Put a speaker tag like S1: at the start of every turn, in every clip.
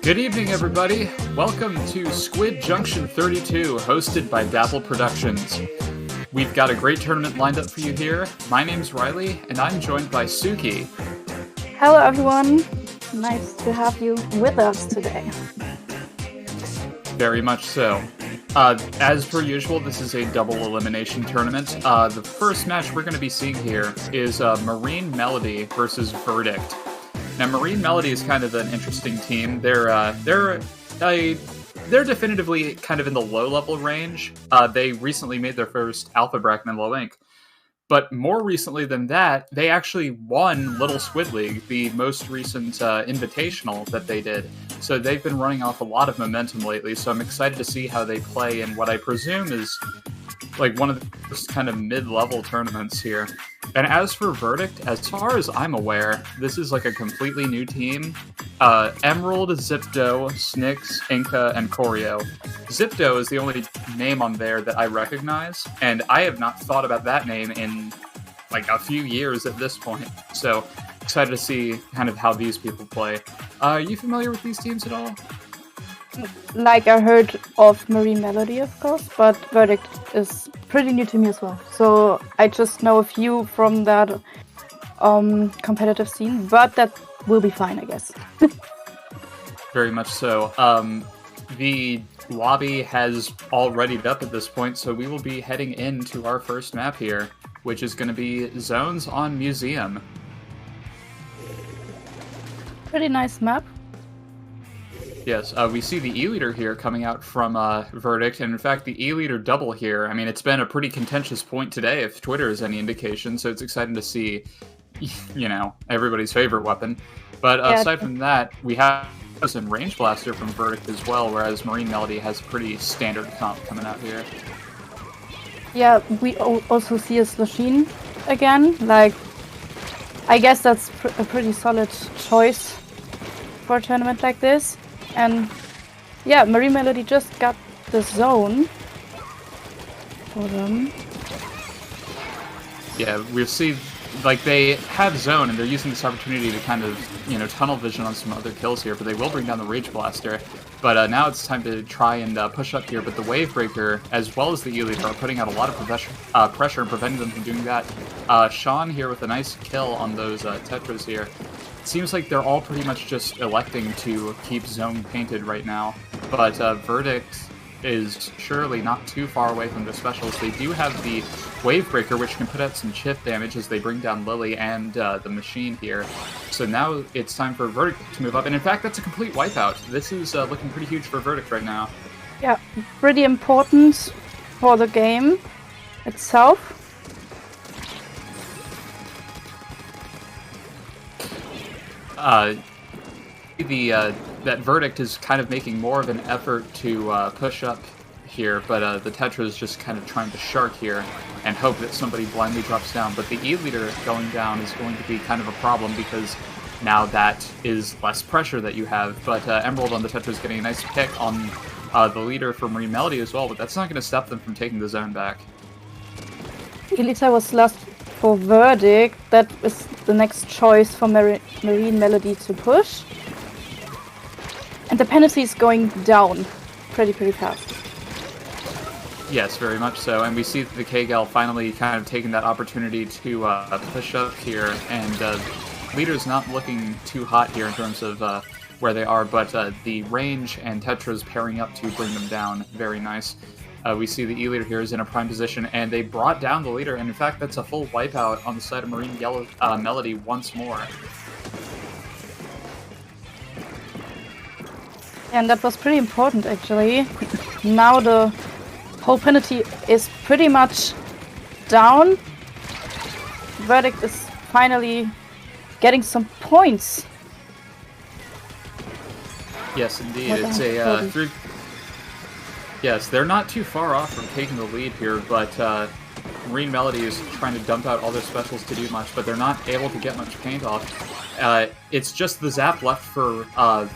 S1: Good evening, everybody. Welcome to Squid Junction 32, hosted by Dapple Productions. We've got a great tournament lined up for you here. My name's Riley, and I'm joined by Suki.
S2: Hello, everyone. Nice to have you with us today.
S1: Very much so. As per usual, this is a double elimination tournament. The first match we're going to be seeing here is Marine Melody versus Verdict. Now, Marine Melody is kind of an interesting team. They're definitively kind of in the low-level range. They recently made their first Alpha Bracket in the Link. But more recently than that, they actually won Little Squid League, the most recent invitational that they did. So they've been running off a lot of momentum lately, so I'm excited to see how they play in what I presume is like one of the first kind of mid-level tournaments here. And as for Verdict, as far as I'm aware, this is like a completely new team. Emerald, Zipdo, Snicks, Inca, and Choreo. Zipdo is the only name on there that I recognize, and I have not thought about that name in like a few years at this point. So excited to see kind of how these people play. Are you familiar with these teams at all?
S2: Like, I heard of Marine Melody, of course, but Verdict is pretty new to me as well. So I just know a few from that competitive scene, but that will be fine, I guess.
S1: Very much so. The lobby has all readied up at this point, so we will be heading into our first map here, which is going to be Zones on Museum.
S2: Pretty nice map.
S1: Yes, we see the E-Leader here coming out from Verdict, and in fact, the E-Leader double here. I mean, it's been a pretty contentious point today, if Twitter is any indication, so it's exciting to see, you know, everybody's favorite weapon. But aside from that, we have some Range Blaster from Verdict as well, whereas Marine Melody has a pretty standard comp coming out here.
S2: Yeah, we also see a Slasheen again. Like, I guess that's a pretty solid choice for a tournament like this. And yeah, Marine Melody just got the zone for them.
S1: Yeah, we see, like, they have zone, and they're using this opportunity to kind of, you know, tunnel vision on some other kills here, but they will bring down the Rage Blaster. But now it's time to try and push up here, but the Wave Breaker, as well as the E-Leader, are putting out a lot of pressure and preventing them from doing that. Sean here with a nice kill on those Tetras here. Seems like they're all pretty much just electing to keep zone painted right now, but Verdict is surely not too far away from their specials. They do have the Wave Breaker, which can put out some chip damage as they bring down Lily and the machine here. So now it's time for Verdict to move up, and in fact, that's a complete wipeout. This is looking pretty huge for Verdict right now.
S2: Yeah, pretty important for the game itself.
S1: That Verdict is kind of making more of an effort to push up here, but the Tetra is just kind of trying to shark here and hope that somebody blindly drops down. But the E-Leader going down is going to be kind of a problem because now that is less pressure that you have. But Emerald on the Tetra is getting a nice pick on the leader for Marine Melody as well, but that's not going to stop them from taking the zone back.
S2: E-Leader was lost for Verdict. That is the next choice for Marine Melody to push. And the penalty is going down pretty fast.
S1: Yes, very much so. And we see the K-Gal finally kind of taking that opportunity to push up here. And leader's not looking too hot here in terms of where they are, but the Range and Tetra's pairing up to bring them down. Very nice. We see the E-Leader here is in a prime position, and they brought down the leader, and in fact, that's a full wipeout on the side of Marine Melody once more.
S2: And that was pretty important, actually. Now the whole penalty is pretty much down. Verdict is finally getting some points.
S1: Yes, indeed. It's a three. Yes, they're not too far off from taking the lead here, but Marine Melody is trying to dump out all their specials to do much, but they're not able to get much paint off. It's just the zap left for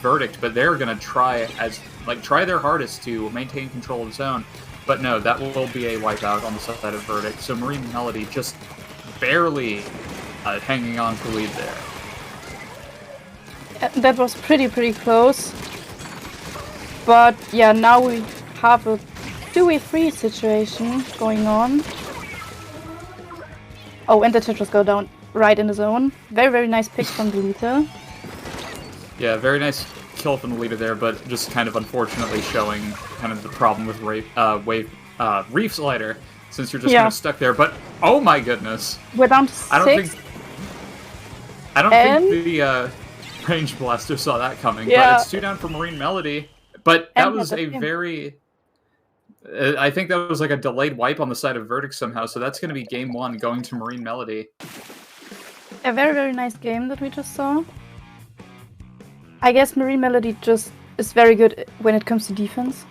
S1: Verdict, but they're gonna try their hardest to maintain control of the zone. But no, that will be a wipeout on the side of Verdict. So Marine Melody just barely hanging on to lead there.
S2: That was pretty close. But yeah, now we have a 2v3 situation going on. Oh, and the Tetris go down right in the zone. Very, very nice pick from the leader.
S1: Yeah, very nice kill from the leader there, but just kind of unfortunately showing kind of the problem with Reef Slider, since you're just kind of stuck there. But oh my goodness,
S2: we're down to 6.
S1: I don't think the range blaster saw that coming. But it's 2 down for Marine Melody. But that was a very, I think that was like a delayed wipe on the side of Verdict somehow. So that's going to be game 1 going to Marine Melody.
S2: A very, very nice game that we just saw. I guess Marine Melody just is very good when it comes to defense.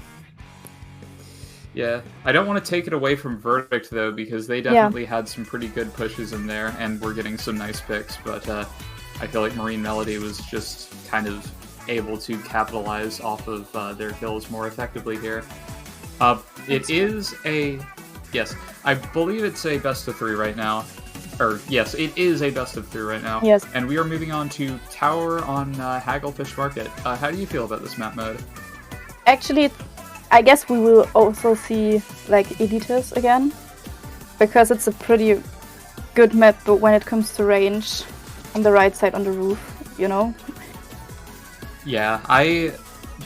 S1: Yeah, I don't want to take it away from Verdict, though, because they definitely had some pretty good pushes in there, and we're getting some nice picks, but I feel like Marine Melody was just kind of able to capitalize off of their kills more effectively here. It is a... Yes, I believe it's a best of 3 right now. Or, yes, it is a best of 3 right now.
S2: Yes.
S1: And we are moving on to Tower on Hagglefish Market. How do you feel about this map mode?
S2: Actually, I guess we will also see, like, editors again. Because it's a pretty good map, but when it comes to range, on the right side on the roof, you know?
S1: Yeah, I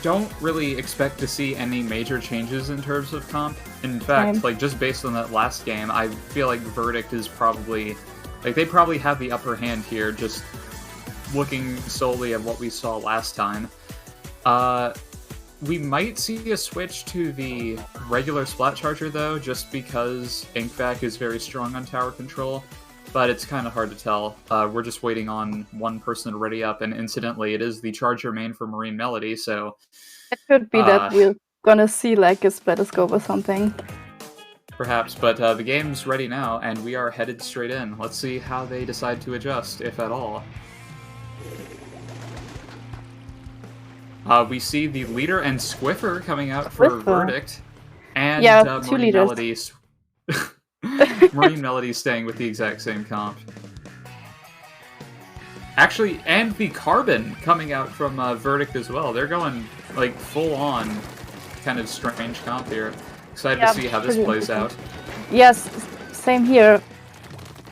S1: don't really expect to see any major changes in terms of comp. In fact, like, just based on that last game, I feel like Verdict is probably... Like, they probably have the upper hand here, just looking solely at what we saw last time. We might see a switch to the regular Splat Charger, though, just because Inkback is very strong on tower control. But it's kind of hard to tell. We're just waiting on one person to ready up, and incidentally, it is the Charger main for Marine Melody, so...
S2: It could be that we're gonna see, like, a Splatoscope or something.
S1: Perhaps, but the game's ready now, and we are headed straight in. Let's see how they decide to adjust, if at all. We see the leader and Squiffer coming out for Verdict, and Marine Melody... Marine Melody staying with the exact same comp. Actually, and the Carbon coming out from Verdict as well. They're going, like, full-on kind of strange comp here. Excited to see how this plays out.
S2: Yes, same here.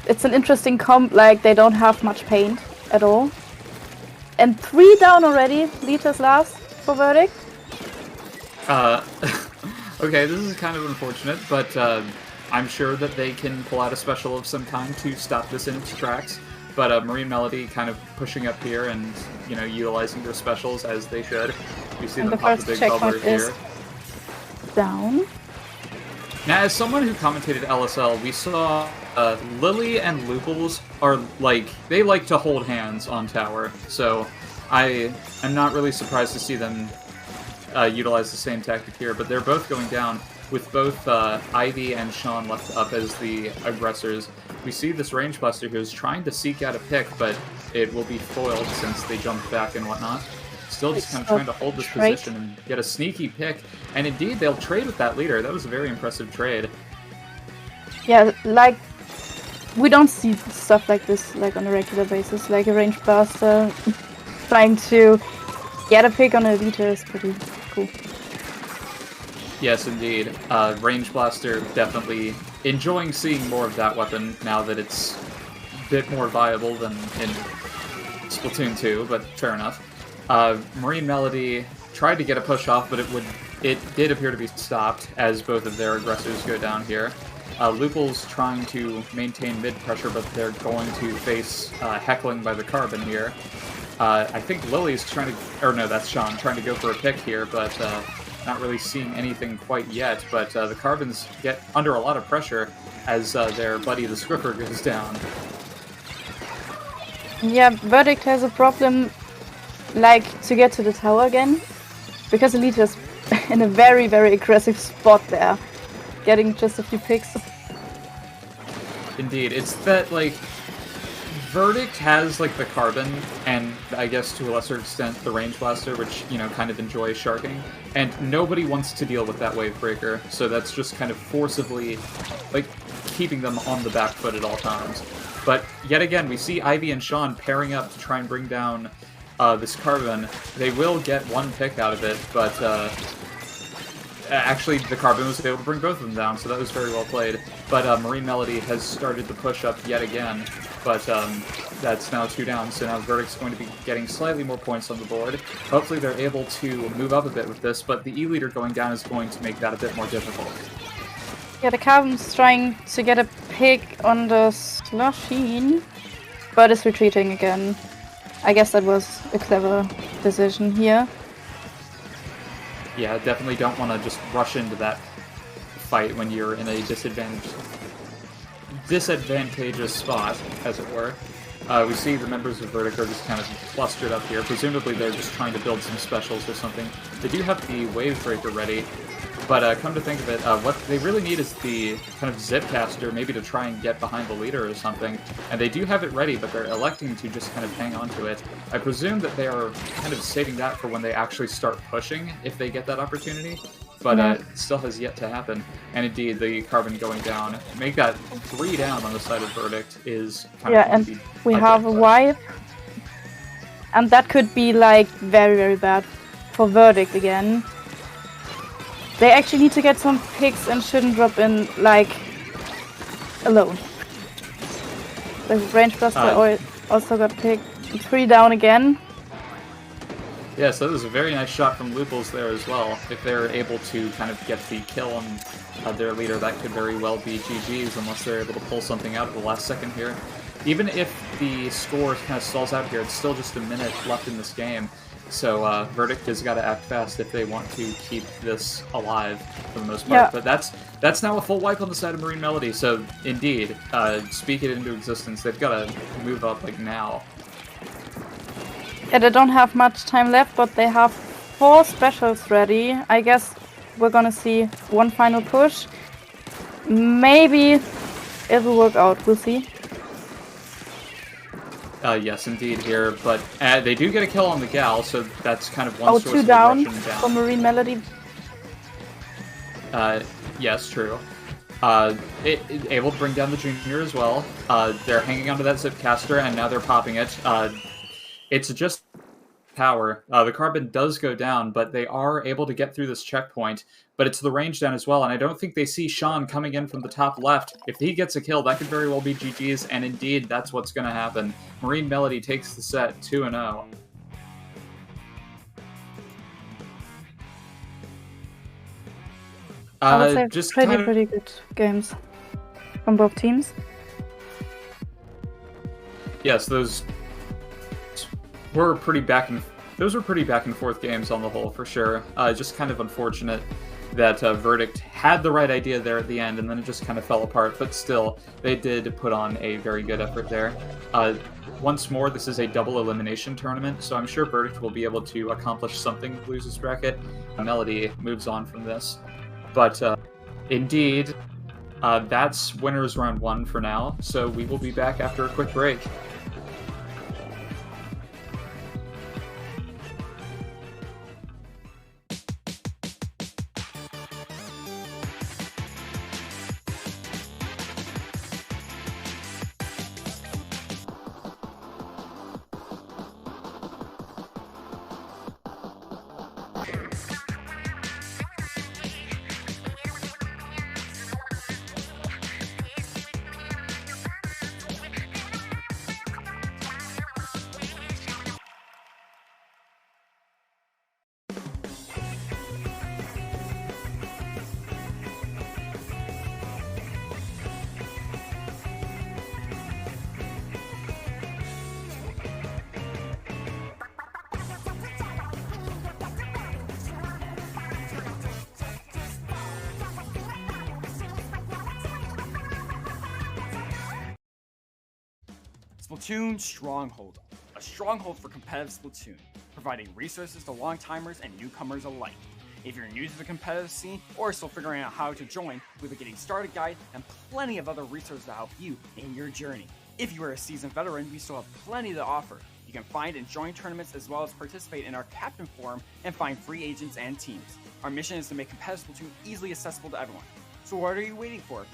S2: It's an interesting comp, like, they don't have much paint at all. And 3 down already, Lita's last for Verdict.
S1: Okay, this is kind of unfortunate, but I'm sure that they can pull out a special of some kind to stop this in its tracks. But Marine Melody kind of pushing up here and, you know, utilizing their specials as they should. We see them pop the big bubble here.
S2: Down.
S1: Now, as someone who commentated LSL, we saw Lily and Luples are, like, they like to hold hands on tower. So I'm not really surprised to see them utilize the same tactic here, but they're both going down with both Ivy and Sean left up as the aggressors. We see this Range Blaster who's trying to seek out a pick, but it will be foiled since they jumped back and whatnot. Still just kind of trying to hold this position and get a sneaky pick. And indeed, they'll trade with that leader. That was a very impressive trade.
S2: Yeah, like, we don't see stuff like this, like, on a regular basis. Like, a Range Blaster trying to get a pick on a leader is pretty cool.
S1: Yes, indeed. Range Blaster, definitely enjoying seeing more of that weapon now that it's a bit more viable than in Splatoon 2, but fair enough. Marine Melody tried to get a push off, but it did appear to be stopped as both of their aggressors go down here. Luple's trying to maintain mid pressure, but they're going to face heckling by the Carbon here. I think Lily's trying to, or no, that's Sean, trying to go for a pick here, but not really seeing anything quite yet. But the Carbons get under a lot of pressure as their buddy the Squiffer goes down.
S2: Yeah, Verdict has a problem, like, to get to the tower again, because Elite is in a very, very aggressive spot there, getting just a few picks.
S1: Indeed, it's that, like, Verdict has, like, the Carbon, and I guess to a lesser extent the Range Blaster, which, you know, kind of enjoys sharking, and nobody wants to deal with that Wave Breaker, so that's just kind of forcibly, like, keeping them on the back foot at all times. But yet again, we see Ivy and Sean pairing up to try and bring down this Carbon, they will get one pick out of it, but actually the Carbon was able to bring both of them down, so that was very well played. But Marine Melody has started to push up yet again, but that's now 2 down, so now Verdict's going to be getting slightly more points on the board. Hopefully they're able to move up a bit with this, but the E-leader going down is going to make that a bit more difficult.
S2: Yeah, the Carbon's trying to get a pick on the Slushine, but is retreating again. I guess that was a clever decision here.
S1: Yeah, definitely don't want to just rush into that fight when you're in a disadvantageous spot, as it were. We see the members of Verdict are just kind of clustered up here. Presumably they're just trying to build some specials or something. They do have the Wave Breaker ready, but come to think of it, what they really need is the kind of Zipcaster, maybe to try and get behind the leader or something. And they do have it ready, but they're electing to just kind of hang on to it. I presume that they are kind of saving that for when they actually start pushing, if they get that opportunity. But it still has yet to happen. And indeed, the Carbon going down, make that 3 down on the side of Verdict is kind of...
S2: Yeah, and we have a wipe. And that could be, like, very, very bad for Verdict again. They actually need to get some picks and shouldn't drop in, like, alone. The Range Blaster also got picked. 3 down again.
S1: Yeah, so that was a very nice shot from Looples there as well. If they're able to kind of get the kill on their leader, that could very well be GG's unless they're able to pull something out at the last second here. Even if the score kind of stalls out here, it's still just a minute left in this game. So Verdict has got to act fast if they want to keep this alive for the most part. Yeah. But that's now a full wipe on the side of Marine Melody. So indeed, speak it into existence. They've got to move up like now.
S2: Yeah, they don't have much time left, but they have 4 specials ready. I guess we're gonna see one final push. Maybe it will work out. We'll see.
S1: Yes, indeed here, but they do get a kill on the Gal, so that's kind of one source
S2: 2
S1: of
S2: down
S1: Russian down.
S2: for Marine Melody.
S1: Yes, true. Able to bring down the Junior as well. They're hanging onto that Zipcaster, and now they're popping it. It's just power. The Carbon does go down, but they are able to get through this checkpoint. But it's the range down as well, and I don't think they see Sean coming in from the top left. If he gets a kill, that could very well be GG's, and indeed, that's what's going to happen. Marine Melody takes the set 2-0.
S2: I would say just pretty good games from both teams.
S1: Yes, those were pretty back and forth games on the whole, for sure. Just kind of unfortunate that Verdict had the right idea there at the end, and then it just kind of fell apart. But still, they did put on a very good effort there. Once more, this is a double elimination tournament, so I'm sure Verdict will be able to accomplish something with Losers Bracket. Melody moves on from this. But indeed, that's winners round 1 for now, so we will be back after a quick break.
S3: Splatoon Stronghold, a stronghold for competitive Splatoon, providing resources to long-timers and newcomers alike. If you're new to the competitive scene or still figuring out how to join, we have a getting started guide and plenty of other resources to help you in your journey. If you are a seasoned veteran, we still have plenty to offer. You can find and join tournaments as well as participate in our Captain Forum and find free agents and teams. Our mission is to make competitive Splatoon easily accessible to everyone. So what are you waiting for?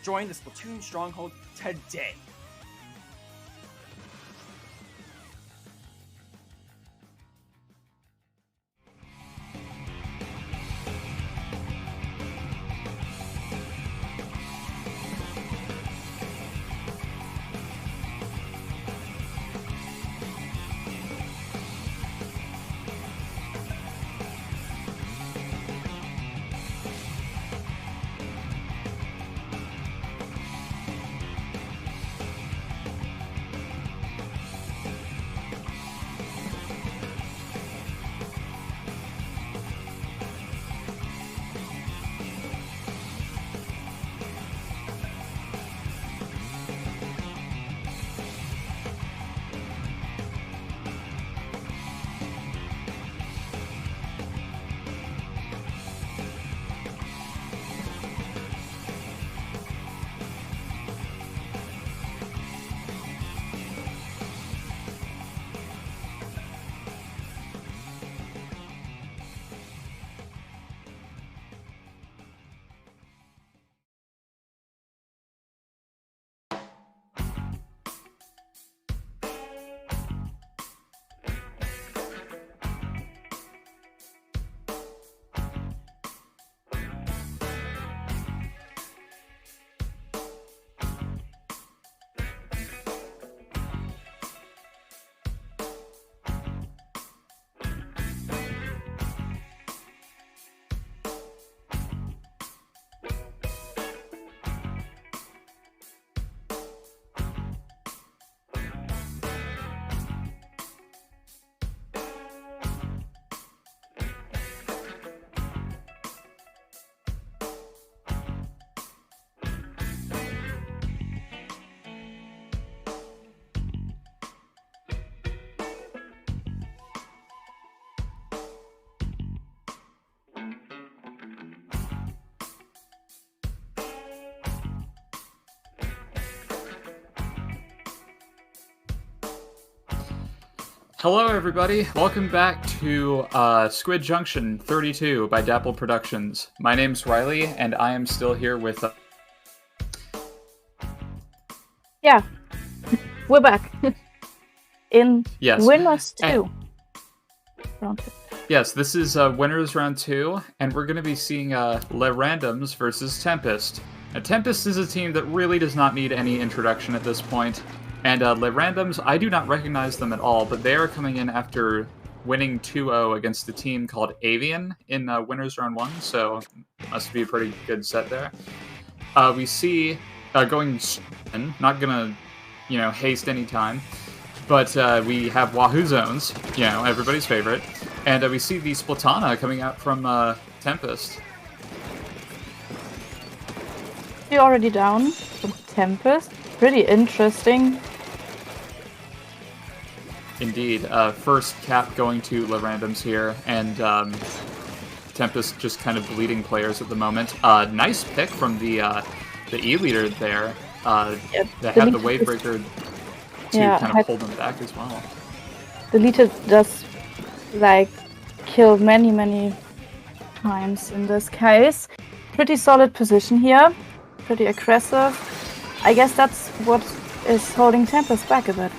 S3: Join the Splatoon Stronghold today!
S1: Hello, everybody. Welcome back to Squid Junction 32 by Dapple Productions. My name's Riley, and I am still here with...
S2: Yeah, we're back in
S1: Yes.
S2: Winners 2. Round 2.
S1: Yes, this is Winners Round 2, and we're going to be seeing Le Randoms versus Tempest. Now, Tempest is a team that really does not need any introduction at this point. And Le Randoms, I do not recognize them at all, but they are coming in after winning 2-0 against a team called Avian in Winners Round 1, so must be a pretty good set there. We see going... not gonna, haste any time, but we have Wahoo Zones, everybody's favorite, and we see the Splatana coming out from Tempest.
S2: You're already down from Tempest. Pretty interesting.
S1: Indeed. First cap going to Le Randoms here, and Tempest just kind of bleeding players at the moment. Nice pick from the E-leader there.
S2: Yep.
S1: They have the Wave Breaker to kind of hold them back as well.
S2: The leader does, kill many times in this case. Pretty solid position here. Pretty aggressive. I guess that's what is holding Tempest back a bit.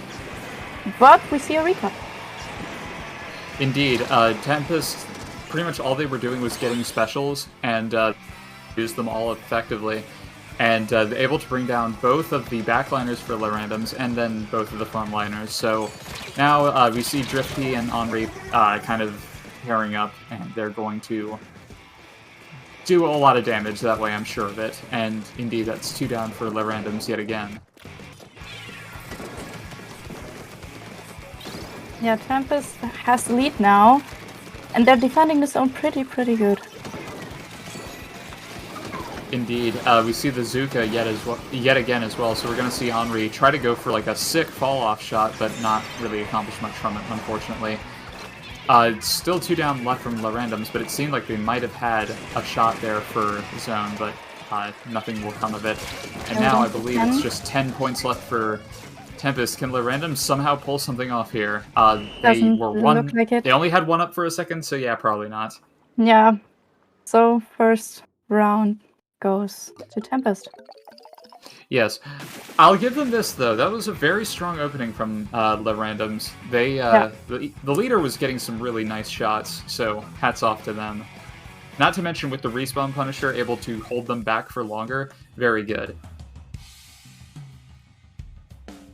S2: But we see a recap.
S1: Indeed. Tempest, pretty much all they were doing was getting specials and used them all effectively. And able to bring down both of the backliners for Le Randoms and then both of the frontliners. So now we see Drifty and Henri kind of pairing up, and they're going to do a lot of damage that way, I'm sure of it. And indeed, that's 2 down for Le Randoms yet again.
S2: Yeah, Tempest has the lead now, and they're defending the zone pretty good.
S1: Indeed, we see the Zuka yet again as well, so we're going to see Henri try to go for a sick fall-off shot, but not really accomplish much from it, unfortunately. It's still 2 down left from Le Randoms, but it seemed like they might have had a shot there for zone, but nothing will come of it. And now I believe it's just 10 points left for Tempest. Can Le Randoms somehow pull something off here? They were one.
S2: Look like it.
S1: They only had one up for a second, so yeah, probably not.
S2: Yeah. So first round goes to Tempest.
S1: Yes. I'll give them this, though. That was a very strong opening from Le Randoms. They, the leader was getting some really nice shots, so hats off to them. Not to mention, with the Respawn Punisher, able to hold them back for longer, very good.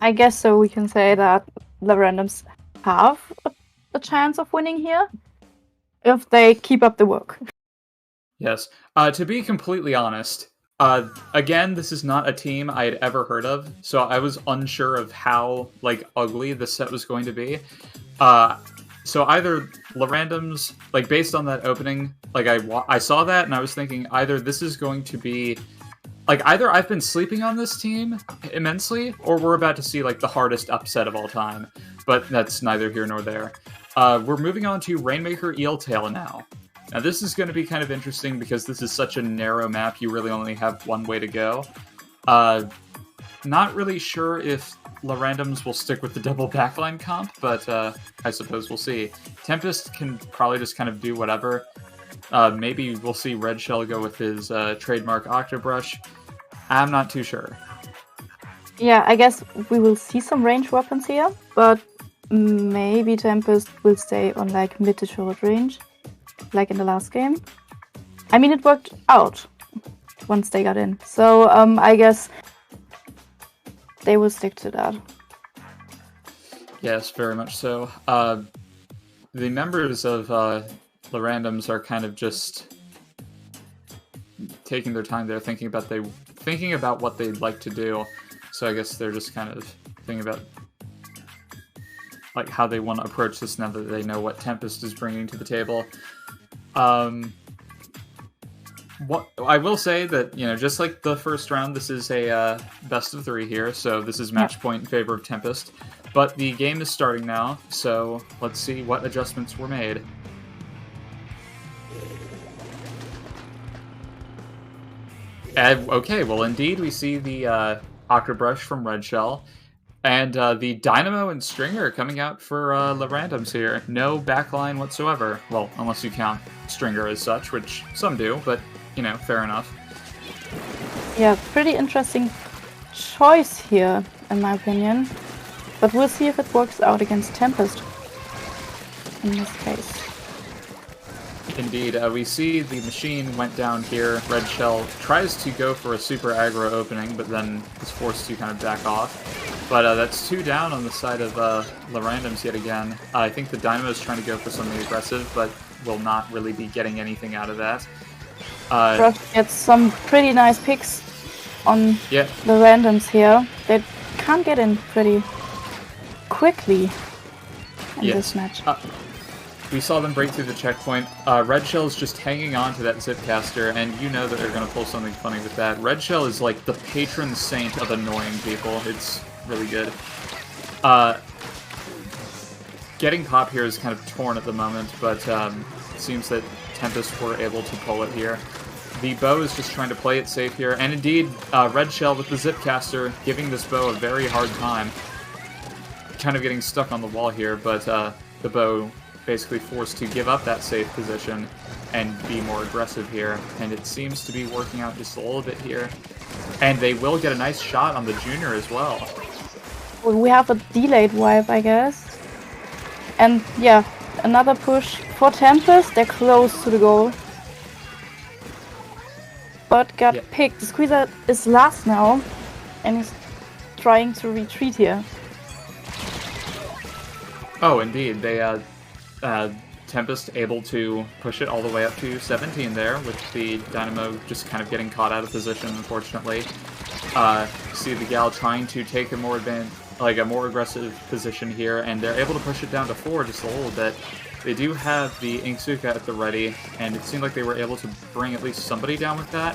S2: I guess so we can say that Le Randoms have a chance of winning here, if they keep up the work.
S1: Yes. To be completely honest, again, this is not a team I had ever heard of, so I was unsure of how, ugly this set was going to be. So either Le Randoms, based on that opening, I saw that and I was thinking either this is going to be, either I've been sleeping on this team immensely, or we're about to see, the hardest upset of all time. But that's neither here nor there. We're moving on to Rainmaker Eeltail now. Now, this is going to be kind of interesting because this is such a narrow map, you really only have one way to go. Not really sure if Le Randoms will stick with the double backline comp, but I suppose we'll see. Tempest can probably just kind of do whatever. Maybe we'll see Red Shell go with his trademark Octobrush. I'm not too sure.
S2: Yeah, I guess we will see some range weapons here, but maybe Tempest will stay on mid to short range. Like in the last game. I mean, it worked out once they got in. So, I guess they will stick to that.
S1: Yes, very much so. The members of Le Randoms are kind of just taking their time there, thinking about what they'd like to do. So I guess they're just kind of thinking about how they want to approach this now that they know what Tempest is bringing to the table. What I will say that, just like the first round, this is a best of 3 here, so this is match point in favor of Tempest. But the game is starting now, so let's see what adjustments were made. Okay, well, indeed, we see the Octobrush from Red Shell. And the Dynamo and Stringer coming out for the randoms here. No backline whatsoever. Well, unless you count Stringer as such, which some do, but, you know, fair enough.
S2: Yeah, pretty interesting choice here, in my opinion. But we'll see if it works out against Tempest in this case.
S1: Indeed, we see the machine went down here. Red Shell tries to go for a super aggro opening, but then is forced to kind of back off. But that's 2 down on the side of the randoms yet again. I think the Dynamo is trying to go for something aggressive, but will not really be getting anything out of that.
S2: Rush gets some pretty nice picks on
S1: yeah.
S2: the randoms here. They can't get in pretty quickly in this match.
S1: We saw them break through the checkpoint. Red Shell is just hanging on to that Zipcaster, and you know that they're going to pull something funny with that. Red Shell is like the patron saint of annoying people. It's really good. Getting pop here is kind of torn at the moment, but it seems that Tempest were able to pull it here. The bow is just trying to play it safe here, and indeed, Red Shell with the Zipcaster giving this bow a very hard time. Kind of getting stuck on the wall here, but the bow basically forced to give up that safe position and be more aggressive here, and it seems to be working out just a little bit here. And they will get a nice shot on the Junior as well.
S2: We have a delayed wipe, I guess. And yeah, another push for Tempest. They're close to the goal. But got picked. The Squeezer is last now, and he's trying to retreat here.
S1: Oh, indeed. They, Tempest able to push it all the way up to 17 there, with the Dynamo just kind of getting caught out of position, unfortunately. See the Gal trying to take a more aggressive position here, and they're able to push it down to 4 just a little bit. They do have the Inksuka at the ready, and it seemed like they were able to bring at least somebody down with that.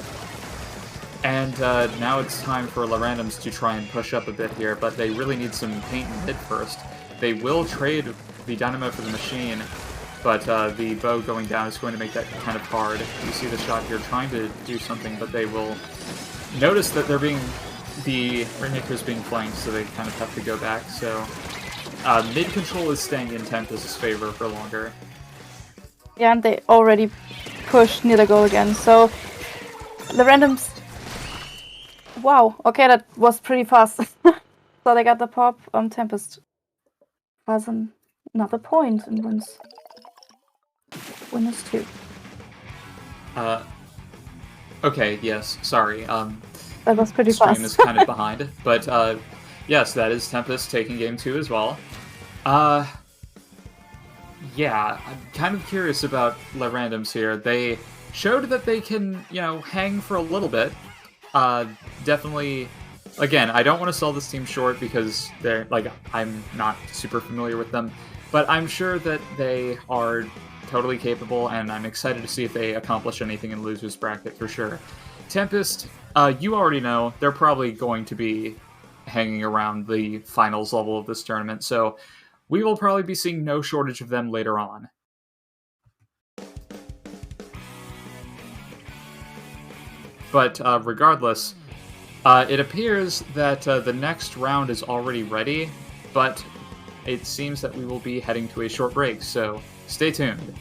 S1: And now it's time for La Randoms to try and push up a bit here, but they really need some paint in mid first. They will trade the Dynamo for the machine, but the bow going down is going to make that kind of hard. You see the shot here trying to do something, but they will notice that the Rainmaker's being flanked, so they kind of have to go back. So mid control is staying in Tempest's favor for longer.
S2: Yeah, and they already pushed near the goal again. So the randoms. Wow. Okay, that was pretty fast. So they got the pop. Tempest has another point and wins 2.
S1: Okay, yes, sorry.
S2: That was pretty fast.
S1: Stream is kind of behind, but yes, that is Tempest taking game 2 as well. Yeah, I'm kind of curious about La Randoms here. They showed that they can, you know, hang for a little bit. Definitely, again, I don't want to sell this team short because they're, like, I'm not super familiar with them, but I'm sure that they are totally capable, and I'm excited to see if they accomplish anything in loser's bracket for sure. Tempest, you already know, they're probably going to be hanging around the finals level of this tournament, so we will probably be seeing no shortage of them later on. But regardless, it appears that the next round is already ready, but it seems that we will be heading to a short break, so stay tuned.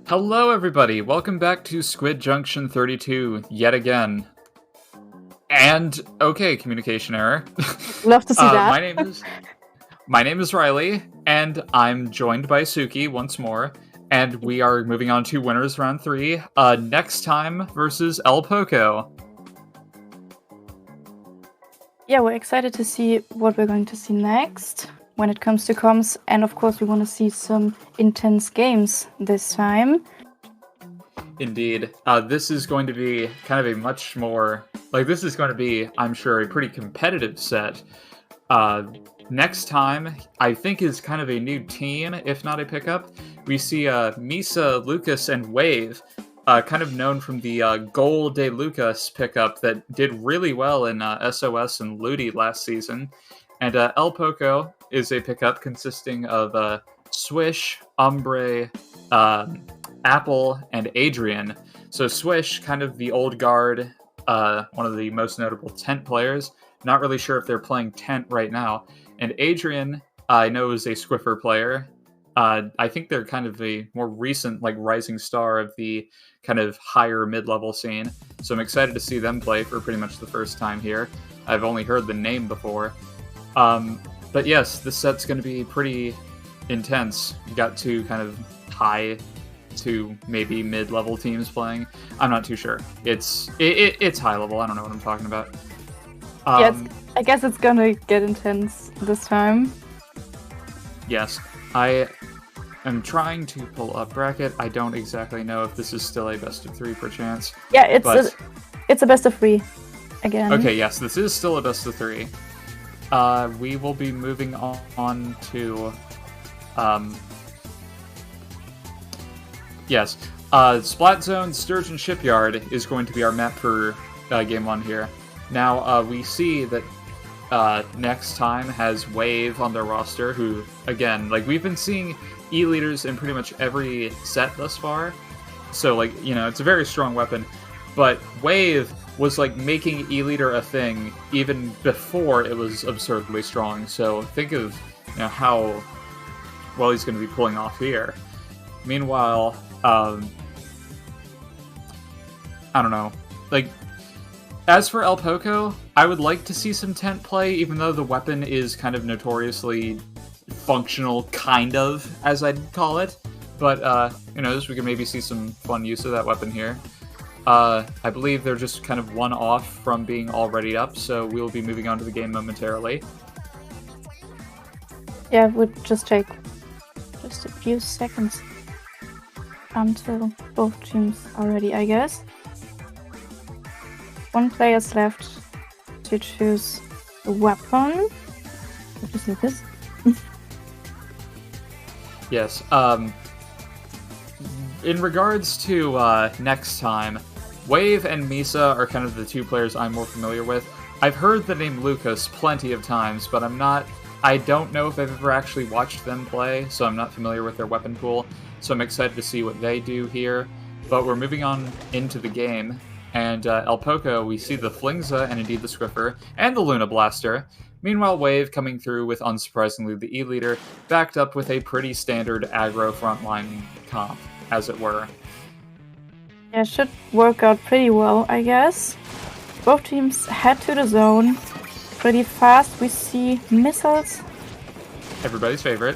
S1: Hello, everybody. Welcome back to Squid Junction 32 yet again. And okay, communication error.
S2: Love to see that.
S1: My name is Riley, and I'm joined by Suki once more. And we are moving on to winners round 3. Next time versus El Poco.
S2: Yeah, we're excited to see what we're going to see next when it comes to comms, and of course we want to see some intense games this time.
S1: Indeed. This is going to be kind of a much more... this is going to be, I'm sure, a pretty competitive set. Next time, I think, is kind of a new team, if not a pickup. We see Misa, Lucas, and Wave, kind of known from the Gol de Lucas pickup that did really well in SOS and Ludi last season. And El Poco is a pickup consisting of Swish, Umbre, Apple, and Adrian. So Swish, kind of the old guard, one of the most notable Tent players. Not really sure if they're playing Tent right now. And Adrian, I know, is a Squiffer player. I think they're kind of a more recent, rising star of the kind of higher mid-level scene. So I'm excited to see them play for pretty much the first time here. I've only heard the name before. But yes, this set's going to be pretty intense. You got two kind of high to maybe mid-level teams playing. I'm not too sure. It's high level. I don't know what I'm talking about.
S2: Yes, I guess it's gonna get intense this time.
S1: Yes, I am trying to pull up bracket. I don't exactly know if this is still a best of 3 perchance.
S2: Yeah, it's a best of 3 again.
S1: Okay, yes, this is still a best of 3. We will be moving on to yes, Splat Zone Sturgeon Shipyard is going to be our map for game 1 here. Now, we see that Next Time has Wave on their roster, who, again, we've been seeing E-leaders in pretty much every set thus far. So, it's a very strong weapon. But Wave was, making E-leader a thing even before it was absurdly strong. So think of, how well he's going to be pulling off here. Meanwhile, I don't know. As for El Poco, I would like to see some Tent play, even though the weapon is kind of notoriously functional, kind of, as I'd call it. But, we can maybe see some fun use of that weapon here. I believe they're just kind of one off from being all readied up, so we'll be moving on to the game momentarily.
S2: Yeah, it would just take just a few seconds until both teams are ready, I guess. 1 player's left to choose a weapon. What is this?
S1: Yes. In regards to Next Time, Wave and Misa are kind of the 2 players I'm more familiar with. I've heard the name Lucas plenty of times, but I don't know if I've ever actually watched them play, so I'm not familiar with their weapon pool. So I'm excited to see what they do here. But we're moving on into the game. And El Poco, we see the Flingza and indeed the Squiffer and the Luna Blaster. Meanwhile, Wave coming through with, unsurprisingly, the E-leader, backed up with a pretty standard aggro frontline comp, as it were.
S2: Yeah, it should work out pretty well, I guess. Both teams head to the zone pretty fast. We see missiles.
S1: Everybody's favorite.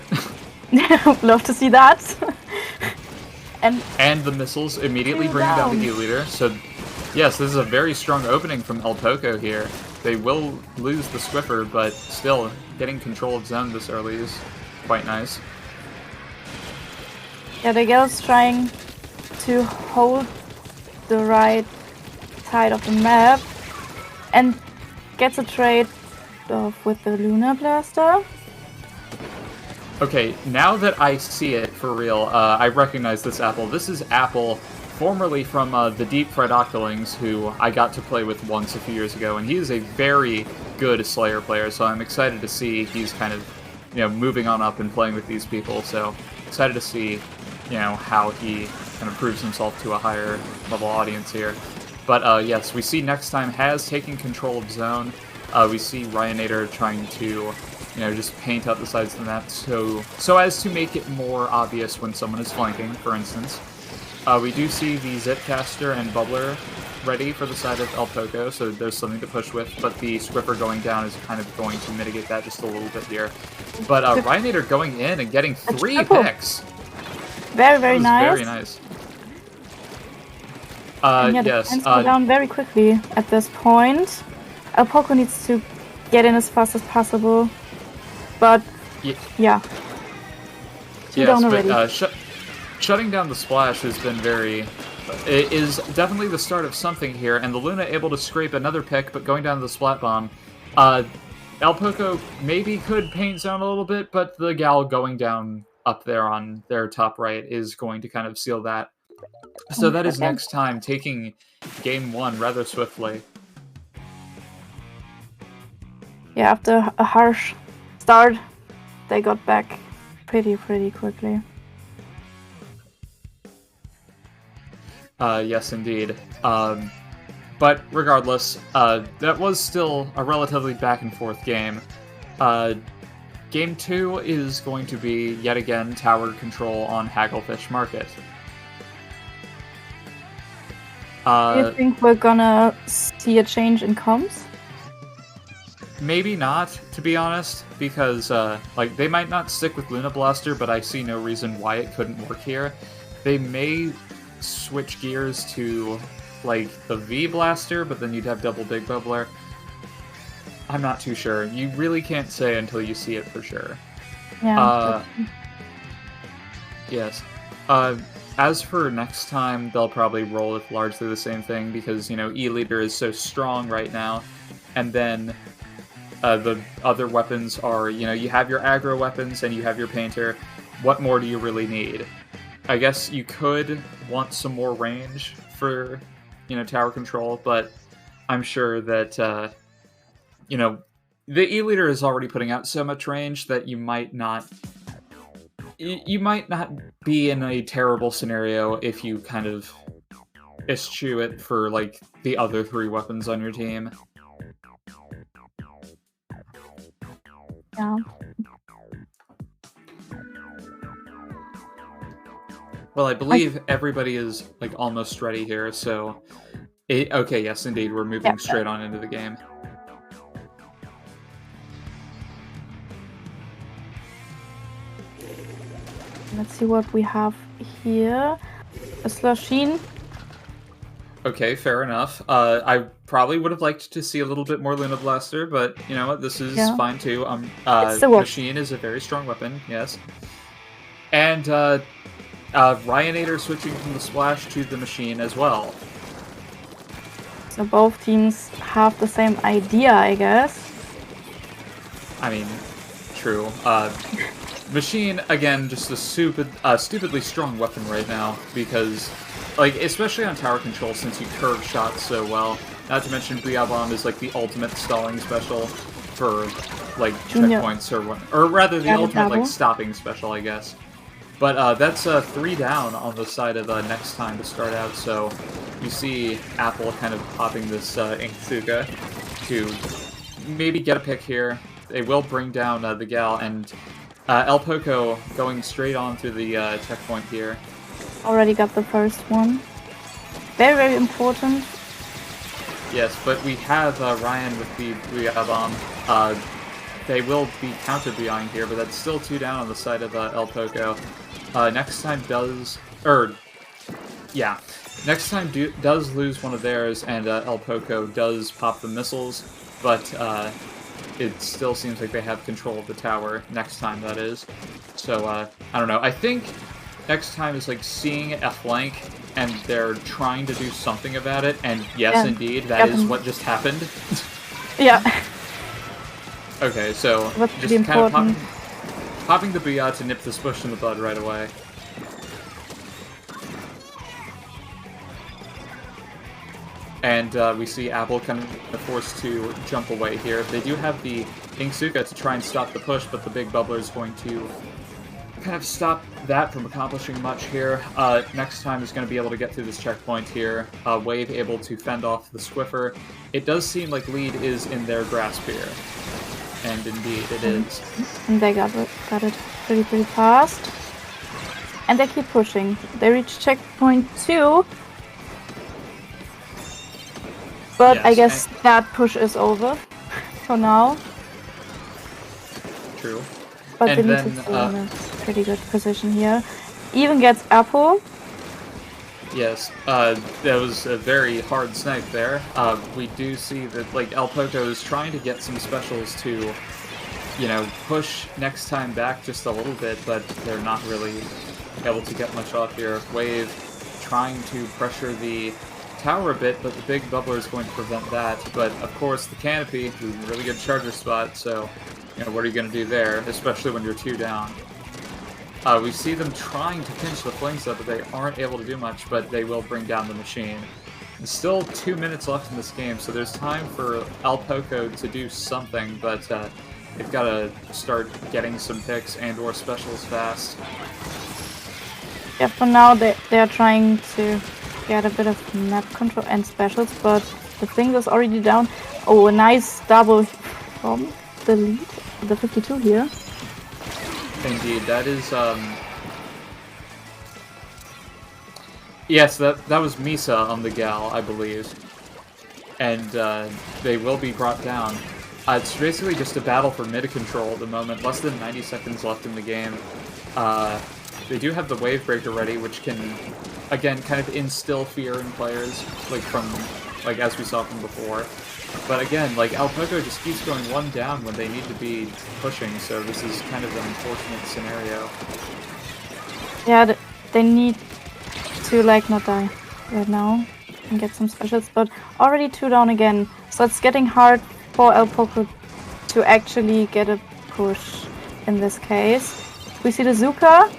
S2: Love to see that.
S1: And the missiles immediately bringing down the E-leader, so... Yes, this is a very strong opening from El Poco here. They will lose the Squiffer, but still, getting control of zone this early is quite nice.
S2: Yeah, the girl's trying to hold the right side of the map and gets a trade off with the Luna Blaster.
S1: Okay, now that I see it for real, I recognize this Apple. This is Apple, formerly from the Deep Fried Octolings, who I got to play with once a few years ago, and he is a very good Slayer player, so I'm excited to see he's kind of, moving on up and playing with these people, so excited to see, how he kind of proves himself to a higher level audience here. But yes, we see Next Time has taken control of zone. We see Ryanator trying to, just paint out the sides of the map so as to make it more obvious when someone is flanking, for instance. We do see the Zipcaster and Bubbler ready for the side of El Poco, so there's something to push with, but the Squiffer going down is kind of going to mitigate that just a little bit here. But Ryanator going in and getting 3 picks.
S2: Very, very nice.
S1: Very nice.
S2: Yeah,
S1: yes.
S2: The go down very quickly at this point. El Poco needs to get in as fast as possible, but yeah.
S1: Yes, but shutting down the splash has been it is definitely the start of something here, and the Luna able to scrape another pick, but going down to the Splat Bomb. El Poco maybe could paint zone a little bit, but the Gal going down up there on their top right is going to kind of seal that. So that is next time, taking game 1 rather swiftly.
S2: Yeah, after a harsh start, they got back pretty quickly.
S1: Yes, indeed. But regardless, that was still a relatively back-and-forth game. Game 2 is going to be, yet again, tower control on Hagglefish Market.
S2: Do you think we're gonna see a change in comms?
S1: Maybe not, to be honest, because like they might not stick with Luna Blaster, but I see no reason why it couldn't work here. They may switch gears to like the V Blaster, but then you'd have double Big Bubbler. I'm not too sure. You really can't say until you see it for sure.
S2: Yeah.
S1: Yes. As for next time, they'll probably roll with largely the same thing because, you know, E-Leader is so strong right now. And then the other weapons are, you know, you have your aggro weapons and you have your painter. What more do you really need? I guess you could want some more range for, you know, tower control, but I'm sure that, you know, the E-Leader is already putting out so much range that you might not be in a terrible scenario if you kind of eschew it for, like, the other 3 weapons on your team.
S2: Yeah.
S1: Well, I believe everybody is, like, almost ready here, so... okay, yes, indeed, we're moving straight on into the game.
S2: Let's see what we have here. A Slasheen.
S1: Okay, fair enough. I probably would have liked to see a little bit more Luna Blaster, but you know what? This is fine too. Machine is a very strong weapon, yes. And Ryanator switching from the Splash to the Machine as well.
S2: So both teams have the same idea, I guess.
S1: I mean, true. Machine, again, just a stupidly strong weapon right now, because, like, especially on tower control, since you curve shots so well. Not to mention, Booyah Bomb is, like, the ultimate stalling special for, like, checkpoints or rather, the ultimate, like, stopping special, I guess. But that's 3 down on the side of next time to start out, so you see Apple kind of popping this Inksuga to maybe get a pick here. They will bring down the Gal, and El Poco going straight on through the checkpoint here.
S2: Already got the first one. Very, very important.
S1: Yes, but we have Ryan with the Booyah Bomb. They will be counter-Booyahing here, but that's still 2 down on the side of El Poco. Next time does lose one of theirs, and El Poco does pop the missiles, but it still seems like they have control of the tower next time, that is. So, I don't know. I think next time is like seeing a flank, and they're trying to do something about it, and yes, indeed, that is what just happened.
S2: Yeah.
S1: Okay, so just kind of popping the Booyah to nip this bush in the bud right away. And we see Apple kind of forced to jump away here. They do have the Inksuga to try and stop the push, but the Big Bubbler is going to kind of stop that from accomplishing much here. Next time is going to be able to get through this checkpoint here. Wave able to fend off the Squiffer. It does seem like lead is in their grasp here. And indeed, it is.
S2: And they got it pretty fast. And they keep pushing. They reach checkpoint 2. But
S1: Yes,
S2: I guess that push is over for now.
S1: True.
S2: But
S1: And
S2: Denise
S1: then,
S2: is still in a pretty good position here. Even gets Apple.
S1: Yes, that was a very hard snipe there. We do see that, like, El Poco is trying to get some specials to, you know, push next time back just a little bit, but they're not really able to get much off here. Wave trying to pressure the tower a bit, but the big bubbler is going to prevent that. But, of course, the canopy is a really good charger spot, so, you know, what are you going to do there, especially when you're 2 down? We see them trying to pinch the flanks up, but they aren't able to do much, but they will bring down the machine. There's still 2 minutes left in this game, so there's time for El Poco to do something, but they've got to start getting some picks and or specials fast.
S2: Yeah, for now they are trying to get a bit of map control and specials, but the thing is already down. Oh, a nice double from the lead, the 52 here.
S1: Indeed, that is, yes, that was Misa on the gal, I believe. And, they will be brought down. It's basically just a battle for mid-control at the moment, less than 90 seconds left in the game. They do have the Wave Breaker ready, which can, again, kind of instill fear in players, like as we saw from before. But again, like, El Poco just keeps going 1 down when they need to be pushing, so this is kind of an unfortunate scenario.
S2: Yeah, they need to, like, not die right now and get some specials, but already 2 down again. So it's getting hard for El Poco to actually get a push in this case. We see the Zuka,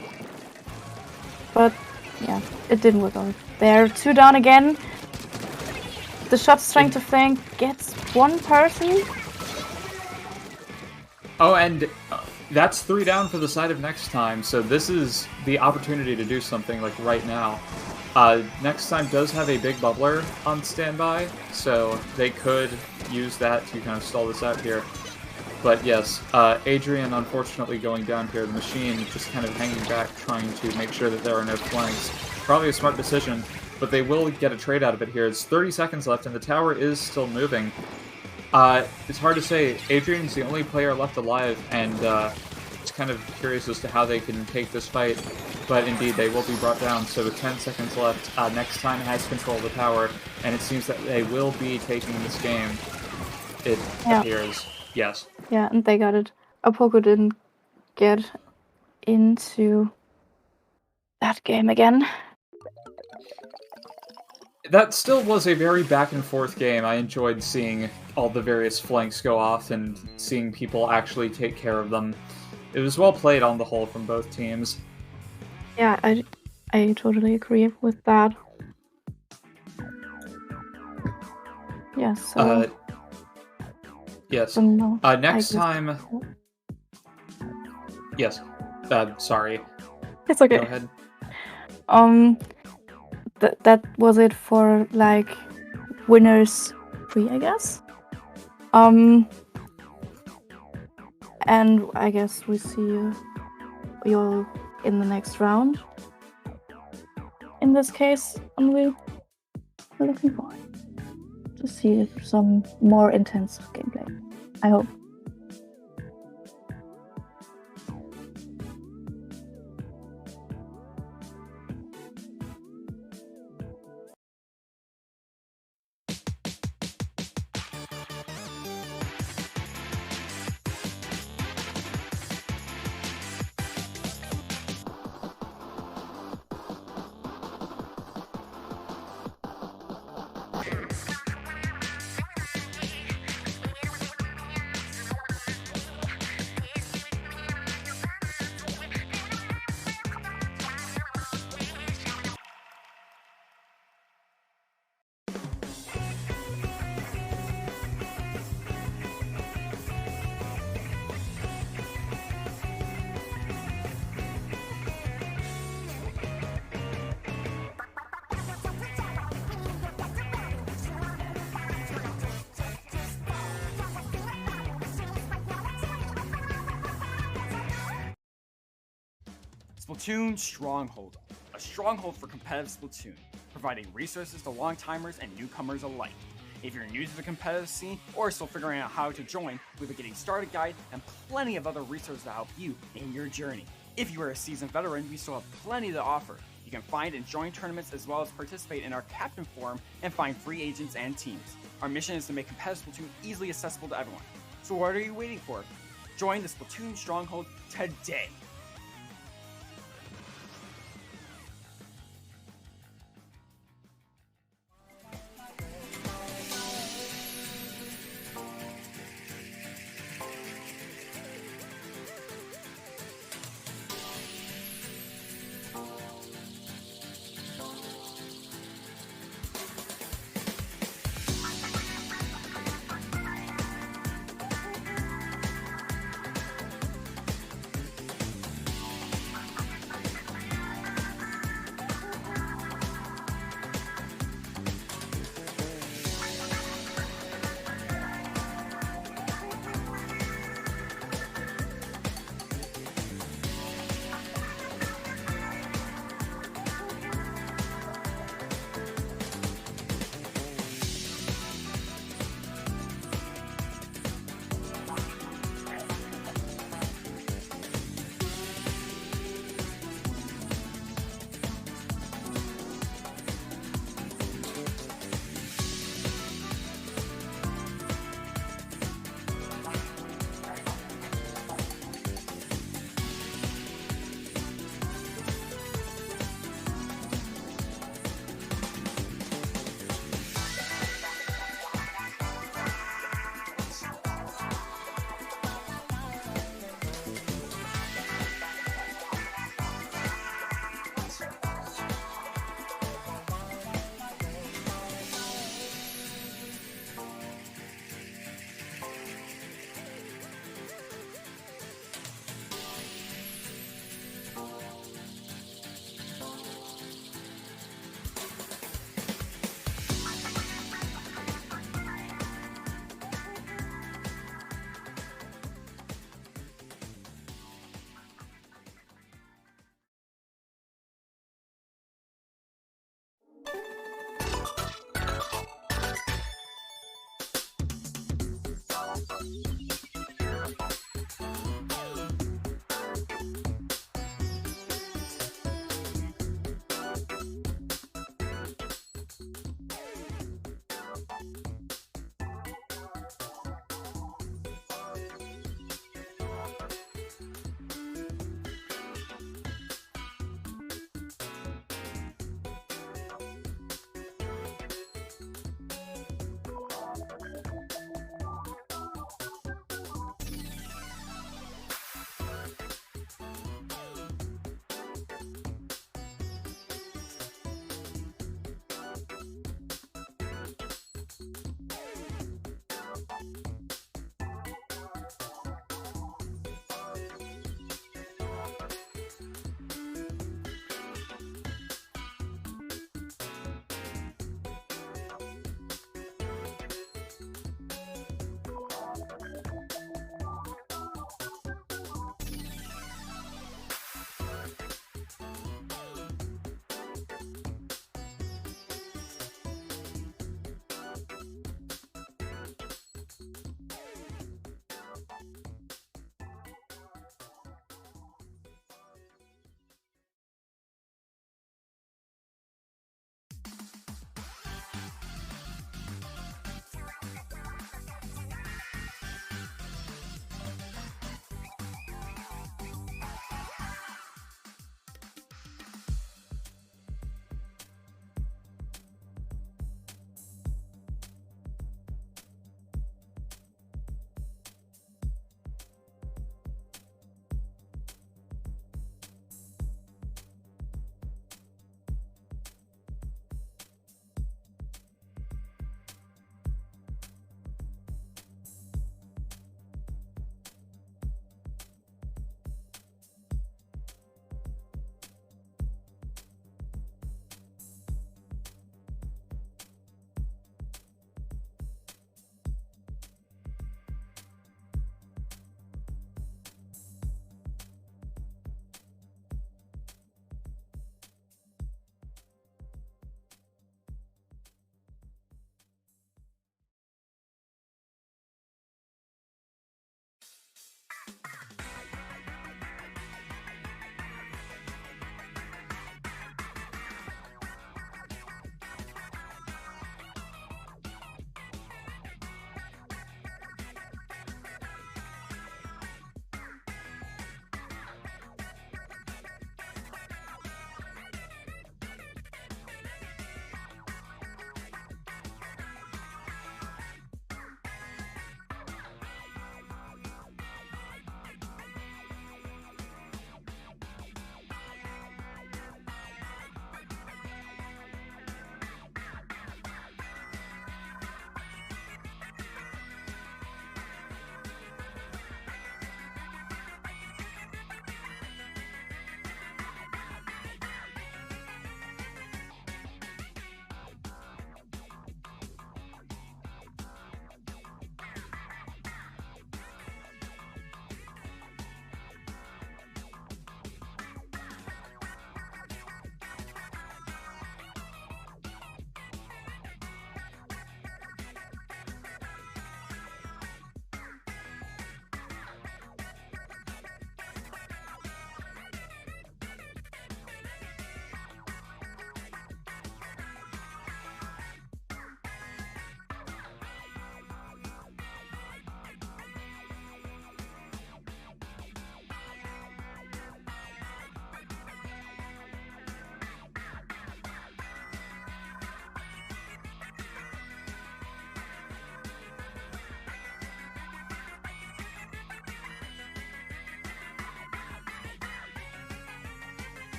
S2: but yeah, it didn't work out. They're 2 down again. The shot's trying to flank, gets 1 person.
S1: Oh, and that's 3 down for the side of next time, so this is the opportunity to do something, like, right now. Next time does have a big bubbler on standby, so they could use that to kind of stall this out here. But yes, Adrian unfortunately going down here, the machine just kind of hanging back, trying to make sure that there are no flanks. Probably a smart decision. But they will get a trade out of it here. It's 30 seconds left, and the tower is still moving. It's hard to say. Adrian's the only player left alive, and it's kind of curious as to how they can take this fight. But indeed, they will be brought down. So with 10 seconds left, next time has control of the tower, and it seems that they will be taking this game. It appears. Yes.
S2: Yeah, and they got it. Poco didn't get into that game again.
S1: That still was a very back-and-forth game. I enjoyed seeing all the various flanks go off and seeing people actually take care of them. It was well played on the whole from both teams.
S2: Yeah, I totally agree with that. Yeah, so...
S1: yes.
S2: No,
S1: next time... Yes. Sorry.
S2: It's okay.
S1: Go ahead.
S2: That was it for, like, winners 3, I guess. And I guess we see you all in the next round. In this case, only we're looking forward to see some more intense gameplay. I hope.
S3: Splatoon Stronghold, a stronghold for competitive Splatoon, providing resources to long-timers and newcomers alike. If you're new to the competitive scene or still figuring out how to join, we have a getting started guide and plenty of other resources to help you in your journey. If you are a seasoned veteran, we still have plenty to offer. You can find and join tournaments as well as participate in our captain forum and find free agents and teams. Our mission is to make competitive Splatoon easily accessible to everyone. So what are you waiting for? Join the Splatoon Stronghold today!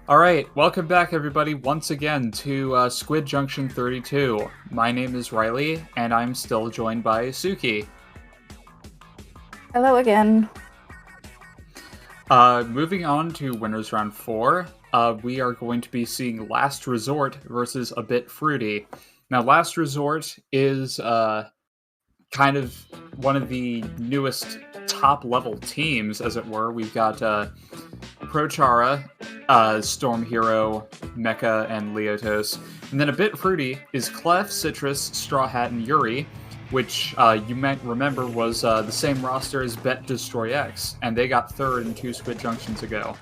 S1: Alright, welcome back everybody once again to Squid Junction 32. My name is Riley, and I'm still joined by Suki.
S2: Hello again.
S1: Moving on to Winners Round 4, we are going to be seeing Last Resort versus A Bit Fruity. Now, Last Resort is kind of one of the newest top-level teams, as it were. We've got Prochara, Storm Hero, Mecha, and Leotos. And then A Bit Fruity is Clef, Citrus, Straw Hat, and Yuri, which you might remember was the same roster as Bet Destroy X, and they got third in 2 Squid Junctions ago.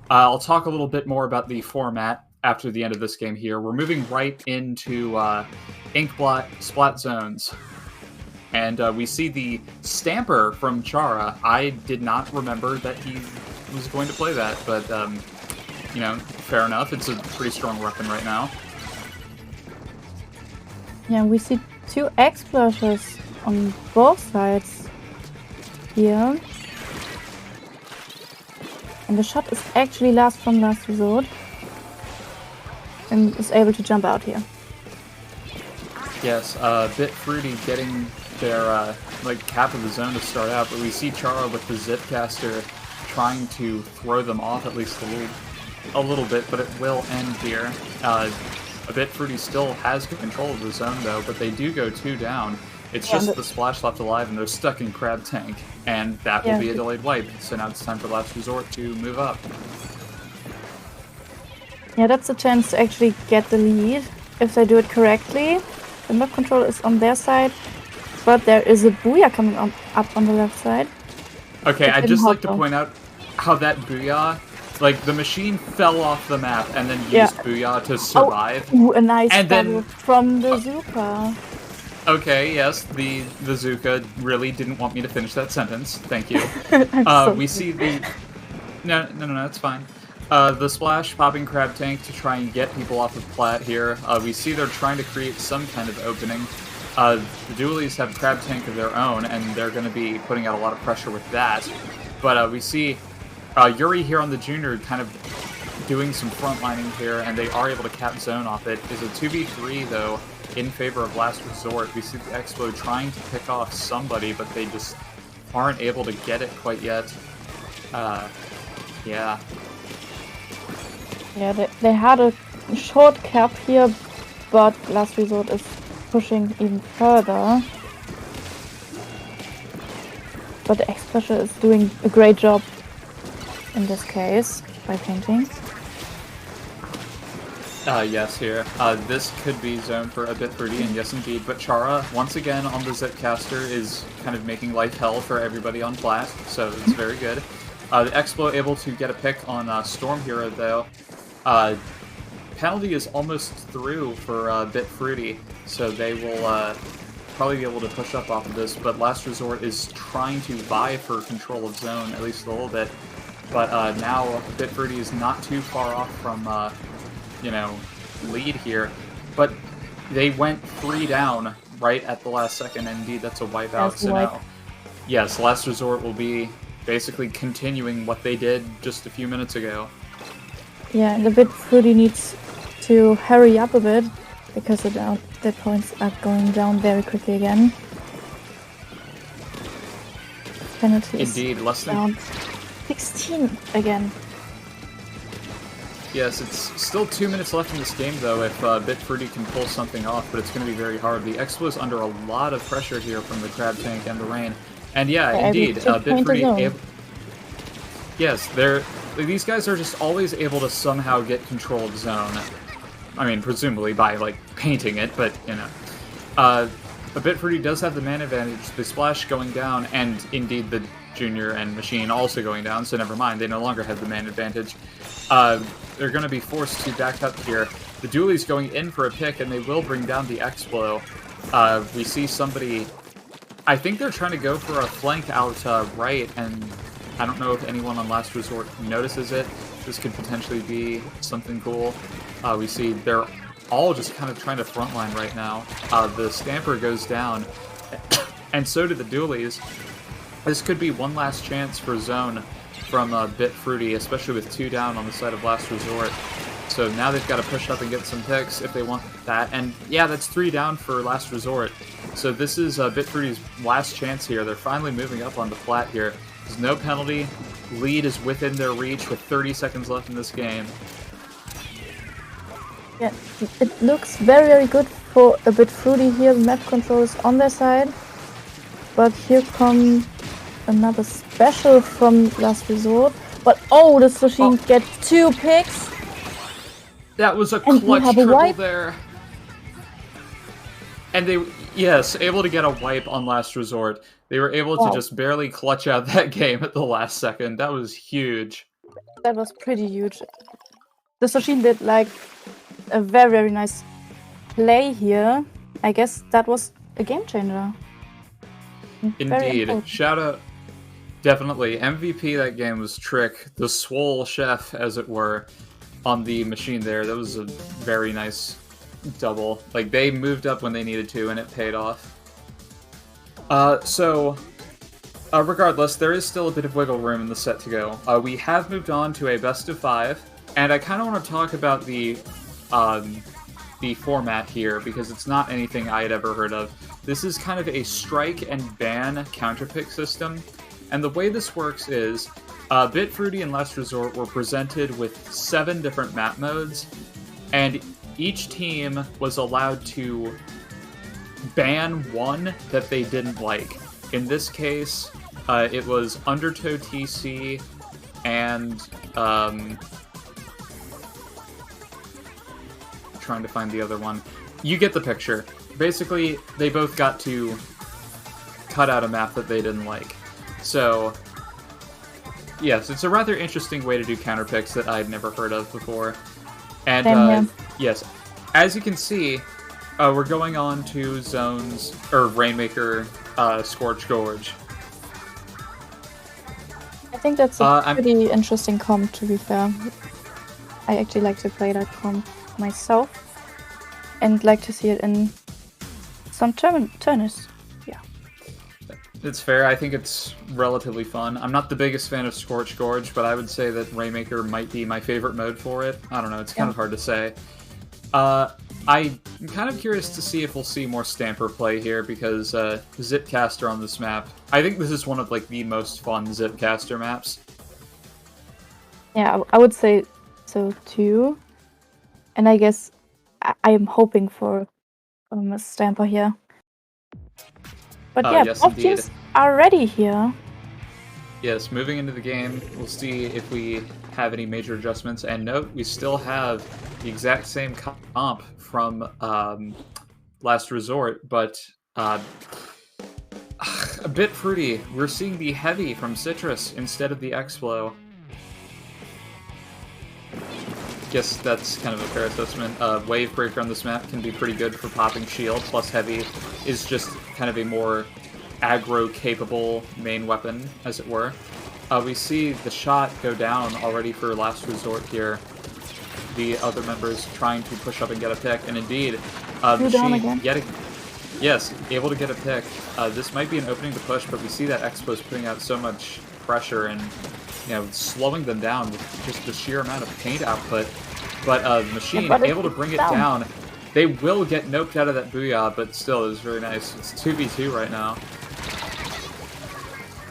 S1: I'll talk a little bit more about the format after the end of this game here. We're moving right into Inkblot Splat Zones. And we see the Stamper from Chara. I did not remember that he was going to play that, but, you know, fair enough. It's a pretty strong weapon right now.
S2: Yeah, we see 2 X-Splashes on both sides here. And the shot is actually Last Resort. And is able to jump out here.
S1: Yes, Bit Fruity getting their, cap of the zone to start out, but we see Chara with the Zipcaster trying to throw them off at least a little bit, but it will end here. A Bit Fruity still has control of the zone, though, but they do go 2 down. It's just the Splash left alive, and they're stuck in Crab Tank, and that will be a delayed wipe. So now it's time for Last Resort to move up.
S2: Yeah, that's a chance to actually get the lead, if they do it correctly. The map control is on their side, but there is a Booyah coming up on the left side.
S1: Okay, I'd just like to point out how that Booyah, the machine fell off the map and then used Booyah to survive.
S2: Oh, a nice
S1: and then
S2: from the Zuka.
S1: Okay, yes, the Zuka really didn't want me to finish that sentence. Thank you. We see the... No, it's fine. The Splash popping Crab Tank to try and get people off of Plat here. We see they're trying to create some kind of opening. The Dualies have Crab Tank of their own, and they're going to be putting out a lot of pressure with that. But we see Yuri here on the Junior kind of doing some frontlining here, and they are able to cap zone off it. It's a 2v3, though, in favor of Last Resort. We see the Expo trying to pick off somebody, but they just aren't able to get it quite yet. Yeah.
S2: Yeah, they had a short cap here, but Last Resort is pushing even further. But the X-Splasher is doing a great job in this case by painting.
S1: Yes, here. This could be zone for A Bit Fruity, and yes indeed, but Chara, once again on the Zipcaster, is kind of making life hell for everybody on Plat, so it's very good. The Explo able to get a pick on Storm Hero, though. Penalty is almost through for Bit Fruity, so they will probably be able to push up off of this, but Last Resort is trying to vie for control of zone, at least a little bit. But now Bit Fruity is not too far off from, lead here. But they went 3 down right at the last second, and indeed that's a wipeout. So now, yes, Last Resort will be basically continuing what they did just a few minutes ago.
S2: Yeah, and the Bit Fruity needs to hurry up a bit, because the points are going down very quickly again. Penalty is
S1: less than
S2: down 16 again.
S1: Yes, it's still 2 minutes left in this game, though, if Bit Fruity can pull something off, but it's going to be very hard. The Expo is under a lot of pressure here from the Crab Tank and the Rain. And yeah, indeed, Bit Fruity... Yes, these guys are just always able to somehow get control of zone. I mean, presumably by, painting it, but, A Bit Fruity does have the man advantage, the Splash going down, and indeed the Junior and Machine also going down, so never mind, they no longer have the man advantage. They're going to be forced to back up here. The Dualies going in for a pick, and they will bring down the Explo. We see somebody... I think they're trying to go for a flank out right, and I don't know if anyone on Last Resort notices it. This could potentially be something cool. We see they're all just kind of trying to frontline right now. The Stamper goes down, and so do the Dualies. This could be one last chance for zone from Bit Fruity, especially with 2 down on the side of Last Resort. So now they've got to push up and get some picks if they want that. And yeah, that's 3 down for Last Resort. So this is Bit Fruity's last chance here. They're finally moving up on the flat here. There's no penalty. Lead is within their reach with 30 seconds left in this game.
S2: Yeah, it looks very, very good for a Bit Fruity here. Map control is on their side. But here comes another special from Last Resort. But oh, the Slasheen gets 2 picks.
S1: That was a clutch triple there. And they, yes, able to get a wipe on Last Resort. They were able to just barely clutch out that game at the last second. That was huge.
S2: That was pretty huge. The Slasheen did like a very, very nice play here. I guess that was a game changer.
S1: Indeed. Shout out. Definitely. MVP that game was Trick, the swole chef, as it were, on the machine there. That was a very nice double. Like, they moved up when they needed to, and it paid off. Regardless, there is still a bit of wiggle room in the set to go. We have moved on to a best of 5, and I kind of want to talk about the format here, because it's not anything I had ever heard of. This is kind of a strike and ban counterpick system, and the way this works is Bit Fruity and Last Resort were presented with 7 different map modes, and each team was allowed to ban one that they didn't like. In this case, it was Undertow TC and trying to find the other one. You get the picture. Basically, they both got to cut out a map that they didn't like. So, yes, it's a rather interesting way to do counterpicks that I'd never heard of before. And, yes, as you can see, we're going on to zones, or Rainmaker, Scorch Gorge.
S2: I think that's a pretty interesting comp, to be fair. I actually like to play that comp myself, and like to see it in some tournaments. Yeah.
S1: It's fair. I think it's relatively fun. I'm not the biggest fan of Scorch Gorge, but I would say that Rainmaker might be my favorite mode for it. I don't know. It's kind of hard to say. I'm kind of curious to see if we'll see more Stamper play here, because Zipcaster on this map, I think this is one of like the most fun Zipcaster maps.
S2: Yeah, I would say so too. And I guess I'm hoping for a Stamper here. But yeah,
S1: yes,
S2: both teams are ready here.
S1: Yes, moving into the game, we'll see if we have any major adjustments. And note, we still have the exact same comp from Last Resort, but a bit fruity. We're seeing the heavy from Citrus instead of the Explo. Guess that's kind of a fair assessment. Wave Breaker on this map can be pretty good for popping shield, plus heavy is just kind of a more aggro-capable main weapon, as it were. We see the shot go down already for Last Resort here. The other members trying to push up and get a pick, and indeed, Machine yes, able to get a pick. This might be an opening to push, but we see that Expo's putting out so much pressure and, you know, slowing them down with just the sheer amount of paint output. But Machine able to bring it down. They will get noped out of that Booyah, but still, it was very nice. It's 2v2 right now.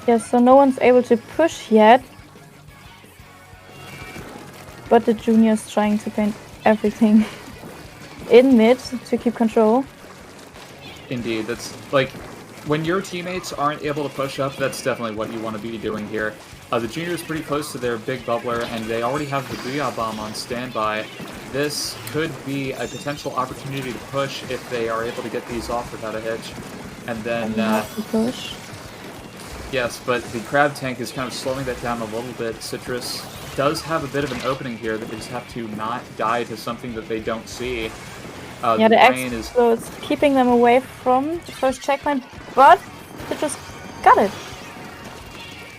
S2: Yeah, so no one's able to push yet. But the junior's trying to paint everything in mid to keep control.
S1: Indeed, that's like, when your teammates aren't able to push up, that's definitely what you want to be doing here. The junior is pretty close to their big bubbler, and they already have the Booyah Bomb on standby. This could be a potential opportunity to push if they are able to get these off without a hitch. And then,
S2: push.
S1: Yes, but the Crab Tank is kind of slowing that down a little bit. Citrus does have a bit of an opening here that they just have to not die to something that they don't see.
S2: Yeah, the Explo is keeping them away from the first checkpoint, but Citrus got it.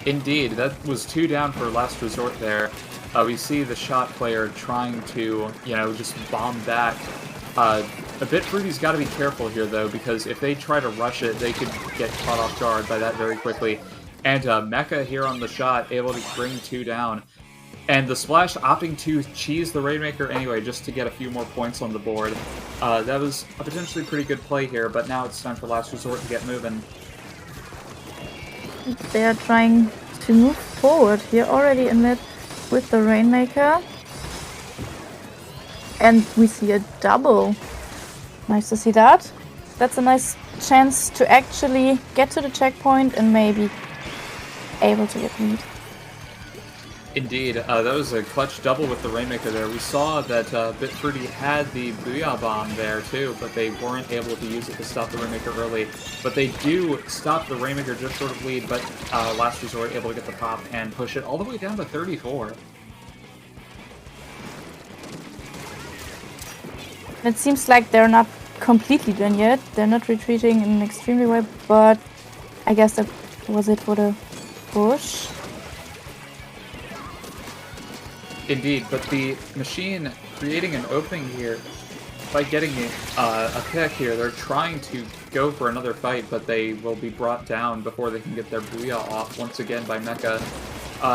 S1: Indeed, that was 2 down for Last Resort there. We see the shot player trying to, you know, just bomb back. A bit Fruity's got to be careful here, though, because if they try to rush it, they could get caught off guard by that very quickly. And Mecha here on the shot, able to bring 2 down. And the Splash opting to cheese the Rainmaker anyway, just to get a few more points on the board. That was a potentially pretty good play here, but now it's time for Last Resort to get moving.
S2: They're trying to move forward here already in mid with the Rainmaker. And we see a double. Nice to see that. That's a nice chance to actually get to the checkpoint and maybe able to get lead.
S1: Indeed, that was a clutch double with the Rainmaker there. We saw that Bitfruity had the Booyah Bomb there too, but they weren't able to use it to stop the Rainmaker early. But they do stop the Rainmaker just short of lead, but Last Resort able to get the pop and push it all the way down to 34.
S2: It seems like they're not completely done yet. They're not retreating in an extremely way, but I guess that was it for the push.
S1: Indeed, but the machine creating an opening here by getting a pick here. They're trying to go for another fight, but they will be brought down before they can get their Booyah off once again by Mecha.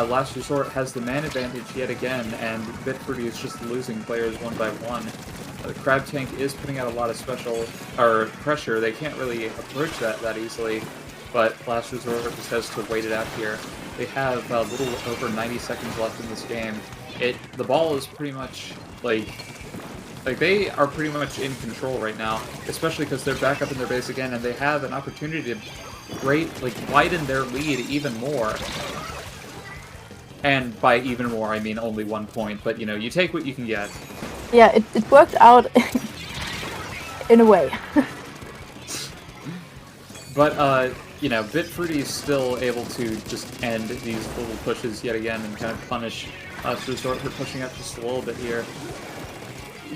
S1: Last Resort has the man advantage yet again, and Bitfruity is just losing players one by one. The Crab Tank is putting out a lot of pressure. They can't really approach that easily, but Last Resort just has to wait it out here. They have a little over 90 seconds left in this game. The ball is pretty much like they are pretty much in control right now, especially because they're back up in their base again, and they have an opportunity to widen their lead even more. And by even more, I mean only 1 point, but you take what you can get.
S2: Yeah, it worked out in a way.
S1: But, Bitfruity is still able to just end these little pushes yet again and kind of punish Last Resort for pushing up just a little bit here.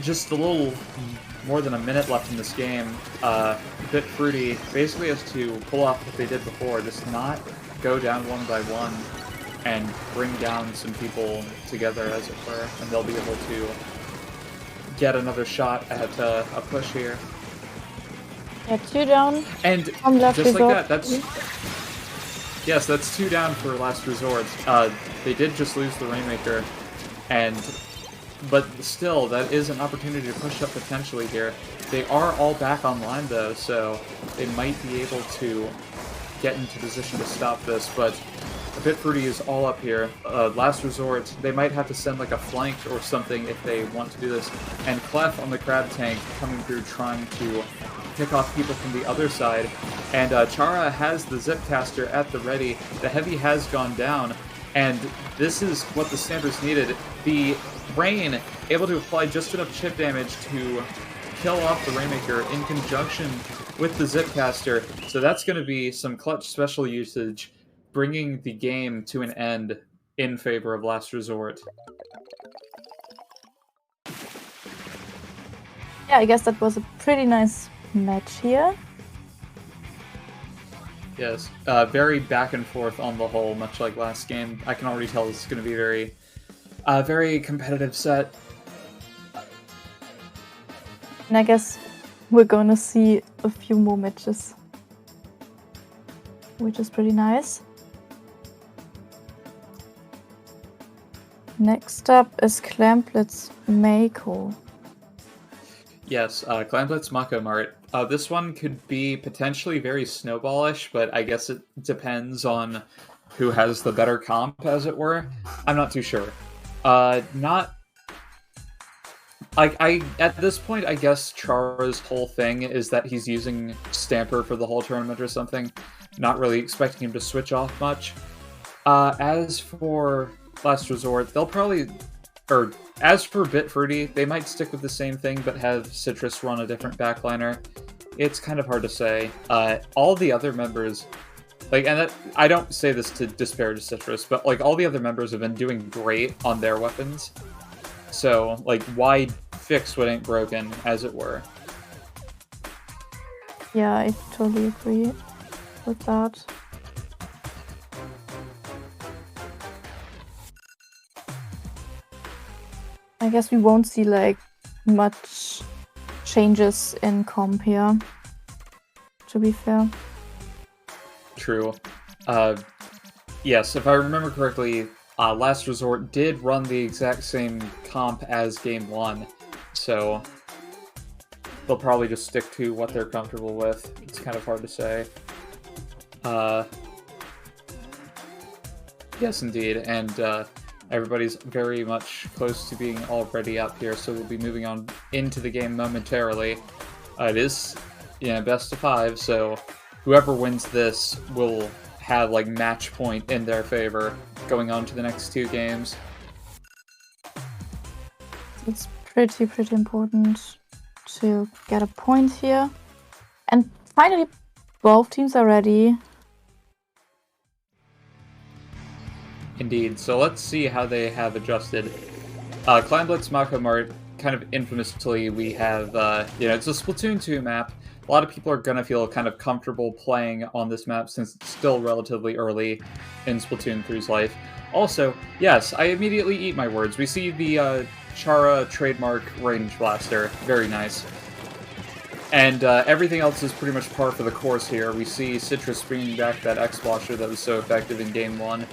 S1: Just a little more than a minute left in this game. Bitfruity basically has to pull off what they did before, just not go down one by one and bring down some people together, as it were, and they'll be able to get another shot at a push here.
S2: Yeah, 2 down.
S1: And
S2: Last
S1: just
S2: Resort.
S1: like that, yes, that's 2 down for Last Resort. They did just lose the Rainmaker, but still, that is an opportunity to push up potentially here. They are all back online though, so they might be able to get into position to stop this, but Bitfruity is all up here. Last Resort, they might have to send like a flank or something if they want to do this. And Clef on the Crab Tank coming through trying to pick off people from the other side. And Chara has the Zipcaster at the ready. The Heavy has gone down. And this is what the Stampers needed. The Rain able to apply just enough chip damage to kill off the Rainmaker in conjunction with the Zipcaster. So that's going to be some clutch special usage, bringing the game to an end in favor of Last Resort.
S2: Yeah, I guess that was a pretty nice match here.
S1: Yes, very back and forth on the whole, much like last game. I can already tell this is going to be a very competitive set.
S2: And I guess we're gonna see a few more matches, which is pretty nice. Next up is Clamplet's Mako.
S1: Yes, Clamplet's Mako Mart. This one could be potentially very snowballish, but I guess it depends on who has the better comp, as it were. I'm not too sure. At this point, I guess Chara's whole thing is that he's using Stamper for the whole tournament or something. Not really expecting him to switch off much. As for Last Resort, they'll probably... as for Bitfruity, they might stick with the same thing, but have Citrus run a different backliner. It's kind of hard to say. All the other members... I don't say this to disparage Citrus, but, all the other members have been doing great on their weapons. So, why fix what ain't broken, as it were?
S2: Yeah, I totally agree with that. I guess we won't see, much changes in comp here, to be fair.
S1: True. Yes, if I remember correctly, Last Resort did run the exact same comp as Game 1, so they'll probably just stick to what they're comfortable with. It's kind of hard to say. Yes, indeed, and everybody's very much close to being already up here, so we'll be moving on into the game momentarily. It is, best of 5, so whoever wins this will have, like, match point in their favor going on to the next 2 games.
S2: It's pretty important to get a point here. And finally, both teams are ready.
S1: Indeed, so let's see how they have adjusted. Clan Blitz Mako Mart, kind of infamously, we have, it's a Splatoon 2 map. A lot of people are going to feel kind of comfortable playing on this map since it's still relatively early in Splatoon 3's life. Also, yes, I immediately eat my words. We see the Chara trademark range blaster. Very nice. And everything else is pretty much par for the course here. We see Citrus bringing back that X-Blosher that was so effective in Game 1.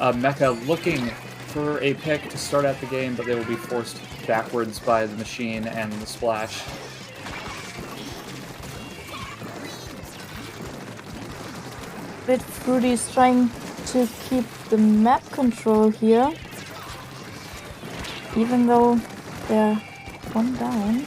S1: Mecha looking for a pick to start out the game, but they will be forced backwards by the machine and the splash.
S2: Bit Fruity is trying to keep the map control here, even though they're 1 down.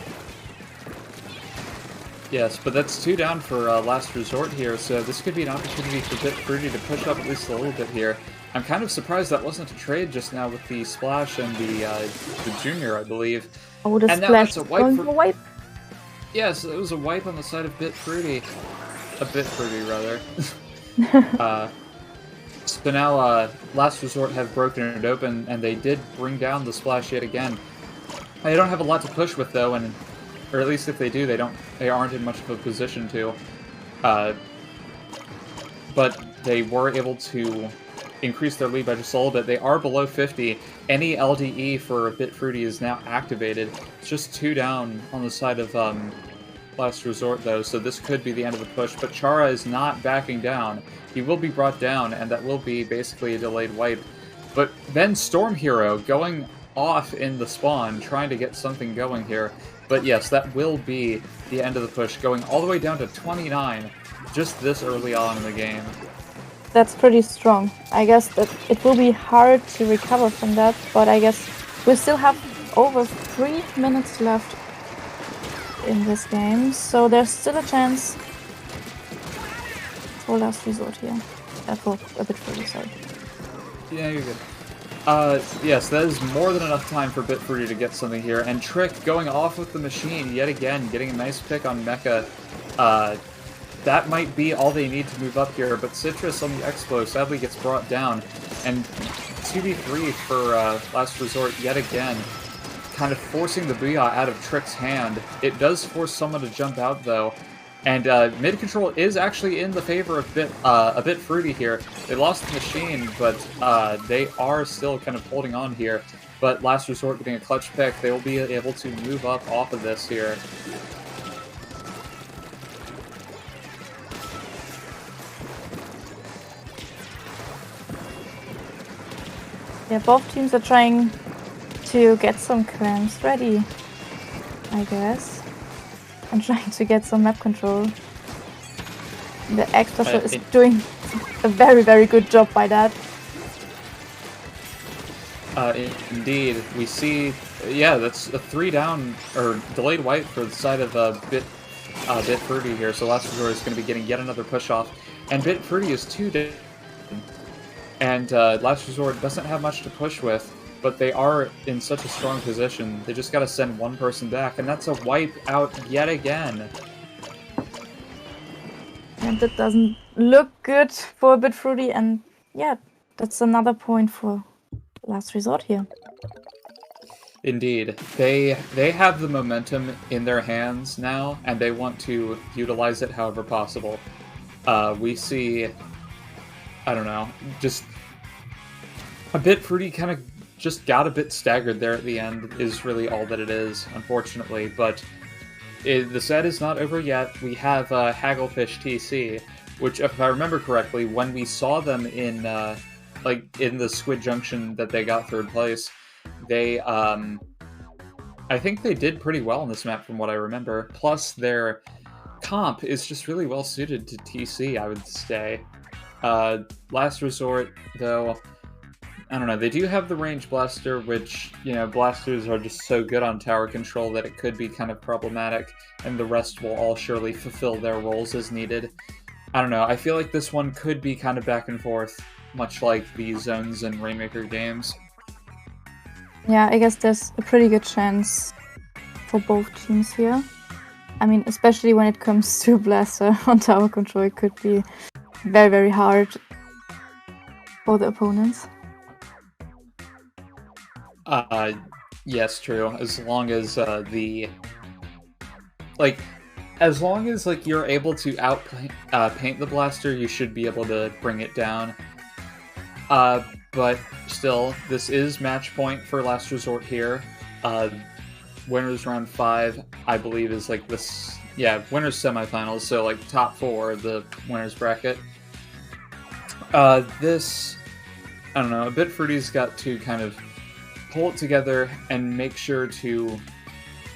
S1: Yes, but that's 2 down for Last Resort here, so this could be an opportunity for Bit Fruity to push up at least a little bit here. I'm kind of surprised that wasn't a trade just now with the Splash and the Junior, I believe.
S2: Oh, the
S1: and
S2: Splash
S1: that's a wipe
S2: going for wipe.
S1: Yes, it was a wipe on the side of Bit Fruity. A Bit Fruity, rather. So now Last Resort have broken it open, and they did bring down the Splash yet again. They don't have a lot to push with, though, or at least if they do, they aren't in much of a position to. But they were able to increase their lead by just a little bit. They are below 50. Any LDE for Bit Fruity is now activated. It's just 2 down on the side of Last Resort, though, so this could be the end of the push. But Chara is not backing down. He will be brought down, and that will be basically a delayed wipe. But then Storm Hero going off in the spawn, trying to get something going here. But yes, that will be the end of the push, going all the way down to 29, just this early on in the game.
S2: That's pretty strong. I guess that it will be hard to recover from that, but I guess we still have over 3 minutes left in this game, so there's still a chance for Last Resort here. For a Bit Fruity, sorry.
S1: Yeah, you're good. Yes, that is more than enough time for Bit Fruity to get something here, and Trick going off with the machine yet again, getting a nice pick on Mecha. That might be all they need to move up here, but Citrus on the Explo sadly gets brought down, and 2v3 for Last Resort yet again, kind of forcing the Booyah out of Trick's hand. It does force someone to jump out, though, and mid-control is actually in the favor of a Bit Fruity here. They lost the machine, but they are still kind of holding on here. But Last Resort getting a clutch pick, they will be able to move up off of this here.
S2: Yeah, both teams are trying to get some clamps ready, I guess. And trying to get some map control. The X-Blosher is doing a very good job by that.
S1: Indeed, we see, yeah, that's a 3 down, or delayed wipe for the side of Bit Fruity here, so Last Resort is going to be getting yet another push off, and Bit Fruity is 2 down, and Last Resort doesn't have much to push with, but they are in such a strong position. They just got to send one person back, and that's a wipe out yet again.
S2: And that doesn't look good for a Bit Fruity, and yeah, that's another point for Last Resort here.
S1: Indeed. They have the momentum in their hands now, and they want to utilize it however possible. We see, I don't know, just a Bit Fruity kind of just got a bit staggered there at the end is really all that it is, unfortunately, but the set is not over yet. We have Hagglefish TC, which, if I remember correctly, when we saw them in like in the Squid Junction that they got 3rd place, they I think they did pretty well on this map from what I remember. Plus their comp is just really well suited to TC, I would say. Last Resort, though, I don't know, they do have the range blaster, which, you know, blasters are just so good on tower control that it could be kind of problematic, and the rest will all surely fulfill their roles as needed. I don't know, I feel like this one could be kind of back and forth, much like the Zones and Rainmaker games.
S2: Yeah, I guess there's a pretty good chance for both teams here. I mean, especially when it comes to Blaster on tower control, it could be very, very hard for the opponents.
S1: Yes, true. As long as as long as you're able to paint the blaster, you should be able to bring it down. But still, this is match point for Last Resort here. Winners round 5, I believe, is this. Yeah, winners semifinals. So top 4 of the winners bracket. This, I don't know. A bit Fruity's got to kind of pull it together and make sure to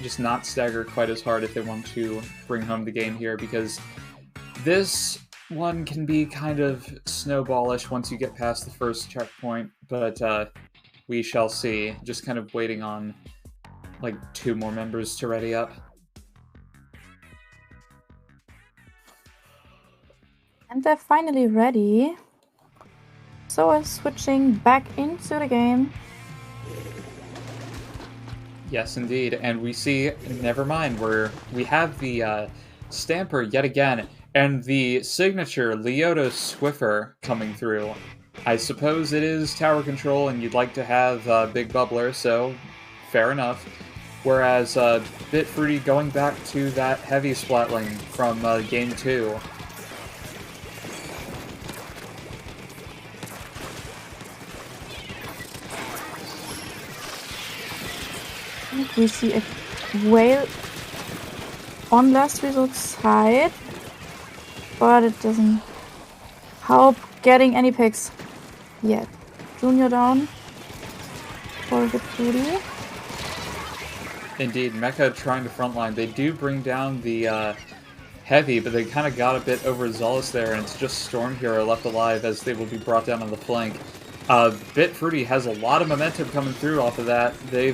S1: just not stagger quite as hard if they want to bring home the game here, because this one can be kind of snowballish once you get past the first checkpoint, but we shall see. Just kind of waiting on 2 more members to ready up.
S2: And they're finally ready. So we're switching back into the game.
S1: Yes, indeed. And we see, never mind, we have the Stamper yet again, and the signature Leota Swiffer coming through. I suppose it is tower control and you'd like to have Big Bubbler, so fair enough. Whereas Bit Fruity going back to that heavy splatling from game 2.
S2: We see a whale on Last Resort's side, but it doesn't help getting any picks yet. Junior down for Bit Fruity.
S1: Indeed, Mecha trying to frontline. They do bring down the heavy, but they kind of got a bit overzealous there, and it's just Storm Hero left alive as they will be brought down on the flank. Bit Fruity has a lot of momentum coming through off of that. They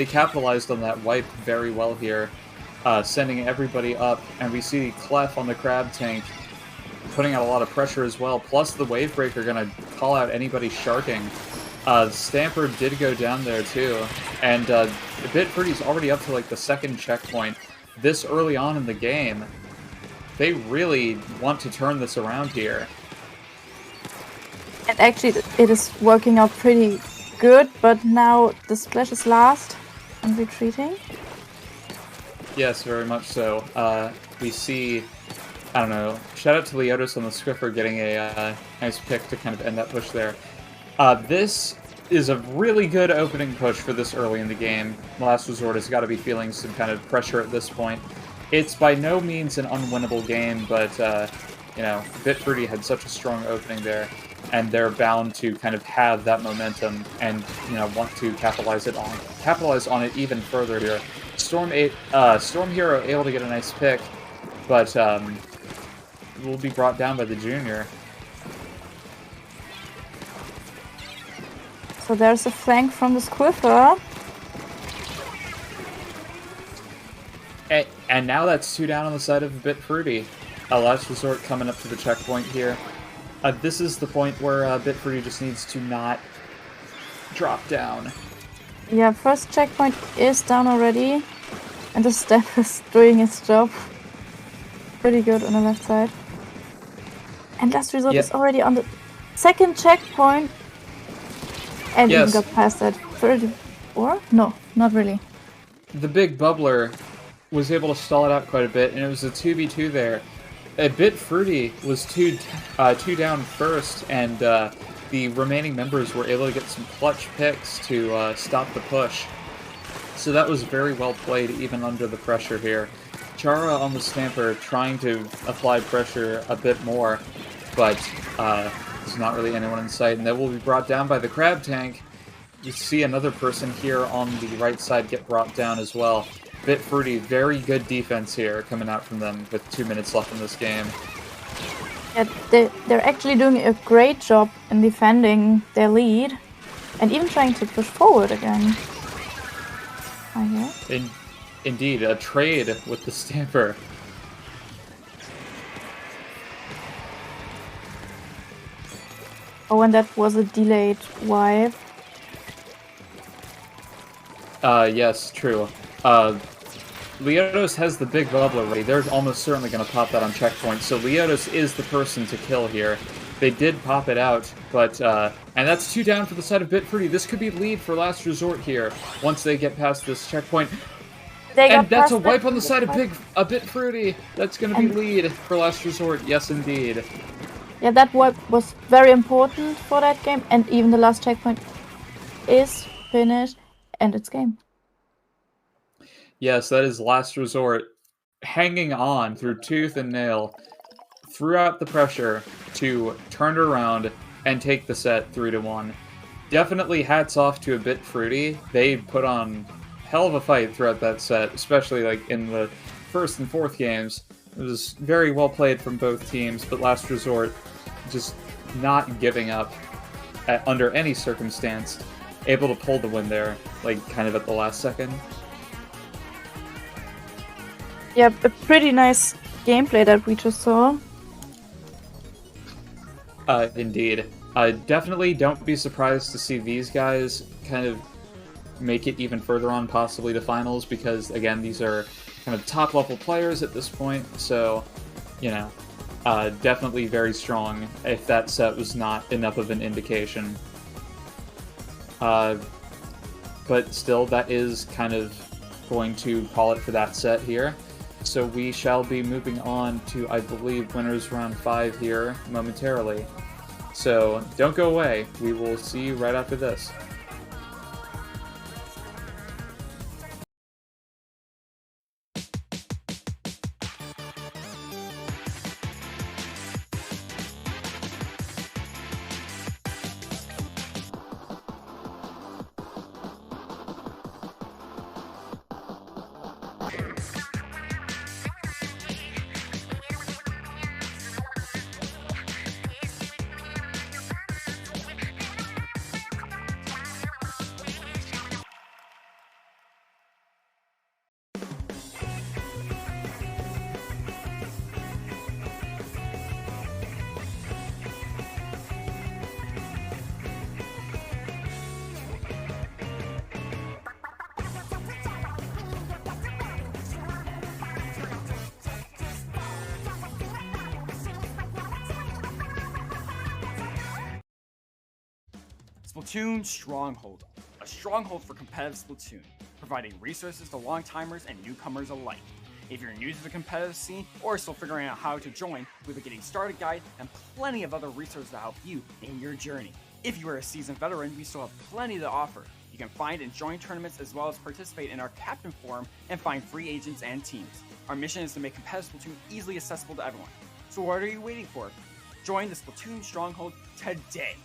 S1: capitalized on that wipe very well here, sending everybody up, and we see Clef on the crab tank putting out a lot of pressure as well, plus the Wave Breaker gonna call out anybody sharking. Stamper did go down there too, and Bit Fruity's already up to the 2nd checkpoint this early on in the game. They really want to turn this around here.
S2: And actually, it is working out pretty good, but now the splash is last and retreating.
S1: Yes, very much so. We see, I don't know, shout out to Leotis on the Swiffer getting a nice pick to kind of end that push there. This is a really good opening push for this early in the game. Last Resort has got to be feeling some kind of pressure at this point. It's by no means an unwinnable game, but, you know, Bit Fruity had such a strong opening there, and they're bound to kind of have that momentum and, you know, want to capitalize on it even further here. Storm Hero able to get a nice pick, but will be brought down by the Junior.
S2: So there's a flank from the Squiffer.
S1: And now that's 2 down on the side of Bit Fruity. Last Resort coming up to the checkpoint here. This is the point where Bit Fruity just needs to not drop down.
S2: Yeah, first checkpoint is down already, and the Step is doing its job pretty good on the left side. And Last Resort is already on the 2nd checkpoint, and even got past that 34? No, not really.
S1: The Big Bubbler was able to stall it out quite a bit, and it was a 2v2 there. Bit Fruity was two down first, and the remaining members were able to get some clutch picks to stop the push. So that was very well played, even under the pressure here. Chara on the Stamper trying to apply pressure a bit more, but There's not really anyone in sight, and they will be brought down by the crab tank. You see another person here on the right side get brought down as well. Bit Fruity, very good defense here coming out from them with 2 minutes left in this game.
S2: Yeah, they're actually doing a great job in defending their lead and even trying to push forward again.
S1: Indeed, a trade with the Stamper.
S2: Oh, and that was a delayed wipe.
S1: Yes, true. Leotos has the big bubbler ready. They're almost certainly going to pop that on checkpoint, so Leotos is the person to kill here. They did pop it out, but, and that's 2 down for the side of Bit Fruity. This could be lead for Last Resort here, once they get past this checkpoint. And that's a wipe on the side of Bit Fruity. That's going to be lead for Last Resort, yes indeed.
S2: Yeah, that wipe was very important for that game, and even the last checkpoint is finished, and it's game.
S1: Yes, that is Last Resort, hanging on through tooth and nail, throughout the pressure to turn it around and take the set 3-1. Definitely hats off to a Bit Fruity. They put on hell of a fight throughout that set, especially like in the first and fourth games. It was very well played from both teams, but Last Resort just not giving up under any circumstance, able to pull the win there, like kind of at the last second.
S2: Yeah, a pretty nice gameplay that we just saw.
S1: Indeed. Definitely don't be surprised to see these guys kind of make it even further on, possibly to finals, because, again, these are kind of top-level players at this point, so, you know, definitely very strong if that set was not enough of an indication. But still, that is kind of going to call it for that set here. So we shall be moving on to, I believe, winners round 5 here momentarily. So don't go away. We will see you right after this.
S3: Splatoon Stronghold, a stronghold for competitive Splatoon, providing resources to long-timers and newcomers alike. If you're new to the competitive scene or still figuring out how to join, we have a getting started guide and plenty of other resources to help you in your journey. If you are a seasoned veteran, we still have plenty to offer. You can find and join tournaments as well as participate in our Captain Forum and find free agents and teams. Our mission is to make competitive Splatoon easily accessible to everyone. So what are you waiting for? Join the Splatoon Stronghold today!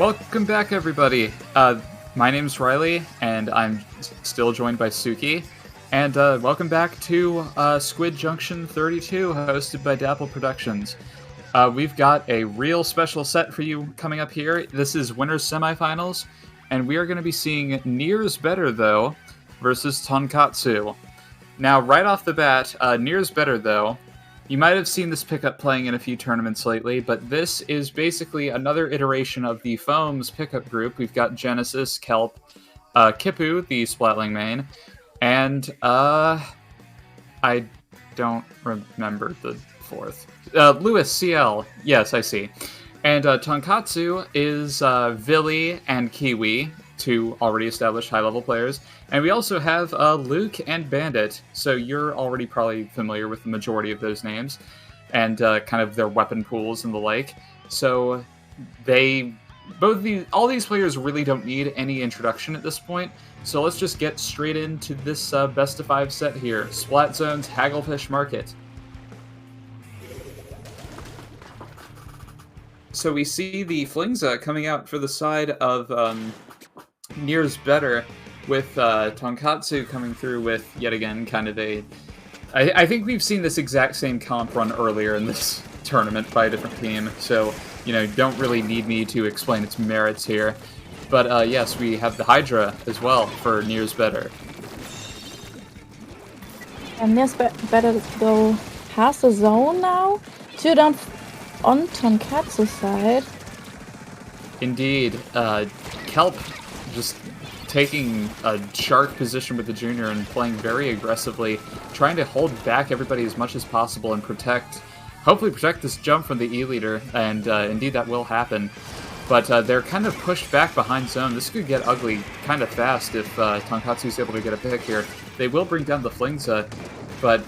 S1: Welcome back, everybody. My name's Riley, and I'm still joined by Suki. And welcome back to Squid Junction 32, hosted by Dapple Productions. We've got a real special set for you coming up here. This is Winners Semifinals, and we are going to be seeing NieRs Better Though versus Tonkatsu. Now, right off the bat, NieRs Better Though, you might have seen this pickup playing in a few tournaments lately, but this is basically another iteration of the Foams pickup group. We've got Genesis, Kelp, Kippu, the Splatling main, and I don't remember the fourth. Lewis, CL. Yes, I see. And Tonkatsu is Villy and Kiwi, two already established high-level players. And we also have Luke and Bandit, so you're already probably familiar with the majority of those names, and kind of their weapon pools and the like. So all these players really don't need any introduction at this point, so let's just get straight into this best of 5 set here. Splat Zone's Hagglefish Market. So we see the Flingza coming out for the side of NieRs Better, with Tonkatsu coming through with, yet again, kind of a... I think we've seen this exact same comp run earlier in this tournament by a different team, so, you know, don't really need me to explain its merits here. But, yes, we have the Hydra as well for NieRs Better.
S2: And NieRs Better Though has the zone now. 2 down on Tonkatsu side.
S1: Indeed. Kelp just taking a shark position with the junior and playing very aggressively, trying to hold back everybody as much as possible and hopefully protect this jump from the E-leader, and indeed that will happen. But they're kind of pushed back behind zone. This could get ugly kind of fast if Tonkatsu's able to get a pick here. They will bring down the Flingza, but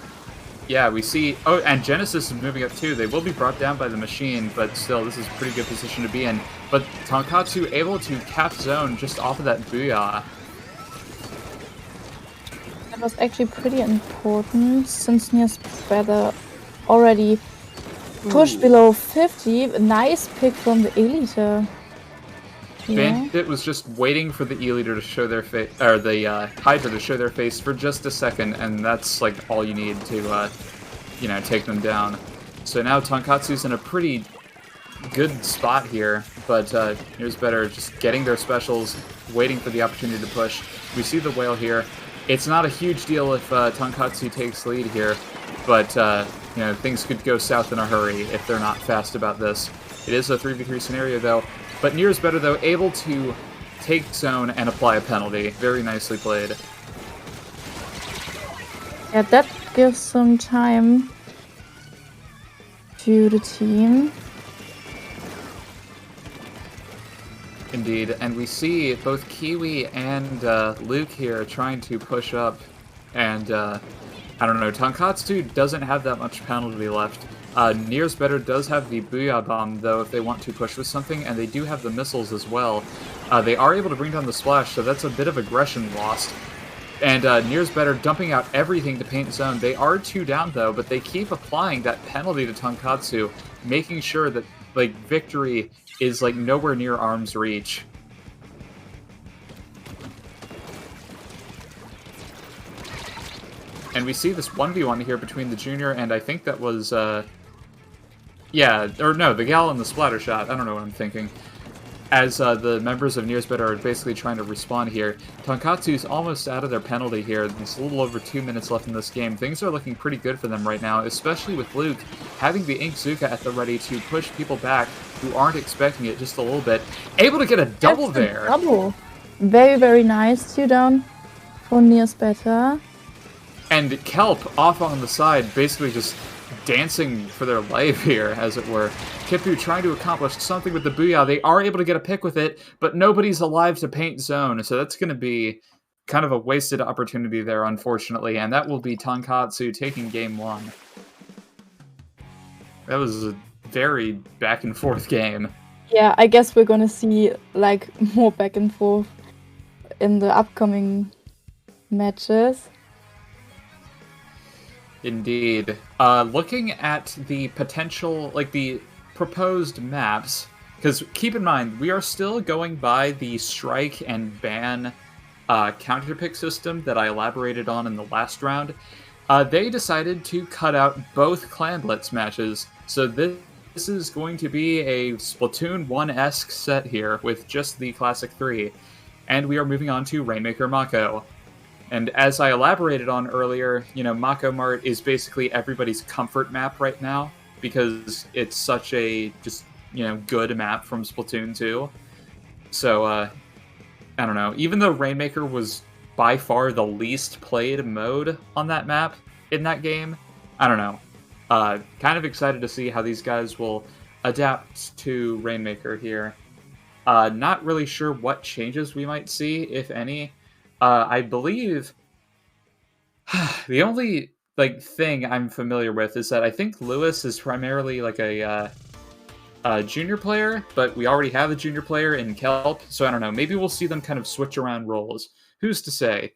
S1: yeah, we see... Oh, and Genesis is moving up too. They will be brought down by the machine, but still, this is a pretty good position to be in. But Tonkatsu able to cap zone just off of that Booyah.
S2: That was actually pretty important, since NieRs Better already pushed below 50. A nice pick from the E-leader. Yeah.
S1: Bandit was just waiting for the E-leader to show their face, or the Hydra to show their face for just a second, and that's like all you need to, you know, take them down. So now Tonkatsu's in a pretty good spot here, but NieRs Better just getting their specials, waiting for the opportunity to push. We see the whale here. It's not a huge deal if Tonkatsu takes lead here, but you know, things could go south in a hurry if they're not fast about this. It is a 3v3 scenario though. But NieRs Better, though, able to take zone and apply a penalty. Very nicely played.
S2: Yeah, that gives some time to the team.
S1: Indeed, and we see both Kiwi and Luke here trying to push up, and I don't know, Tonkatsu doesn't have that much penalty left. NieRs Better does have the Booyah Bomb, though, if they want to push with something, and they do have the missiles as well. They are able to bring down the splash, so that's a bit of aggression lost. And NieRs Better dumping out everything to paint zone. They are 2 down, though, but they keep applying that penalty to Tonkatsu, making sure that, like, victory is, like, nowhere near arm's reach. And we see this 1v1 here between the junior and I think that was, yeah, or no, the gal in the splatter shot. I don't know what I'm thinking. As the members of NieRs Better are basically trying to respawn here. Tonkatsu's almost out of their penalty here. There's a little over 2 minutes left in this game. Things are looking pretty good for them right now, especially with Luke having the Inkzuka at the ready to push people back who aren't expecting it just a little bit. Able to get a double there.
S2: Double. Very, very nice. 2 down for NieRs Better.
S1: And Kelp off on the side, basically just dancing for their life here, as it were. Kippu trying to accomplish something with the Booyah. They are able to get a pick with it, but nobody's alive to paint zone, so that's going to be kind of a wasted opportunity there, unfortunately, and that will be Tonkatsu taking game 1. That was a very back and forth game.
S2: Yeah, I guess we're gonna see like more back and forth in the upcoming matches.
S1: Indeed. Looking at the potential, like the proposed maps, Because keep in mind, we are still going by the strike and ban counterpick system that I elaborated on in the last round. They decided to cut out both Clanblitz matches, so this is going to be a Splatoon 1-esque set here with just the Classic 3, and we are moving on to Rainmaker Mako. And as I elaborated on earlier, Mako Mart is basically everybody's comfort map right now, because it's such a just, good map from Splatoon 2. So, I don't know, even though Rainmaker was by far the least played mode on that map in that game, I don't know. Kind of excited to see how these guys will adapt to Rainmaker here. Not really sure what changes we might see, if any. I believe the only thing I'm familiar with is that I think Lewis is primarily like a junior player, but we already have a junior player in Kelp, so I don't know. Maybe we'll see them kind of switch around roles. Who's to say?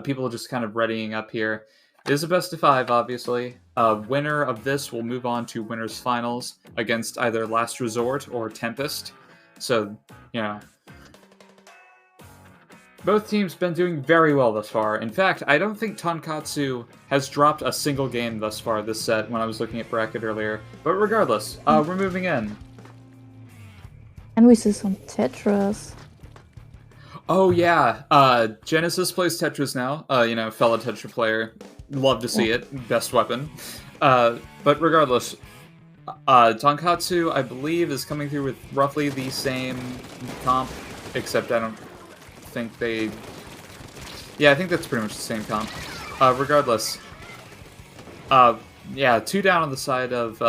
S1: People just kind of readying up here. It is a best of 5, obviously. Winner of this will move on to winners finals against either Last Resort or Tempest. So, both teams been doing very well thus far. In fact, I don't think Tonkatsu has dropped a single game thus far this set when I was looking at bracket earlier. But regardless, we're moving in.
S2: And we see some Tetris.
S1: Oh yeah, Genesis plays Tetris now. Fellow Tetra player. Love to see it. Best weapon. But regardless, Tonkatsu, I believe, is coming through with roughly the same comp, except I don't think they... Yeah, I think that's pretty much the same comp. Regardless, 2 down on the side of...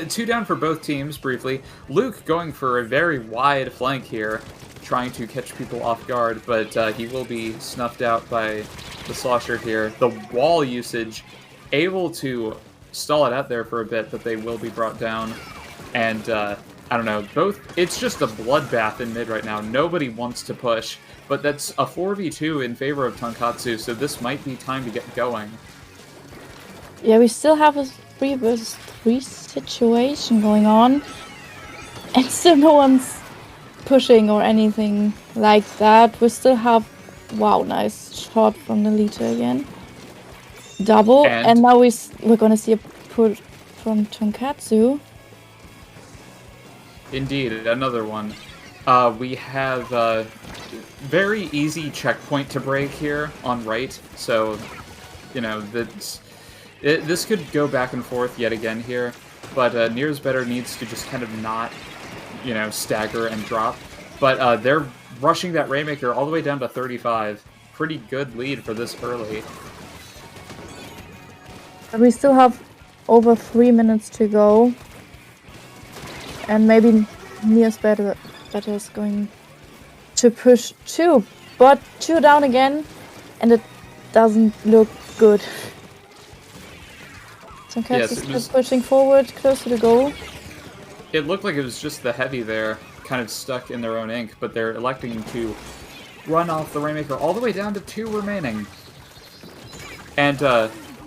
S1: 2 down for both teams, briefly. Luke going for a very wide flank here, trying to catch people off guard, but he will be snuffed out by the Slosher here. The wall usage, able to stall it out there for a bit, but they will be brought down. And, I don't know, it's just a bloodbath in mid right now. Nobody wants to push, but that's a 4v2 in favor of Tonkatsu, so this might be time to get going.
S2: Yeah, we still have a 3 versus 3 situation going on, and still no one's pushing or anything like that. We still have, wow, nice shot from the leader again. Double, and now we're gonna see a push from Tonkatsu. Indeed,
S1: another one. We have a very easy checkpoint to break here on right, so, this could go back and forth yet again here, but NieRs better needs to just kind of not, stagger and drop. But they're rushing that Rainmaker all the way down to 35. Pretty good lead for this early.
S2: We still have over 3 minutes to go. And maybe NieRs better is going to push 2. But 2 down again, and it doesn't look good. Tonkatsu is pushing forward, close to the goal.
S1: It looked like it was just the heavy there, kind of stuck in their own ink, but they're electing to run off the Rainmaker all the way down to 2 remaining. And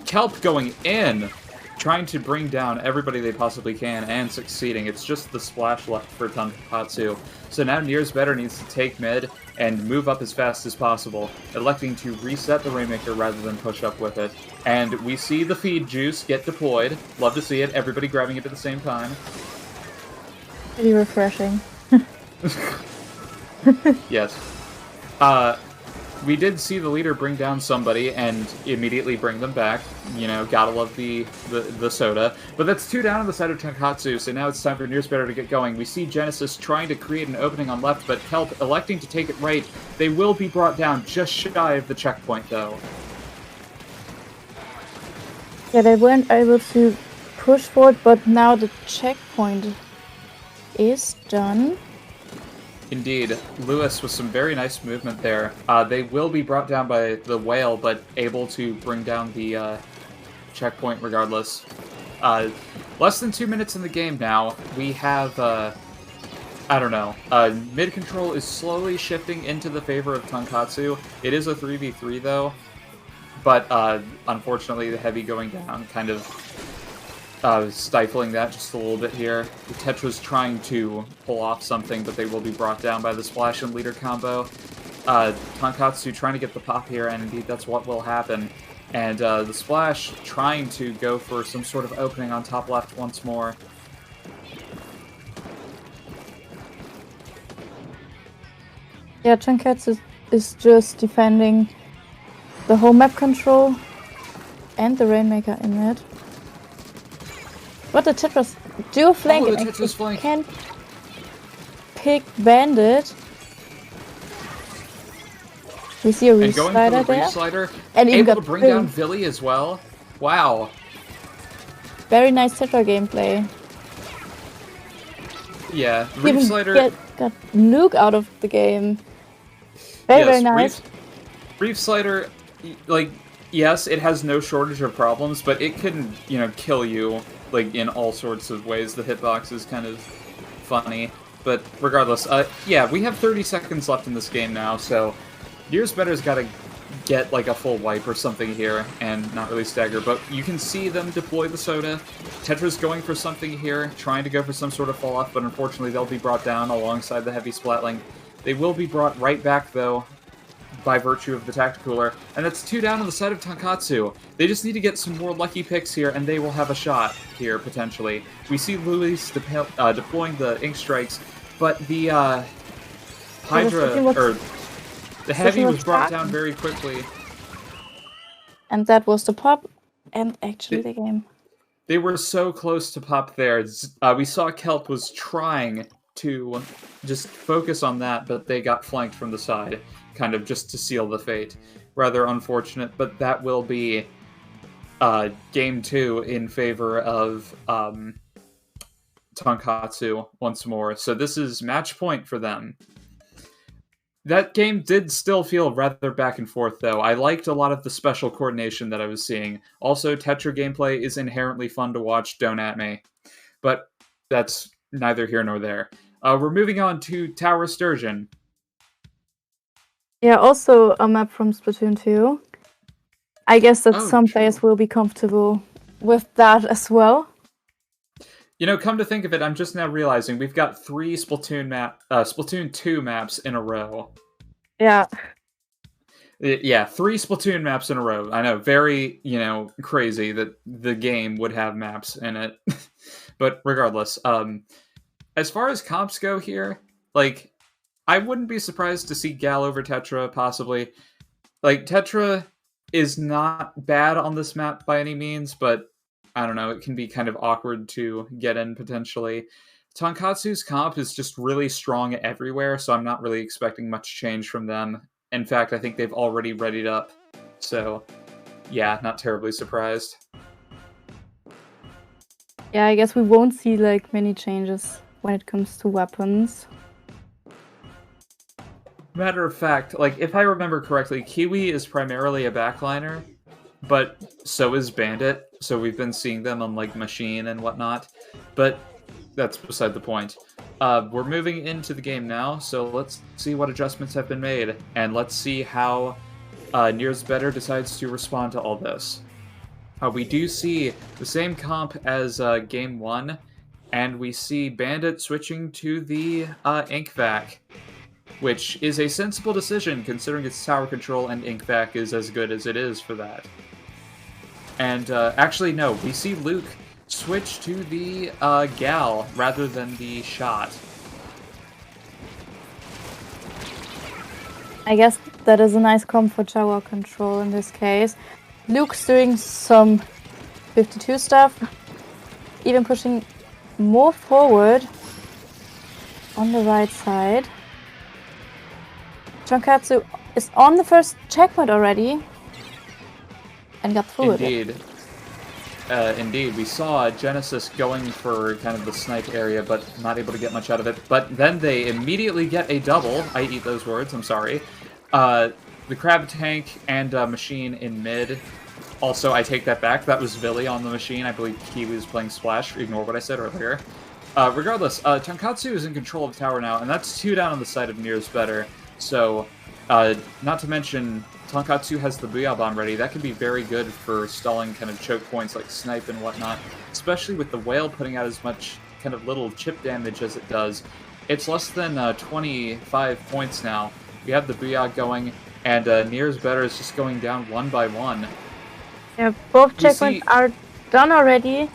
S1: Kelp going in, trying to bring down everybody they possibly can, and succeeding. It's just the splash left for Tonkatsu. So now NieRs better needs to take mid and move up as fast as possible, electing to reset the Rainmaker rather than push up with it. And we see the feed juice get deployed. Love to see it. Everybody grabbing it at the same time.
S2: Pretty refreshing.
S1: Yes. We did see the leader bring down somebody and immediately bring them back. Gotta love the soda. But that's 2 down on the side of Tonkatsu, so now it's time for NieRs better to get going. We see Genesis trying to create an opening on left, but Kelp electing to take it right. They will be brought down just shy of the checkpoint, though.
S2: Yeah, they weren't able to push forward, but now the checkpoint is done.
S1: Indeed. Lewis with some very nice movement there. They will be brought down by the whale, but able to bring down the checkpoint regardless. Less than 2 minutes in the game now. We have, I don't know. Mid control is slowly shifting into the favor of Tonkatsu. It is a 3v3 though, but unfortunately the heavy going down kind of stifling that just a little bit here. The Tetra's trying to pull off something, but they will be brought down by the Splash and Leader combo. Tonkatsu trying to get the pop here, and indeed that's what will happen. And the Splash trying to go for some sort of opening on top left once more.
S2: Yeah, Tonkatsu is just defending the whole map control and the Rainmaker in it. But the Tetra's dual flank
S1: the
S2: and
S1: Tetra's flank
S2: can pick Bandit. We see a
S1: and
S2: Reef
S1: going
S2: Slider
S1: for the
S2: there.
S1: Reef Slider,
S2: And even
S1: able
S2: got
S1: to bring
S2: Bill.
S1: down Villy as well. Wow.
S2: Very nice Tetra gameplay.
S1: Yeah, Reef
S2: Even
S1: Slider...
S2: got Luke out of the game. Very nice.
S1: Reef Slider, like, yes, it has no shortage of problems, but it can, you know, kill you, like, in all sorts of ways. The hitbox is kind of funny. But regardless, yeah, we have 30 seconds left in this game now, so NieRs Better's got to get, like, a full wipe or something here, and not really stagger, but you can see them deploy the soda. Tetra's going for something here, trying to go for some sort of fall-off, but unfortunately they'll be brought down alongside the heavy Splatling. They will be brought right back, though, by virtue of the Tacticooler, and that's 2 down on the side of Tonkatsu. They just need to get some more lucky picks here, and they will have a shot here, potentially. We see Luis deploying the Ink Strikes, but the Hydra, or the Heavy was brought down very quickly.
S2: And that was the pop, and actually the game.
S1: They were so close to pop there. We saw Kelp was trying to just focus on that, but they got flanked from the side, kind of just to seal the fate. Rather unfortunate, but that will be game 2 in favor of Tonkatsu once more. So this is match point for them. That game did still feel rather back and forth, though. I liked a lot of the special coordination that I was seeing. Also, Tetra gameplay is inherently fun to watch, don't at me. But that's neither here nor there. We're moving on to Tower Sturgeon.
S2: Yeah, also a map from Splatoon 2. I guess that some
S1: true.
S2: players will be comfortable with that as well.
S1: You know, come to think of it, I'm just now realizing we've got 3 Splatoon 2 maps in a row.
S2: Yeah.
S1: Yeah, 3 Splatoon maps in a row. I know, very, you know, crazy that the game would have maps in it. But regardless, as far as comps go here, like, I wouldn't be surprised to see Gal over Tetra, possibly. Like, Tetra is not bad on this map by any means, but I don't know, it can be kind of awkward to get in, potentially. Tonkatsu's comp is just really strong everywhere, so I'm not really expecting much change from them. In fact, I think they've already readied up. So, yeah, not terribly surprised.
S2: Yeah, I guess we won't see, like, many changes when it comes to weapons.
S1: Matter of fact, like, if I remember correctly, Kiwi is primarily a backliner, but so is Bandit, so we've been seeing them on, like, Machine and whatnot, but that's beside the point. We're moving into the game now, so let's see what adjustments have been made, and let's see how NieRs Better decides to respond to all this. We do see the same comp as Game 1, and we see Bandit switching to the Ink Vac, which is a sensible decision considering its tower control, and Ink Vac is as good as it is for that. And actually, no, we see Luke switch to the Gal rather than the Shot.
S2: I guess that is a nice comp for tower control in this case. Luke's doing some 52 stuff, even pushing more forward on the right side. Tonkatsu is on the first checkpoint already and got through
S1: it. Indeed. We saw Genesis going for kind of the snipe area, but not able to get much out of it. But then they immediately get a double. I eat those words, I'm sorry. The Crab Tank and Machine in mid. Also, I take that back. That was Villy on the Machine. I believe Kiwi was playing Splash. Ignore what I said earlier. Regardless, Tonkatsu is in control of the tower now, and that's 2 down on the side of NieRs Better. So, not to mention, Tonkatsu has the Booyah Bomb ready, that could be very good for stalling kind of choke points like Snipe and whatnot, especially with the Whale putting out as much kind of little chip damage as it does. It's less than 25 points now. We have the Booyah going, and NieRs Better is just going down one by one.
S2: Yeah, both checkpoints are done already.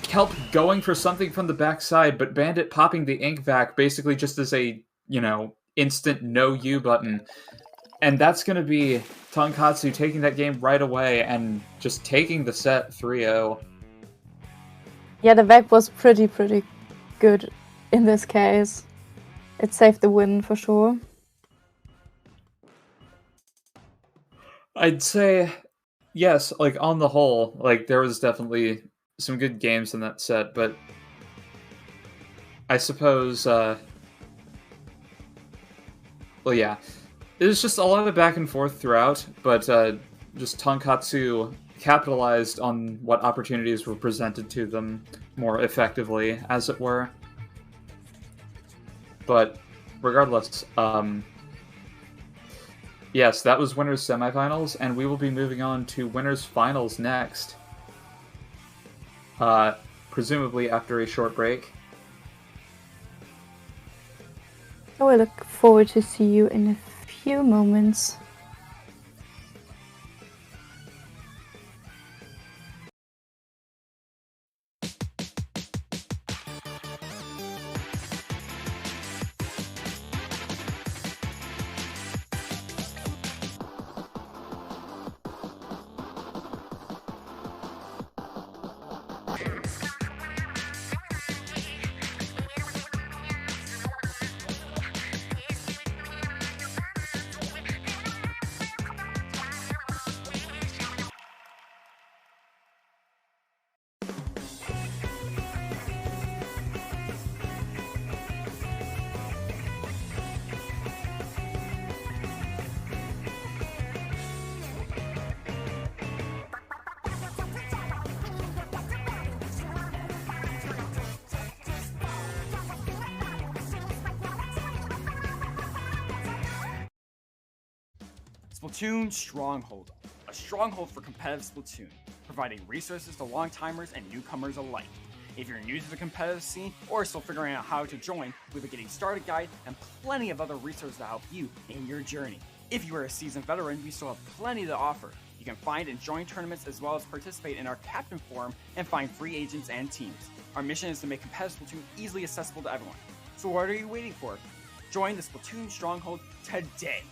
S1: Kelp going for something from the backside, but Bandit popping the ink vac basically just as a, instant no U button. And that's going to be Tonkatsu taking that game right away and just taking the set 3-0.
S2: Yeah, the vac was pretty good in this case. It saved the win for sure.
S1: I'd say, yes, like on the whole, like there was definitely some good games in that set, but I suppose, well, yeah. It was just a lot of back and forth throughout, but just Tonkatsu capitalized on what opportunities were presented to them more effectively, as it were. But regardless, yes, that was winners semifinals, and we will be moving on to winners finals next. Presumably after a short break.
S2: So I look forward to see you in a few moments.
S3: Splatoon Stronghold, a stronghold for competitive Splatoon, providing resources to long-timers and newcomers alike. If you're new to the competitive scene or still figuring out how to join, we have a getting started guide and plenty of other resources to help you in your journey. If you are a seasoned veteran, we still have plenty to offer. You can find and join tournaments as well as participate in our Captain Forum and find free agents and teams. Our mission is to make competitive Splatoon easily accessible to everyone. So what are you waiting for? Join the Splatoon Stronghold today!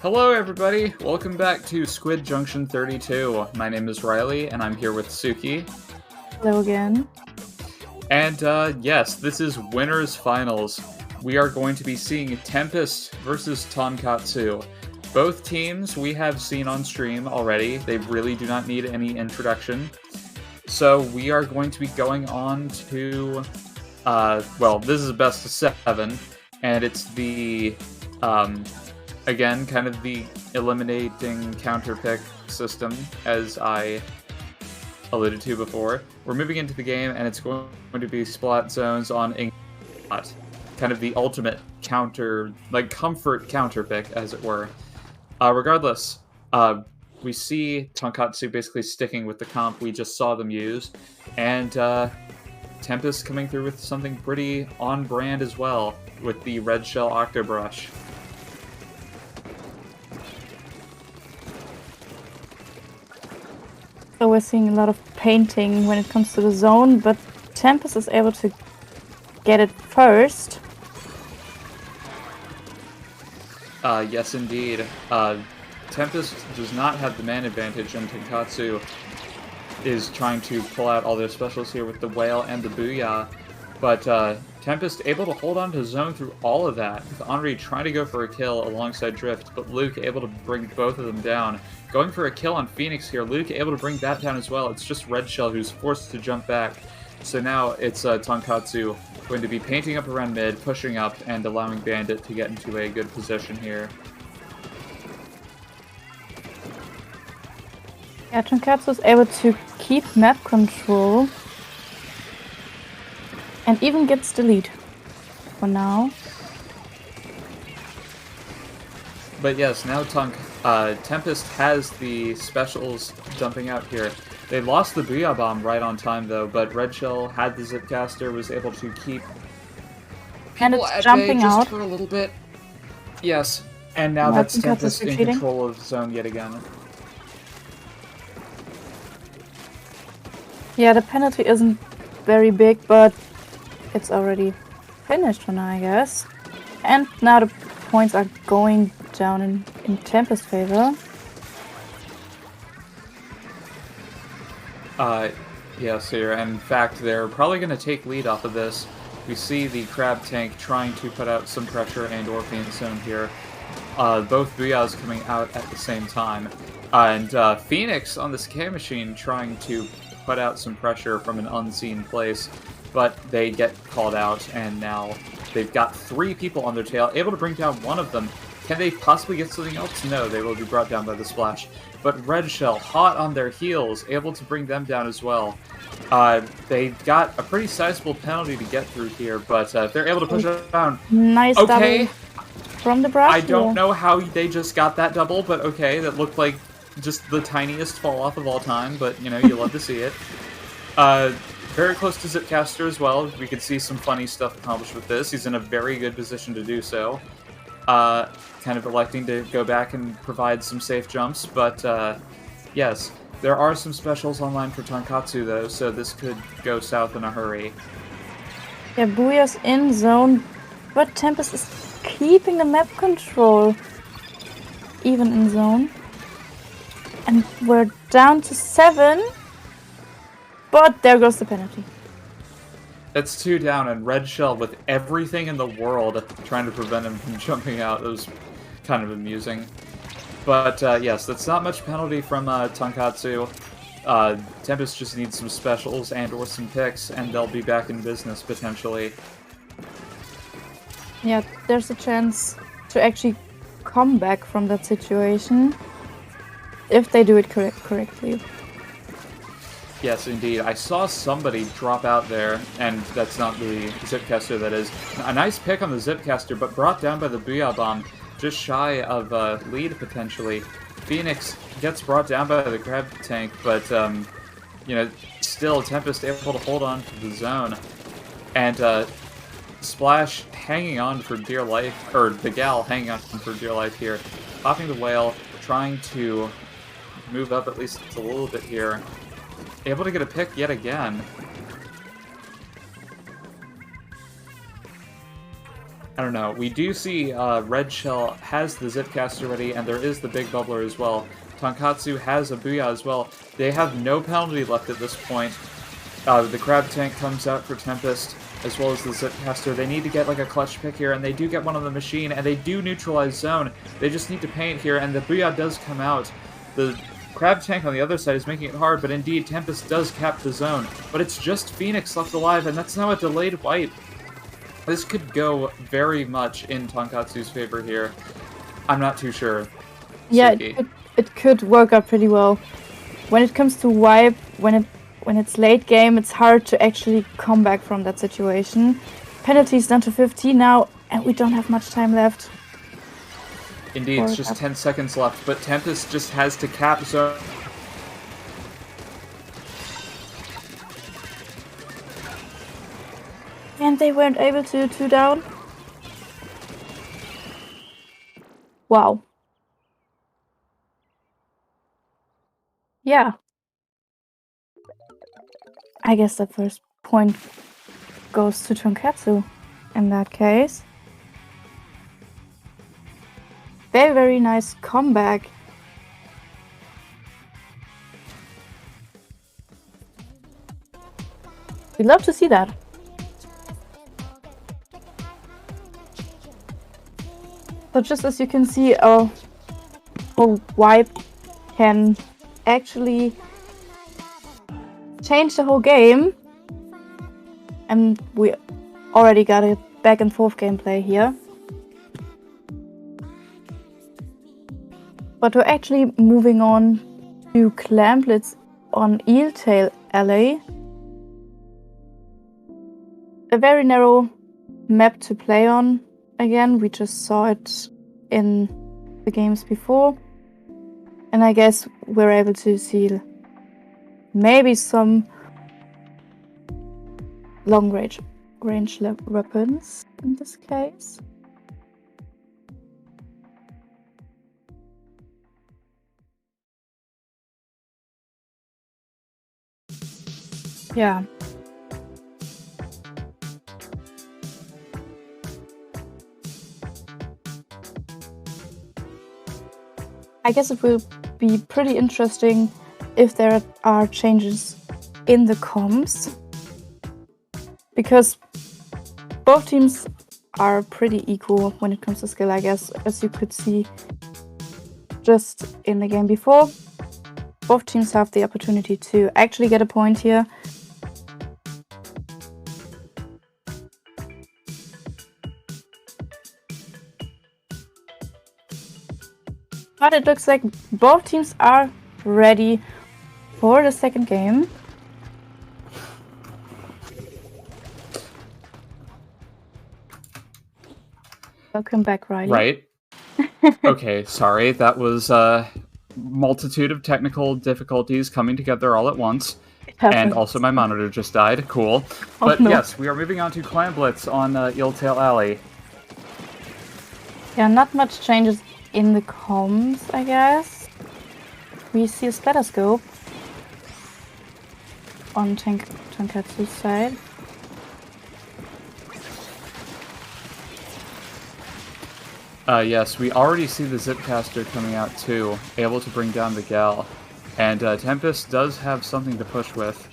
S1: Hello everybody, welcome back to Squid Junction 32. My name is Riley, and I'm here with Suki.
S2: Hello again.
S1: And yes, this is Winners Finals. We are going to be seeing Tempest versus Tonkatsu. Both teams we have seen on stream already. They really do not need any introduction. So we are going to be going on to, well, this is a best of 7, and it's the, again, kind of the eliminating counter pick system, as I alluded to before. We're moving into the game, and it's going to be splat zones on Splat. Kind of the ultimate counter, like comfort counter pick, as it were. Regardless, we see Tonkatsu basically sticking with the comp we just saw them use, and Tempest coming through with something pretty on brand as well, with the Red Shell Octobrush.
S2: So we're seeing a lot of painting when it comes to the zone, but Tempest is able to get it first.
S1: Yes, indeed. Tempest does not have the man advantage, and Tonkatsu is trying to pull out all their specials here with the Whale and the Booyah. But Tempest able to hold on to zone through all of that, with Henri trying to go for a kill alongside Drift, but Luke able to bring both of them down. Going for a kill on Phoenix here, Luke able to bring that down as well. It's just Red Shell who's forced to jump back. So now it's Tonkatsu going to be painting up around mid, pushing up, and allowing Bandit to get into a good position here.
S2: Yeah, Tonkatsu is able to keep map control and even gets the lead for now.
S1: But yes, now Tempest has the specials jumping out here. They lost the Booyah Bomb right on time though, but Red Shell had the Zipcaster, was able to keep
S2: And
S1: people
S2: it's
S1: at
S2: jumping
S1: bay just
S2: out
S1: for a little bit. Yes, and now
S2: I
S1: that's
S2: think that's
S1: Tempest in
S2: succeeding.
S1: control of the zone yet again.
S2: Yeah, the penalty isn't very big, but it's already finished for now, I guess. And now the points are going down in Tempest's favor.
S1: Yes, here, and in fact, they're probably going to take lead off of this. We see the Crab Tank trying to put out some pressure and Orphean Zone here. Both Booyahs coming out at the same time. And Phoenix on this K Machine trying to put out some pressure from an unseen place, but they get called out, and now they've got 3 people on their tail, able to bring down one of them. Can they possibly get something else? No, they will be brought down by the splash. But Red Shell, hot on their heels, able to bring them down as well. They got a pretty sizable penalty to get through here, but if they're able to push it down...
S2: Nice
S1: okay,
S2: double from the brush.
S1: I don't know how they just got that double, but okay, that looked like just the tiniest fall off of all time, but, you know, you love to see it. Very close to Zipcaster as well. We could see some funny stuff accomplished with this. He's in a very good position to do so. Kind of electing to go back and provide some safe jumps, but yes, there are some specials online for Tonkatsu though, so this could go south in a hurry.
S2: Yeah, Booyah's in zone, but Tempest is keeping the map control even in zone. And we're down to 7, but there goes the penalty.
S1: It's 2 down, and Red Shell with everything in the world trying to prevent him from jumping out. It was kind of amusing. But yes, that's not much penalty from Tonkatsu. Tempest just needs some specials and or some picks, and they'll be back in business potentially.
S2: Yeah, there's a chance to actually come back from that situation if they do it correctly.
S1: Yes, indeed. I saw somebody drop out there, and that's not the Zipcaster, that is. A nice pick on the Zipcaster, but brought down by the Booyah Bomb, just shy of lead, potentially. Phoenix gets brought down by the Crab Tank, but, you know, still Tempest able to hold on to the zone. And Splash hanging on for dear life, or the Gal hanging on for dear life here. Popping the Whale, trying to move up at least a little bit here. Able to get a pick yet again. I don't know. We do see Red Shell has the Zipcaster ready, and there is the Big Bubbler as well. Tonkatsu has a Booyah as well. They have no penalty left at this point. The Crab Tank comes out for Tempest, as well as the Zipcaster. They need to get like a clutch pick here, and they do get one on the machine, and they do neutralize zone. They just need to paint here, and the Booyah does come out. The Crab Tank on the other side is making it hard, but indeed, Tempest does cap the zone. But it's just Phoenix left alive, and that's now a delayed wipe. This could go very much in Tonkatsu's favor here. I'm not too sure.
S2: Yeah, it could work out pretty well. When it comes to wipe, when it's late game, it's hard to actually come back from that situation. Penalties down to 15 now, and we don't have much time left.
S1: Indeed, it's just 10 seconds left, but Tempest just has to cap zone.
S2: And they weren't able to 2 down. Wow. Yeah. I guess the first point goes to Tonkatsu in that case. Very, very nice comeback. We'd love to see that. So just as you can see, our whole wipe can actually change the whole game. And we already got a back and forth gameplay here. But we're actually moving on to Clamblitz on Eeltail Alley. A very narrow map to play on. Again, we just saw it in the games before. And I guess we're able to see maybe some long range weapons in this case. Yeah. I guess it will be pretty interesting if there are changes in the comms, because both teams are pretty equal when it comes to skill, I guess, as you could see just in the game before. Both teams have the opportunity to actually get a point here. But it looks like both teams are ready for the second game. Welcome back, Riley.
S1: Right. Okay, sorry. That was a multitude of technical difficulties coming together all at once. And also my monitor just died. Cool. But
S2: no.
S1: Yes, we are moving on to Clamblitz on Eeltail Alley.
S2: Yeah, not much changes in the comms, I guess. We see a splatter scope on Tonkatsu's side.
S1: Yes, we already see the Zipcaster coming out too, able to bring down the gal. And Tempest does have something to push with.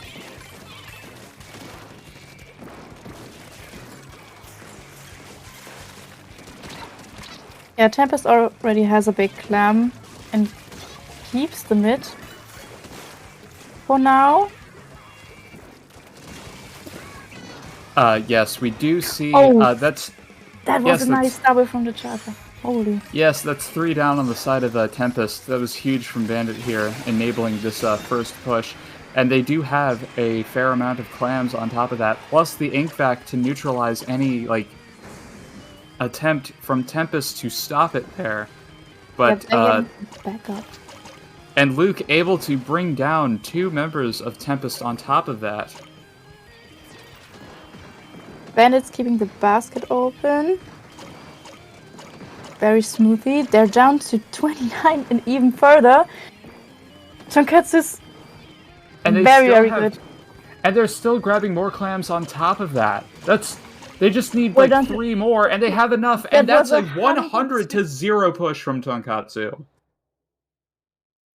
S2: Yeah, Tempest already has a big clam and keeps the mid for now.
S1: Yes, we do see
S2: That was a nice double from the charger. Holy.
S1: Yes, that's 3 down on the side of Tempest. That was huge from Bandit here, enabling this first push. And they do have a fair amount of clams on top of that, plus the ink vac to neutralize any attempt from Tempest to stop it there. But
S2: back up.
S1: And Luke able to bring down 2 members of Tempest on top of that.
S2: Bandit's keeping the basket open. Very smoothly. They're down to 29 and even further. Tonkatsu's very good.
S1: And they're still grabbing more clams on top of that. That's They just need
S2: Well
S1: like
S2: done.
S1: 3 more, and they have enough.
S2: That
S1: And that's
S2: was
S1: a 100 to 0 push from Tonkatsu.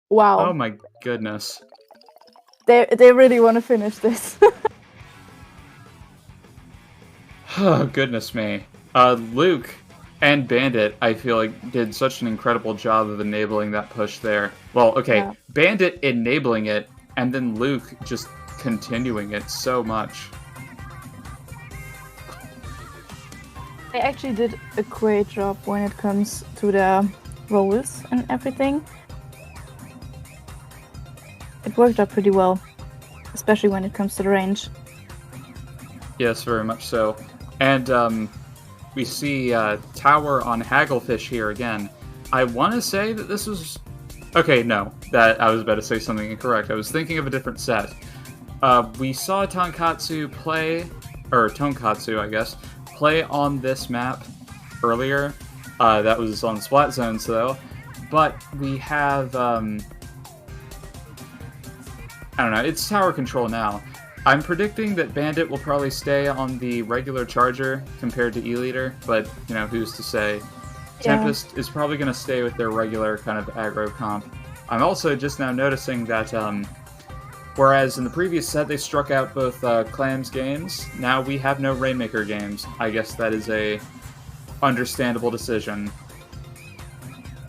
S2: Wow.
S1: Oh my goodness.
S2: They really want to finish this.
S1: Oh, goodness me. Luke and Bandit, I feel like, did such an incredible job of enabling that push there. Well, okay,
S2: Yeah.
S1: Bandit enabling it, and then Luke just continuing it so much.
S2: They actually did a great job when it comes to the rolls and everything. It worked out pretty well, especially when it comes to the range.
S1: Yes, very much so. And we see Tower on Hagglefish here again. I want to say that this was... Okay, no. That I was about to say something incorrect. I was thinking of a different set. We saw Tonkatsu play... Or Tonkatsu, I guess. Play on this map earlier. That was on Splat Zones, though. But we have... I don't know. It's tower control now. I'm predicting that Bandit will probably stay on the regular charger compared to E-Leader, but, you know, who's to say?
S2: Yeah.
S1: Tempest is probably going to stay with their regular kind of aggro comp. I'm also just now noticing that, whereas in the previous set they struck out both Clams games, now we have no Rainmaker games. I guess that is a understandable decision.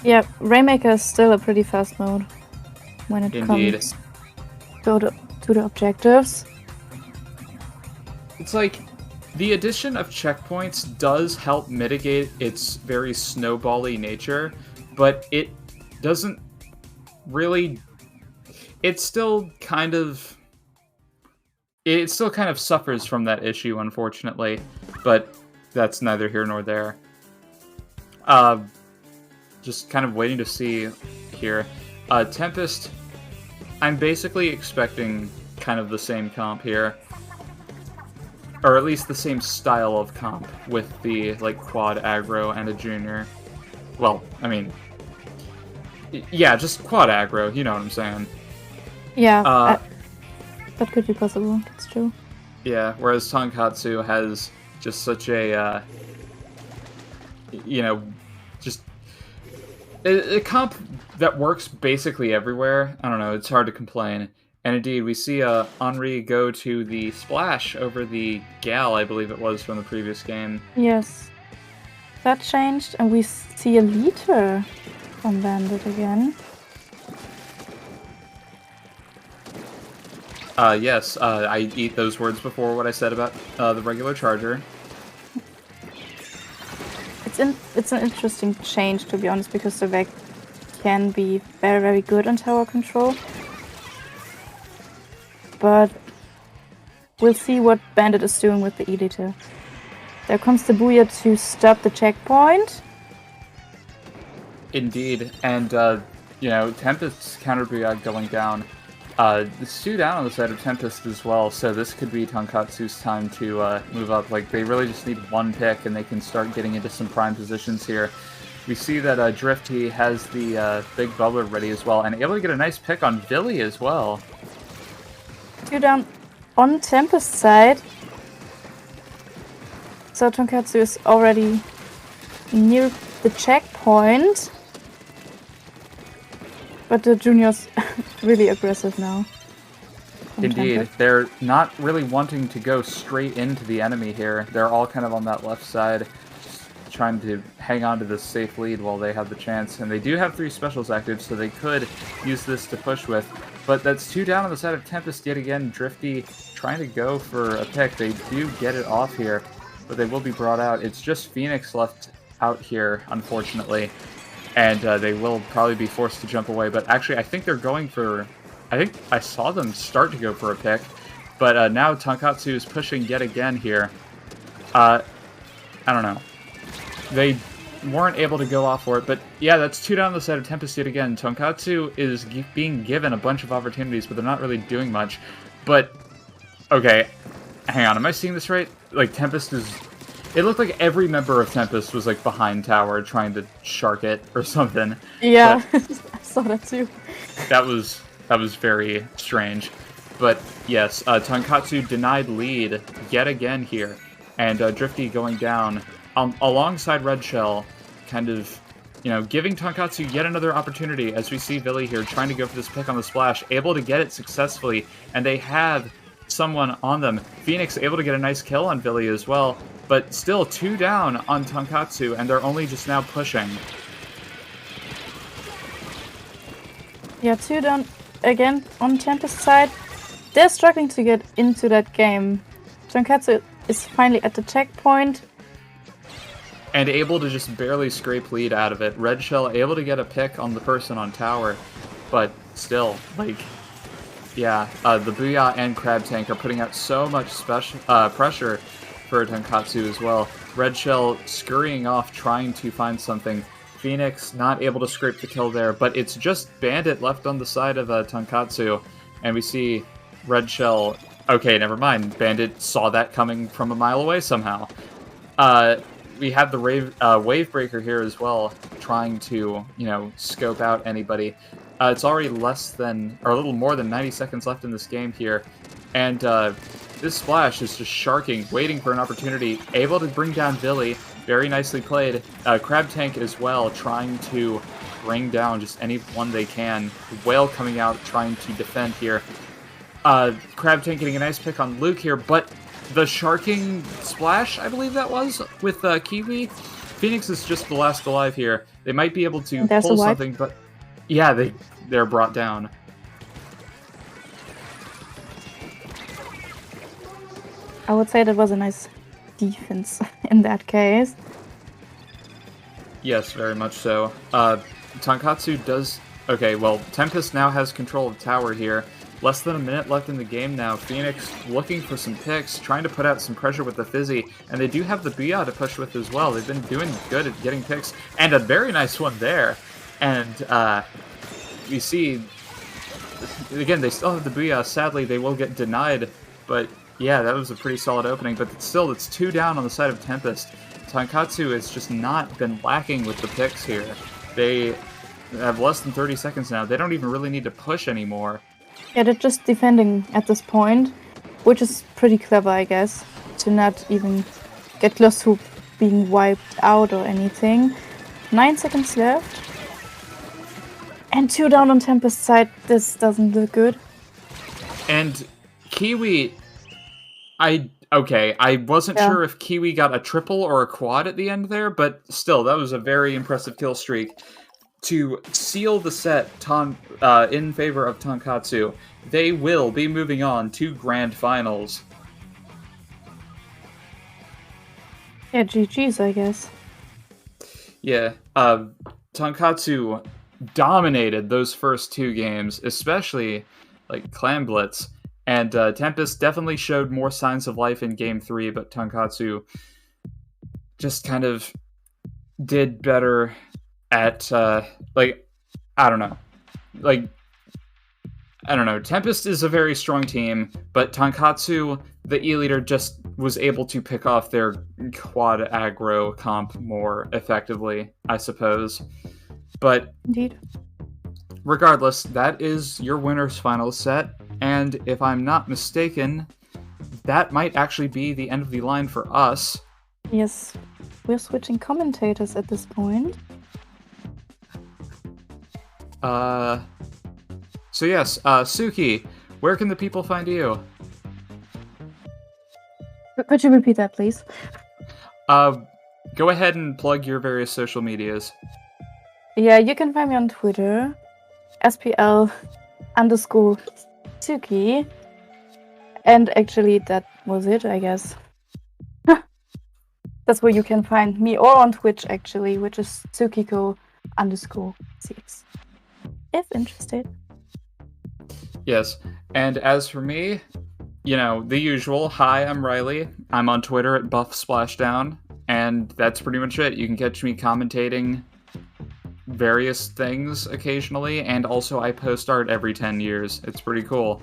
S2: Yeah, Rainmaker is still a pretty fast mode when it
S1: Indeed.
S2: comes to the objectives.
S1: It's like, the addition of checkpoints does help mitigate its very snowbally nature, but it doesn't really... It still kind of suffers from that issue, unfortunately, but that's neither here nor there. Just kind of waiting to see here. Tempest, I'm basically expecting kind of the same comp here. Or at least the same style of comp with the, like, quad aggro and a junior. Well, I mean... Yeah, just quad aggro, you know what I'm saying.
S2: Yeah, that could be possible, that's true.
S1: Yeah, whereas Tonkatsu has just such a, you know, just... A comp that works basically everywhere. I don't know, it's hard to complain. And indeed, we see Henri go to the splash over the Gal, I believe it was, from the previous game.
S2: Yes. That changed, and we see a liter from Bandit again.
S1: Yes, I eat those words before what I said about the regular charger.
S2: It's an interesting change, to be honest, because the Vec can be very, very good on tower control. But we'll see what Bandit is doing with the E-Liter. There comes the Booyah to stop the checkpoint.
S1: Indeed, and, you know, Tempest's counter Booyah going down. It's 2 down on the side of Tempest as well, so this could be Tonkatsu's time to move up. Like, they really just need 1 pick, and they can start getting into some prime positions here. We see that Drifty has the big bubbler ready as well, and able to get a nice pick on Billy as well.
S2: 2 down on Tempest side. So Tonkatsu is already near the checkpoint. But the junior's really aggressive now.
S1: Indeed,
S2: Tempest.
S1: they're not really wanting to go straight into the enemy here. They're all kind of on that left side, just trying to hang on to this safe lead while they have the chance. And they do have 3 specials active, so they could use this to push with. But that's 2 down on the side of Tempest yet again. Drifty trying to go for a pick. They do get it off here, but they will be brought out. It's just Phoenix left out here, unfortunately. And they will probably be forced to jump away. But actually, I think they're going for... I think I saw them start to go for a pick. But now Tonkatsu is pushing yet again here. I don't know. They weren't able to go off for it. But yeah, that's 2 down on the side of Tempest yet again. Tonkatsu is being given a bunch of opportunities, but they're not really doing much. But, okay, hang on. Am I seeing this right? Like, Tempest is... It looked like every member of Tempest was, like, behind tower trying to shark it or something.
S2: Yeah, I saw that too.
S1: That was very strange. But, yes, Tonkatsu denied lead yet again here. and Drifty going down alongside Red Shell, kind of, giving Tonkatsu yet another opportunity as we see Billy here trying to go for this pick on the splash, able to get it successfully, and they have someone on them. Phoenix able to get a nice kill on Billy as well, but still 2 down on Tonkatsu, and they're only just now pushing.
S2: Yeah, 2 down again on Tempest side. They're struggling to get into that game. Tonkatsu is finally at the checkpoint.
S1: And able to just barely scrape lead out of it. Red Shell able to get a pick on the person on tower, but still, the Booyah and Crab Tank are putting out so much pressure for Tonkatsu as well. Red Shell scurrying off, trying to find something. Phoenix not able to scrape the kill there, but it's just Bandit left on the side of Tonkatsu, and we see Red Shell. Okay, never mind. Bandit saw that coming from a mile away somehow. We have the Wave Breaker here as well, trying to, scope out anybody. It's already a little more than 90 seconds left in this game here, and this Splash is just sharking, waiting for an opportunity, able to bring down Billy. Very nicely played. Crab Tank as well, trying to bring down just anyone they can. Whale coming out, trying to defend here. Crab Tank getting a nice pick on Luke here, but the sharking Splash, I believe that was, with Kiwi. Phoenix is just the last alive here. They might be able to pull something, but yeah, they're brought down.
S2: I would say that was a nice defense in that case.
S1: Yes, very much so. Tonkatsu does... Okay, well, Tempest now has control of tower here. Less than a minute left in the game now. Phoenix looking for some picks, trying to put out some pressure with the Fizzy, and they do have the Booyah to push with as well. They've been doing good at getting picks, and a very nice one there. And you see, again, they still have the Booyah. Sadly, they will get denied, but yeah, that was a pretty solid opening. But still, it's 2 down on the side of Tempest. Tonkatsu has just not been lacking with the picks here. They have less than 30 seconds now. They don't even really need to push anymore.
S2: Yeah, they're just defending at this point, which is pretty clever, I guess, to not even get close to being wiped out or anything. 9 seconds left. And 2 down on Tempest side. This doesn't look good.
S1: And Kiwi, I wasn't sure if Kiwi got a triple or a quad at the end there, but still, that was a very impressive kill streak. To seal the set in favor of Tonkatsu, they will be moving on to Grand Finals.
S2: Yeah, GG's, I guess.
S1: Yeah, Tonkatsu dominated those first 2 games, especially Clan Blitz, and Tempest definitely showed more signs of life in Game 3, but Tonkatsu just kind of did better at, I don't know. Tempest is a very strong team, but Tonkatsu, the E-Leader, just was able to pick off their quad aggro comp more effectively, I suppose. But
S2: indeed,
S1: regardless, that is your winner's final set, and if I'm not mistaken, that might actually be the end of the line for us.
S2: Yes, we're switching commentators at this point.
S1: So yes, Suki, where can the people find you?
S2: Could you repeat that, please?
S1: Go ahead and plug your various social medias.
S2: Yeah, you can find me on Twitter, SPL_Suki. And actually, that was it, I guess. That's where you can find me, or on Twitch, actually, which is Tsukiko_CX. If interested.
S1: Yes, and as for me, the usual. Hi, I'm Riley. I'm on Twitter at BuffSplashdown, and that's pretty much it. You can catch me commentating various things occasionally, and also I post art every 10 years. It's pretty cool.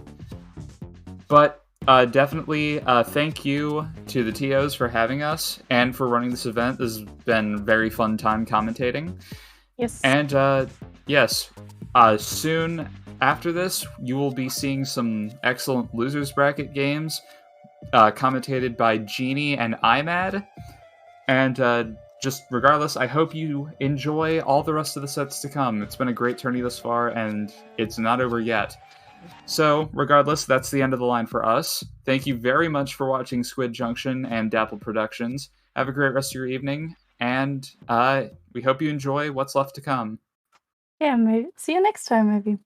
S1: But definitely thank you to the TOs for having us, and for running this event. This has been a very fun time commentating.
S2: Yes.
S1: And yes, soon after this, you will be seeing some excellent losers bracket games commentated by Genie and IMAD. And just regardless, I hope you enjoy all the rest of the sets to come. It's been a great tourney thus far, and it's not over yet. So, regardless, that's the end of the line for us. Thank you very much for watching Squid Junction and Dapple Productions. Have a great rest of your evening, and we hope you enjoy what's left to come.
S2: Yeah, maybe see you next time, maybe.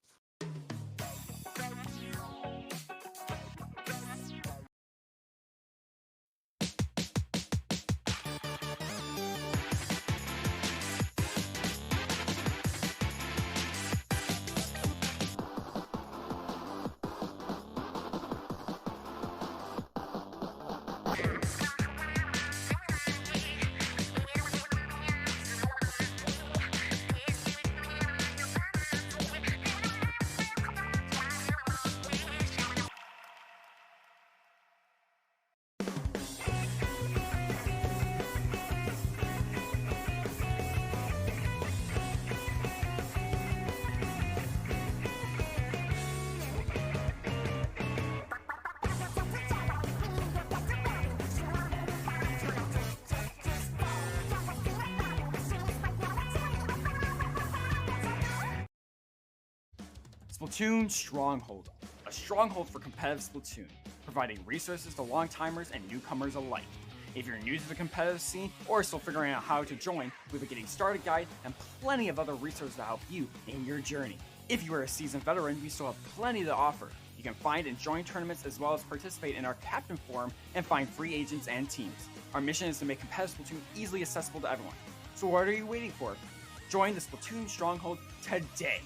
S3: Splatoon Stronghold, a stronghold for competitive Splatoon, providing resources to long-timers and newcomers alike. If you're new to the competitive scene or still figuring out how to join, we have a getting started guide and plenty of other resources to help you in your journey. If you are a seasoned veteran, we still have plenty to offer. You can find and join tournaments as well as participate in our Captain Forum and find free agents and teams. Our mission is to make competitive Splatoon easily accessible to everyone. So what are you waiting for? Join the Splatoon Stronghold today!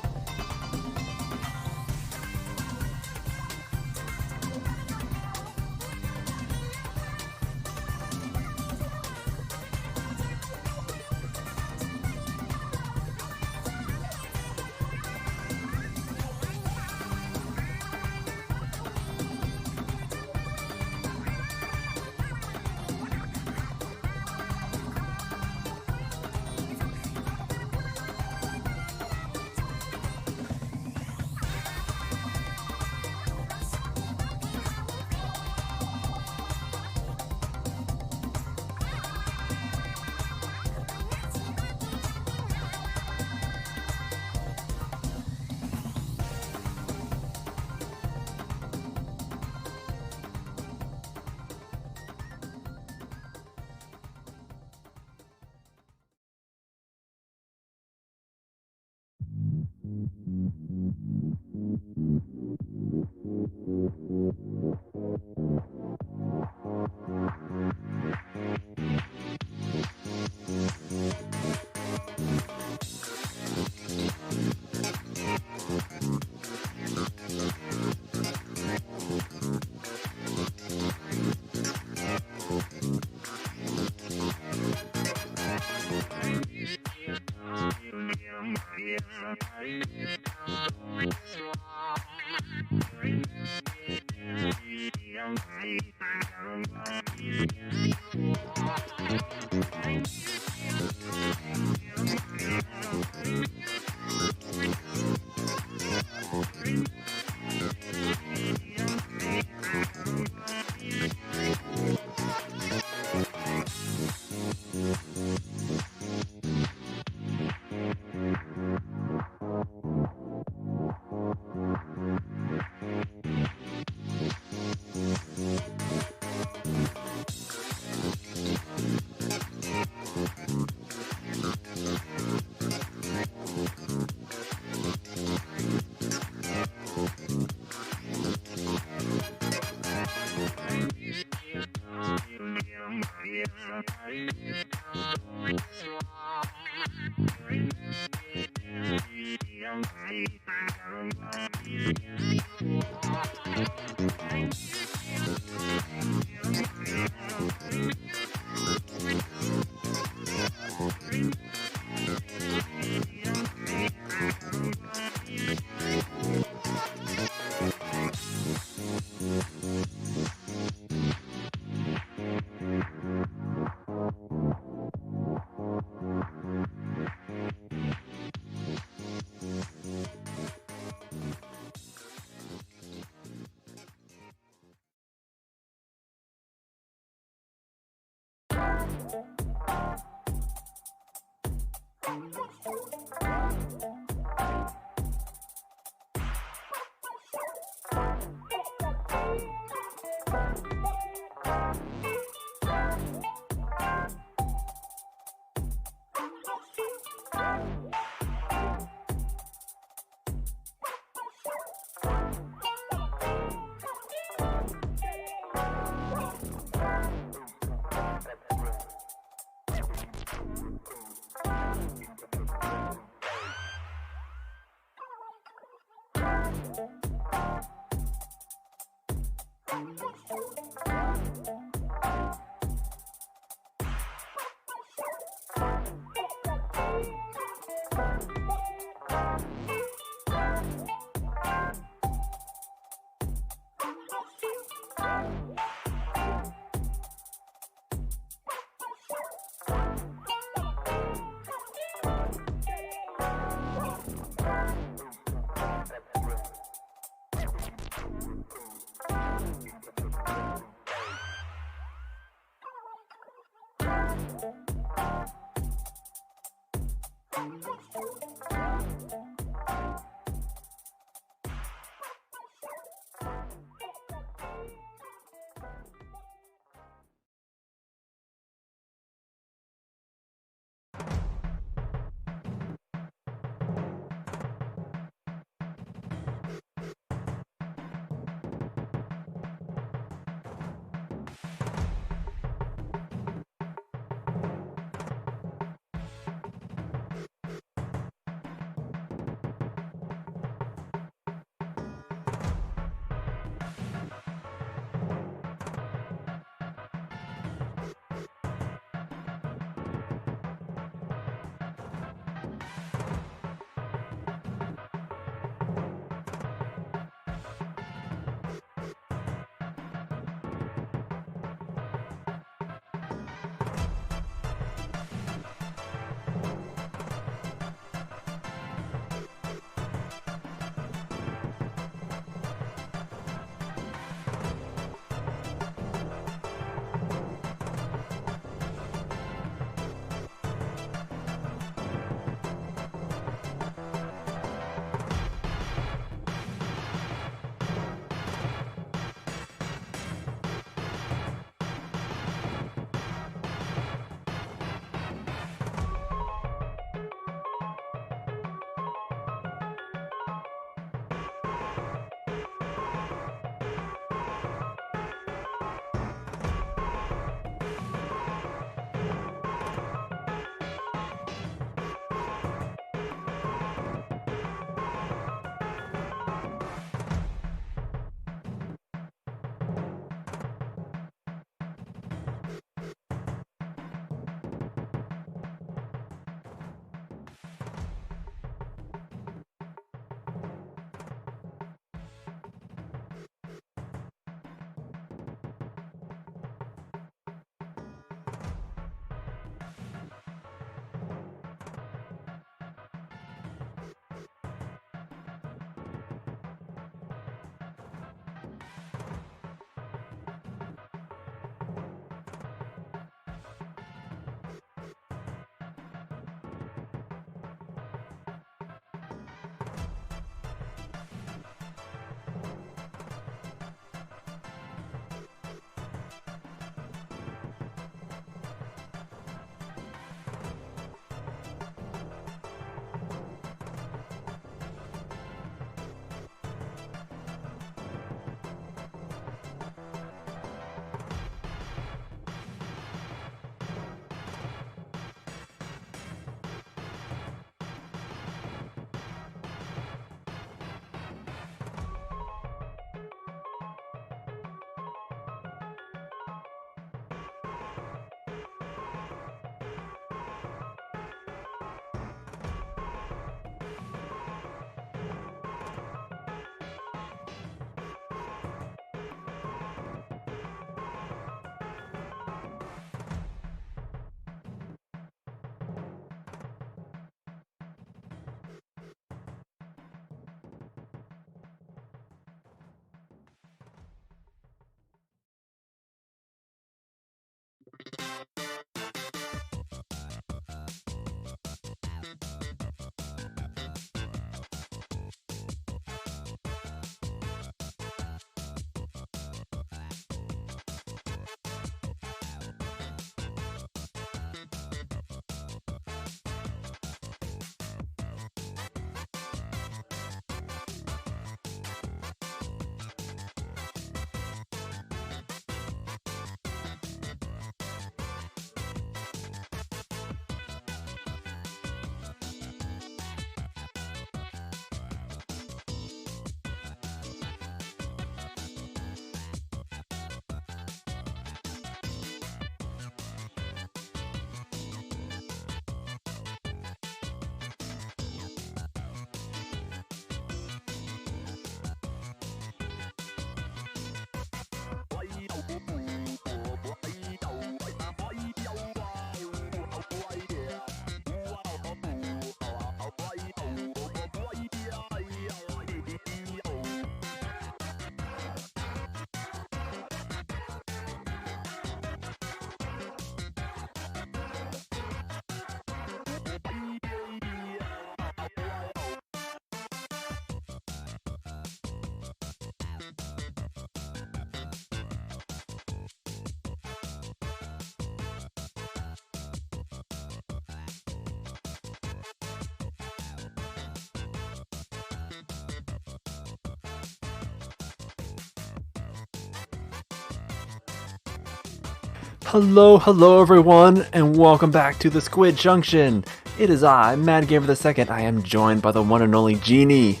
S4: Hello everyone, and welcome back to the Squid Junction. It is I, Mad Gamer II. I am joined by the one and only Genie.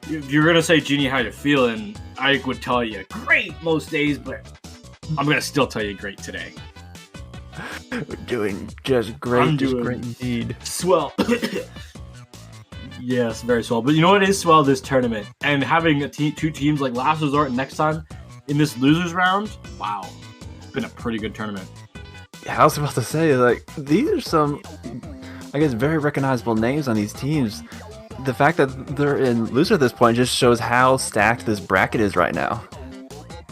S5: If you're gonna say, Genie, how you're feeling, I would tell you great most days, but I'm gonna still tell you great today.
S4: We're doing just great, great indeed.
S5: Swell. Yes, very swell. But you know what is swell this tournament? And having two teams like Last Resort next time in this losers round, wow. Been a pretty good tournament.
S4: Yeah, I was about to say, like, these are some, I guess, very recognizable names on these teams. The fact that they're in loser at this point just shows how stacked this bracket is right now.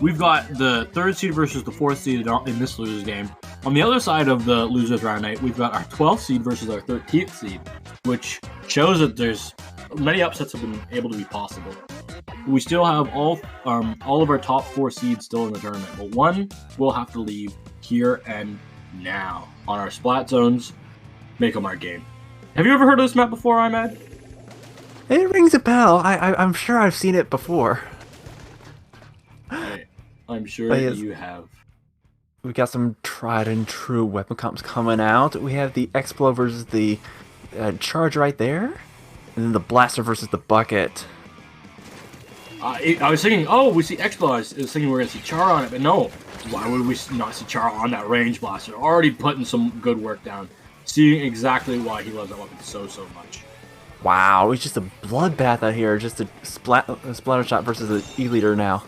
S5: We've got the 3rd seed versus the 4th seed in this losers game. On the other side of the losers round night, we've got our 12th seed versus our 13th seed, which shows that there's many upsets have been able to be possible. We still have all of our top 4 seeds still in the tournament, but one will have to leave here and now on our Splat Zones Make 'em Our game. Have you ever heard of this map before, Imad?
S4: It rings a bell. I'm sure I've seen it before.
S5: I'm sure you have.
S4: We got some tried and true weapon comps coming out. We have the Explo versus the Charge right there, and then the Blaster versus the Bucket.
S5: I was thinking, oh, we see Explo. I was thinking we're going to see Char on it, but no. Why would we not see Char on that range blaster? Already putting some good work down. Seeing exactly why he loves that weapon so much.
S4: Wow, it's just a bloodbath out here. Just a splatter shot versus the E-Leader now.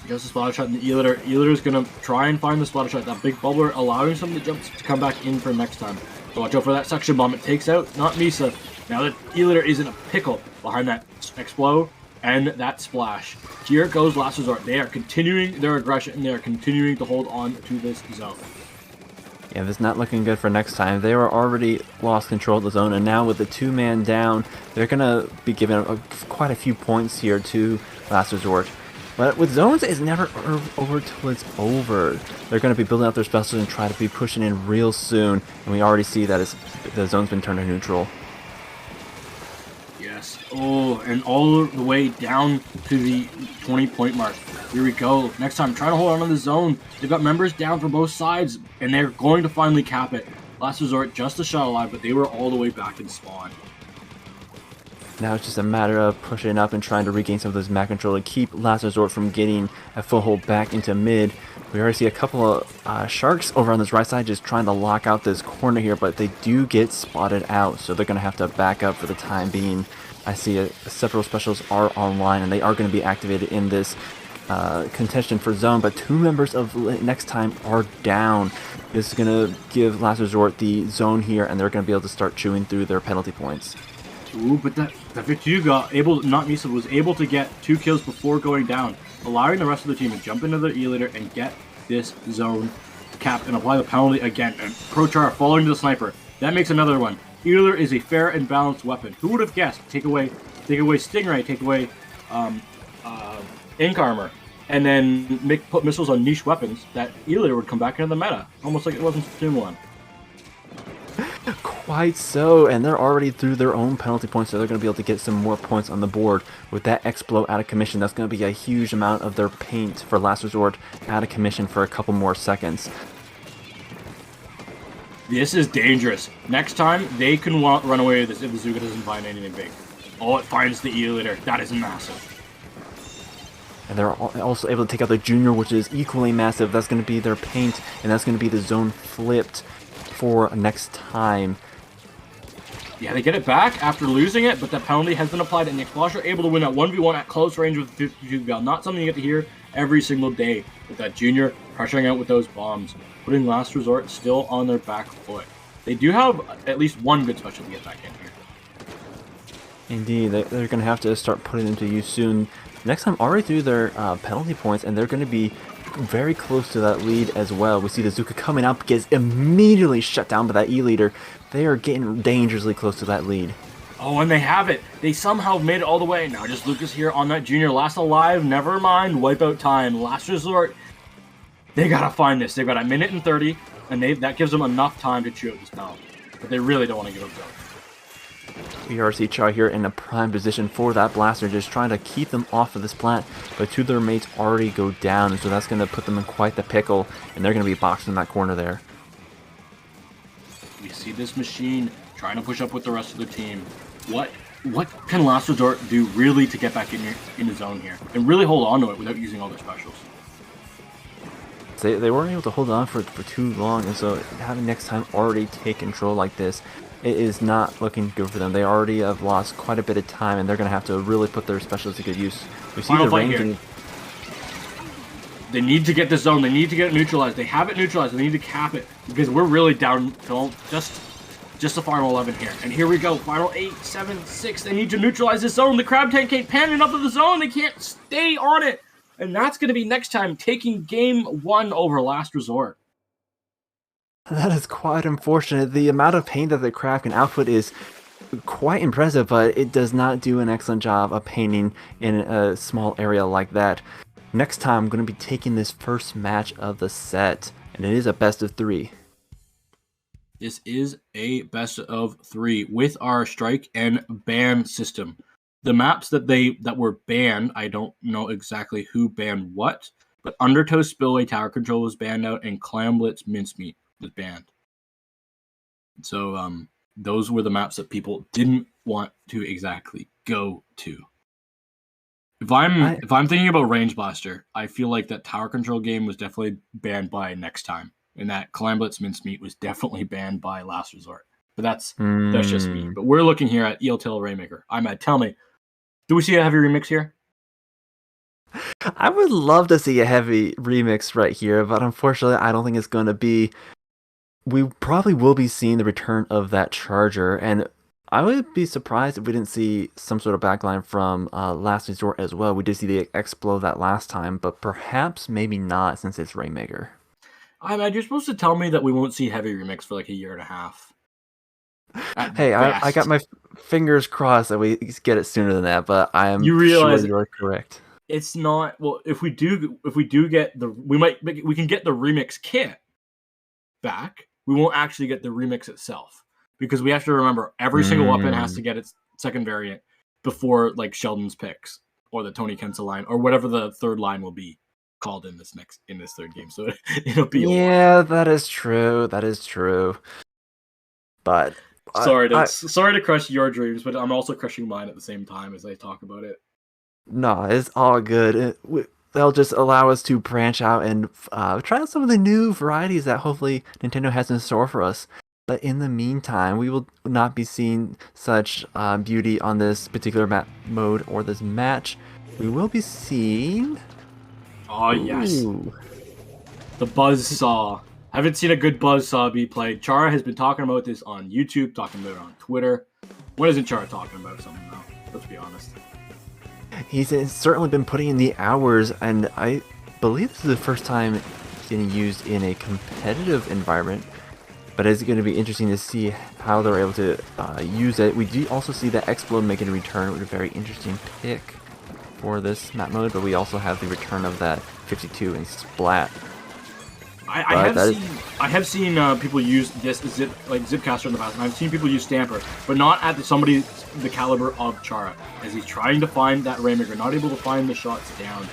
S5: He goes to splatter shot and the E-Leader. E-Leader's going to try and find the splatter shot. That big bubbler allowing some of the jumps to come back in for next time. So watch out for that suction bomb. It takes out, not Misa. Now that E-Leader is in a pickle behind that Explode and that splash. Here goes Last Resort. They are continuing their aggression and they are continuing to hold on to this zone.
S4: Yeah, this is not looking good for next time. They were already lost control of the zone, and now with the 2-man down, they're going to be giving quite a few points here to Last Resort. But with zones, it's never over till it's over. They're going to be building up their specials and try to be pushing in real soon, and we already see that the zone's been turned to neutral.
S5: Yes. Oh, and all the way down to the 20-point mark. Here we go. Next time, try to hold on to the zone. They've got members down from both sides, and they're going to finally cap it. Last Resort just a shot alive, but they were all the way back in spawn.
S4: Now it's just a matter of pushing up and trying to regain some of those map control to keep Last Resort from getting a foothold back into mid. We already see a couple of Sharks over on this right side just trying to lock out this corner here, but they do get spotted out, so they're going to have to back up for the time being. I see several specials are online, and they are going to be activated in this contention for zone, but 2 members of next time are down. This is going to give Last Resort the zone here, and they're going to be able to start chewing through their penalty points.
S5: Ooh, but that Victuga not Misa was able to get 2 kills before going down, allowing the rest of the team to jump into the E-Leader and get this zone capped and apply the penalty again. And Pro Char following the sniper. That makes another one. E-Leader is a fair and balanced weapon. Who would have guessed? Take away Stingray, take away Ink Armor, and then put missiles on niche weapons. That E-Leader would come back into the meta, almost like it wasn't Splatoon 1.
S4: Quite so, and they're already through their own penalty points, so they're going to be able to get some more points on the board. With that Explo out of commission, that's going to be a huge amount of their paint for Last Resort out of commission for a couple more seconds.
S5: This is dangerous. Next time, they can run away with this if the Zuka doesn't find anything big. Oh, it finds the E-Leader. That is massive.
S4: And they're also able to take out the Junior, which is equally massive. That's going to be their paint, and that's going to be the zone flipped for next time.
S5: Yeah, they get it back after losing it, but that penalty has been applied, and the Explosion are able to win that 1v1 at close range with the 52 gun. Not something you get to hear every single day, with that Junior pressuring out with those bombs, putting Last Resort still on their back foot. They do have at least one good special to get back in here.
S4: Indeed, they're going to have to start putting them to use soon. Next time, already through their penalty points, and they're going to be very close to that lead as well. We see the Zuka coming up, gets immediately shut down by that E-Leader. They are getting dangerously close to that lead.
S5: Oh, and they have it. They somehow made it all the way. Now just Lucas here on that Junior. Last alive, never mind. Wipeout time. Last Resort. They gotta find this. They've got a minute and 30, and that gives them enough time to chew out this penalty. But they really don't want to give up zone.
S4: We already see Char here in a prime position for that blaster, just trying to keep them off of this plant, but two of their mates already go down, so that's going to put them in quite the pickle, and they're going to be boxed in that corner there.
S5: We see this machine trying to push up with the rest of the team. What can Last Resort do really to get back in the zone here and really hold on to it without using all their specials?
S4: They weren't able to hold on for too long, and so having next time already take control like this, it is not looking good for them. They already have lost quite a bit of time, and they're going to have to really put their specials to good use. We see the range. And
S5: they need to get the zone. They need to get it neutralized. They have it neutralized. They need to cap it because we're really down to just the final 11 here. And here we go. Final 8, 7, 6. They need to neutralize this zone. The crab tank can't pan enough of the zone. They can't stay on it. And that's going to be next time, taking game 1 over Last Resort.
S4: That is quite unfortunate. The amount of paint that the crab can output is quite impressive, but it does not do an excellent job of painting in a small area like that. Next time, I'm going to be taking this first match of the set, and it is a best of 3.
S5: This is a best of 3 with our strike and ban system. The maps that were banned, I don't know exactly who banned what, but Undertow Spillway Tower Control was banned out, and Clamblitz Mincemeat was banned. So those were the maps that people didn't want to exactly go to. If I'm thinking about Range Blaster, I feel like that Tower Control game was definitely banned by Next Time, and that Clamblitz Mincemeat was definitely banned by Last Resort. But that's just me. But we're looking here at Eel Tail Rainmaker. Ahmed, tell me, do we see a heavy remix here?
S4: I would love to see a heavy remix right here, but unfortunately, I don't think it's going to be. We probably will be seeing the return of that Charger, and I would be surprised if we didn't see some sort of backline from Last Resort as well. We did see the Explode that last time, but perhaps maybe not since it's Rainmaker.
S5: Ahmed, you're supposed to tell me that we won't see heavy remix for like a year and a half.
S4: Hey, I got my fingers crossed that we get it sooner than that, but I am sure you're correct.
S5: It's not. Well, if we do get we can get the remix kit back. We won't actually get the remix itself because we have to remember every single weapon has to get its second variant before like Sheldon's picks or the Tony Kensa line or whatever the third line will be called in this third game. So it'll be
S4: that is true. That is true. But
S5: sorry to crush your dreams, but I'm also crushing mine at the same time as I talk about it.
S4: No, it's all good. They'll just allow us to branch out and try out some of the new varieties that hopefully Nintendo has in store for us. But in the meantime, we will not be seeing such beauty on this particular map mode or this match. We will be seeing...
S5: Oh, yes. The Buzzsaw. Haven't seen a good Buzzsaw be played. Chara has been talking about this on YouTube, talking about it on Twitter. When isn't Chara talking about something now? Let's be honest.
S4: He's certainly been putting in the hours, and I believe this is the first time getting used in a competitive environment. But it's going to be interesting to see how they're able to use it. We do also see that Explode making a return with a very interesting pick for this map mode, but we also have the return of that 52 in Splat.
S5: I have seen people use this Zipcaster in the past, and I've seen people use Stamper, but not at the caliber of Chara, as he's trying to find that Rainmaker, not able to find the shots down.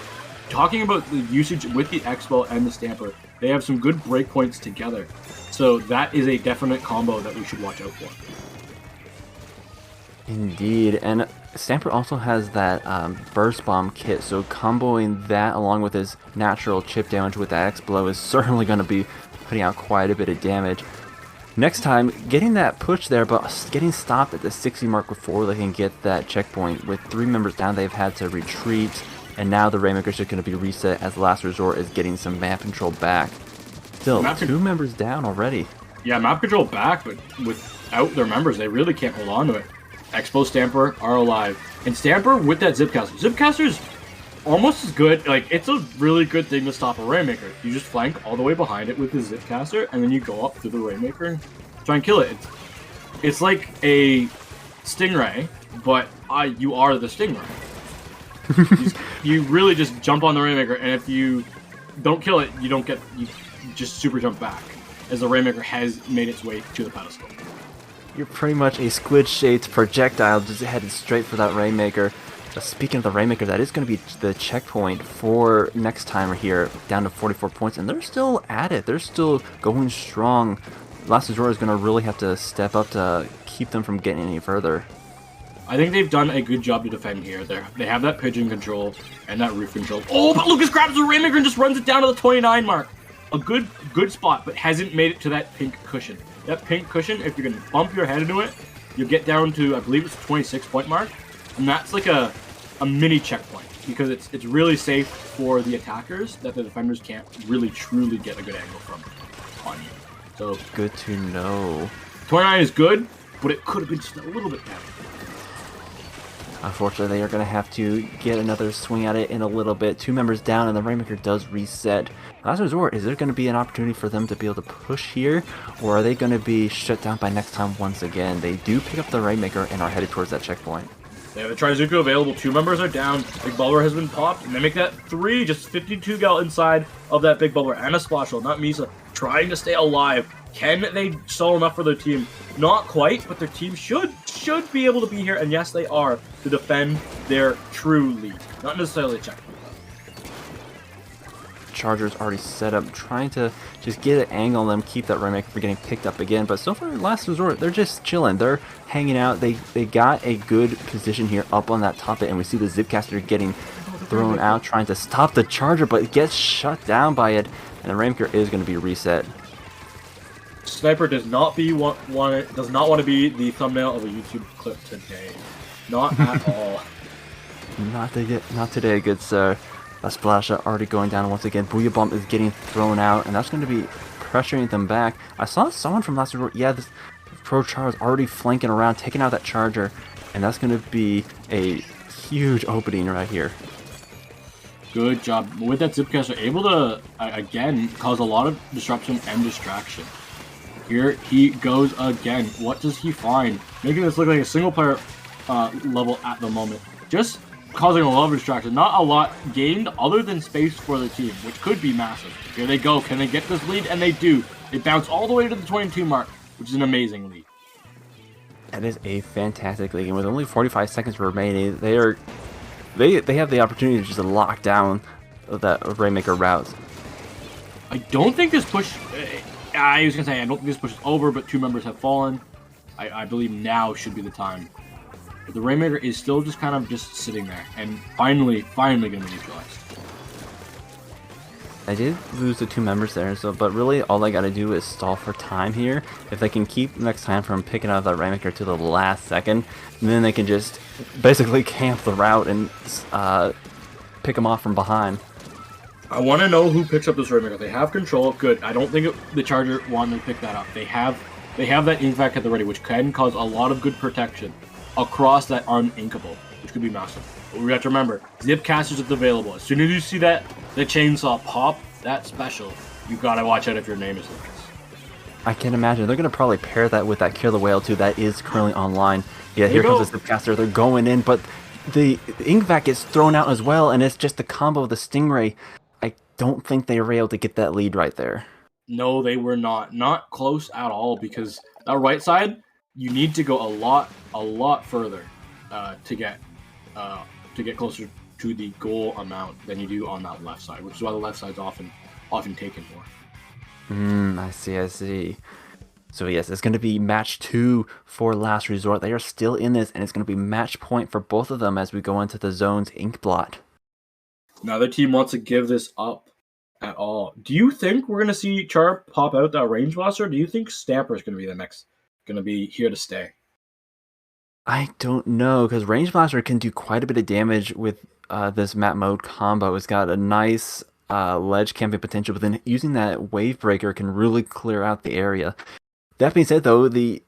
S5: Talking about the usage with the Expo and the Stamper, they have some good breakpoints together, so that is a definite combo that we should watch out for.
S4: Indeed, and Stamper also has that Burst Bomb kit, so comboing that along with his natural chip damage with that X-Blow is certainly going to be putting out quite a bit of damage. Next time, getting that push there, but getting stopped at the 60 mark before they can get that checkpoint. With 3 members down, they've had to retreat, and now the Rainmaker's just going to be reset as Last Resort is getting some map control back. Still, 2 members down already.
S5: Yeah, map control back, but without their members, they really can't hold on to it. Expo, Stamper are alive. And Stamper with that Zipcaster. Zipcaster's almost as good. Like, it's a really good thing to stop a Rainmaker. You just flank all the way behind it with the Zipcaster, and then you go up through the Rainmaker and try and kill it. It's like a Stingray, but you are the Stingray. You really just jump on the Rainmaker, and if you don't kill it, you just super jump back, as the Rainmaker has made its way to the pedestal.
S4: You're pretty much a squid-shaped projectile just headed straight for that Rainmaker. Speaking of the Rainmaker, that is going to be the checkpoint for next timer here, down to 44 points, and they're still at it. They're still going strong. Last Resort is going to really have to step up to keep them from getting any further.
S5: I think they've done a good job to defend here. They have that pigeon control and that roof control. Oh, but Lucas grabs the Rainmaker and just runs it down to the 29 mark. A good spot, but hasn't made it to that pink cushion. That pink cushion, if you're going to bump your head into it, you'll get down to, I believe it's the 26 point mark. And that's like a mini checkpoint, because it's really safe for the attackers that the defenders can't really truly get a good angle from on you. So
S4: good to know.
S5: 29 is good, but it could have been just a little bit better.
S4: Unfortunately, they are going to have to get another swing at it in a little bit. 2 members down, and the Rainmaker does reset. Last Resort, is there going to be an opportunity for them to be able to push here, or are they going to be shut down by next time once again? They do pick up the Rainmaker and are headed towards that checkpoint.
S5: They have a Trizuko available. 2 members are down. Big Bubbler has been popped, and they make that 3, just 52 gal inside of that Big Bubbler. And a Splash Roll, not Misa, trying to stay alive. Can they sell enough for their team? Not quite, but their team should be able to be here, and yes, they are, to defend their true lead. Not necessarily a checkpoint.
S4: Charger's already set up, trying to just get an angle on them, keep that Rainmaker from getting picked up again. But so far, Last Resort, they're just chilling. They're hanging out. They got a good position here up on that top bit, and we see the Zipcaster getting thrown out, trying to stop the Charger, but it gets shut down by it, and the Rainmaker is going to be reset.
S5: Sniper does not want to be the thumbnail of a YouTube clip today. Not at all.
S4: Not today, good sir. Splasha already going down once again. Booyah Bomb is getting thrown out, and that's going to be pressuring them back. I saw someone from Last Resort. Yeah, this Pro Char is already flanking around, taking out that Charger, and that's going to be a huge opening right here.
S5: Good job. With that Zipcaster, able to, again, cause a lot of disruption and distraction. Here he goes again. What does he find? Making this look like a single player level at the moment. Just causing a lot of distraction. Not a lot gained other than space for the team, which could be massive. Here they go. Can they get this lead? And they do. They bounce all the way to the 22 mark, which is an amazing lead.
S4: That is a fantastic lead. And with only 45 seconds remaining, they have the opportunity to just lock down that Rainmaker route.
S5: I don't think this push... I was going to say, I don't think this push is over, but 2 members have fallen. I believe now should be the time. But the Rainmaker is still just kind of just sitting there, and finally going to be neutralized.
S4: I did lose the 2 members there, but really all I got to do is stall for time here. If they can keep next time from picking up that Rainmaker to the last second, then they can just basically camp the route and pick them off from behind.
S5: I want to know who picks up this Rainmaker. They have control. Good. I don't think the Charger wanted to pick that up. They have that Inkvac at the ready, which can cause a lot of good protection across that uninkable, which could be massive. But we have to remember, Zipcasters is available. As soon as you see the chainsaw pop, that special, you gotta watch out if your name is Lucas.
S4: I can imagine. They're gonna probably pair that with that Killer Whale too. That is currently online. Yeah, here comes the Zipcaster. They're going in, but the Inkvac gets thrown out as well, and it's just the combo of the Stingray. I don't think they were able to get that lead right there.
S5: No, they were not. Not close at all, because that right side, you need to go a lot further to get closer to the goal amount than you do on that left side, which is why the left side's often taken more.
S4: I see. So yes, it's going to be match 2 for Last Resort. They are still in this, and it's going to be match point for both of them as we go into the zone's ink blot.
S5: Neither team wants to give this up at all. Do you think we're going to see Char pop out that Range Blaster, or do you think Stamper is going to be here to stay?
S4: I don't know, because Range Blaster can do quite a bit of damage with this map mode combo. It's got a nice ledge camping potential, but then using that Wave Breaker can really clear out the area. That being said, though, the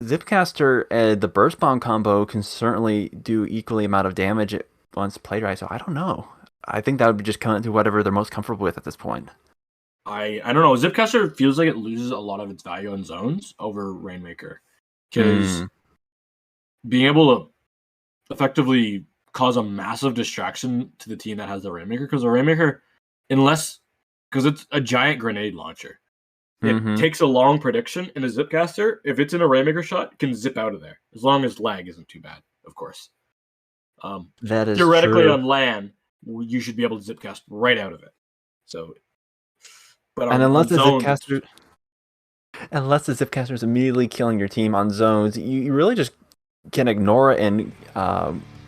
S4: Zipcaster and the Burst Bomb combo can certainly do equally amount of damage once played right, so I don't know. I think that would be just coming to whatever they're most comfortable with at this point.
S5: I don't know. Zipcaster feels like it loses a lot of its value in zones over Rainmaker, because being able to effectively cause a massive distraction to the team that has the Rainmaker, because the Rainmaker, because it's a giant grenade launcher, It takes a long prediction, and a Zipcaster, if it's in a Rainmaker shot, can zip out of there. As long as lag isn't too bad, of course.
S4: That is
S5: theoretically
S4: true.
S5: on LAN, you should be able to Zipcast right out of it. So, but
S4: And unless the
S5: zones,
S4: Zipcaster is immediately killing your team on zones, you really just can ignore it and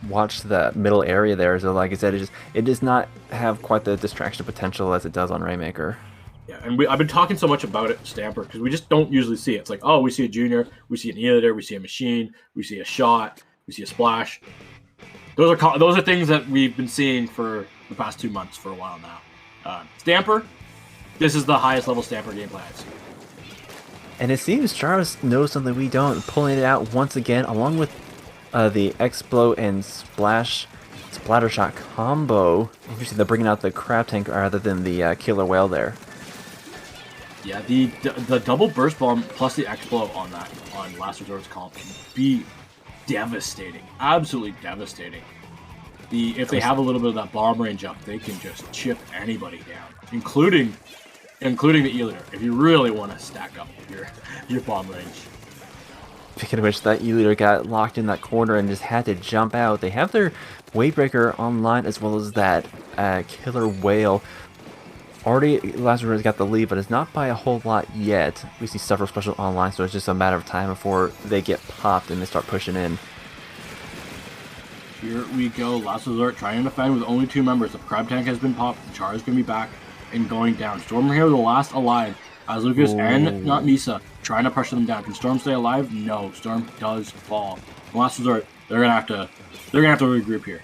S4: watch the middle area there. So like I said, it does not have quite the distraction potential as it does on Rainmaker.
S5: Yeah, and I've been talking so much about it, Stamper, because we just don't usually see it. It's like, oh, we see a Junior, we see an Eater, we see a Machine, we see a Shot, we see a Splash. Those are things that we've been seeing for the past 2 months for a while now. Stamper, this is the highest level Stamper gameplay I've seen.
S4: And it seems Jarvis knows something we don't, pulling it out once again, along with the Explode and Splatter Shot combo. Interesting, they're bringing out the Crab Tank rather than the Killer Whale there.
S5: Yeah, the double burst bomb plus the Explode on Last Resort's comp can be devastating, absolutely devastating. If they have a little bit of that bomb range up, they can just chip anybody down, including the E-Liter, if you really want to stack up your bomb range.
S4: Speaking of which, that E-Liter got locked in that corner and just had to jump out. They have their Wavebreaker online as well as that Killer Whale. Already, Last Resort's got the lead, but it's not by a whole lot yet. We see several special online, so it's just a matter of time before they get popped and they start pushing in.
S5: Here we go, Last Resort trying to defend with only 2 members. The Crab Tank has been popped, the Char is going to be back and going down. Storm here, the last alive, as Lucas and not Misa trying to pressure them down. Can Storm stay alive? No, Storm does fall. Last Resort, they're gonna have to regroup here.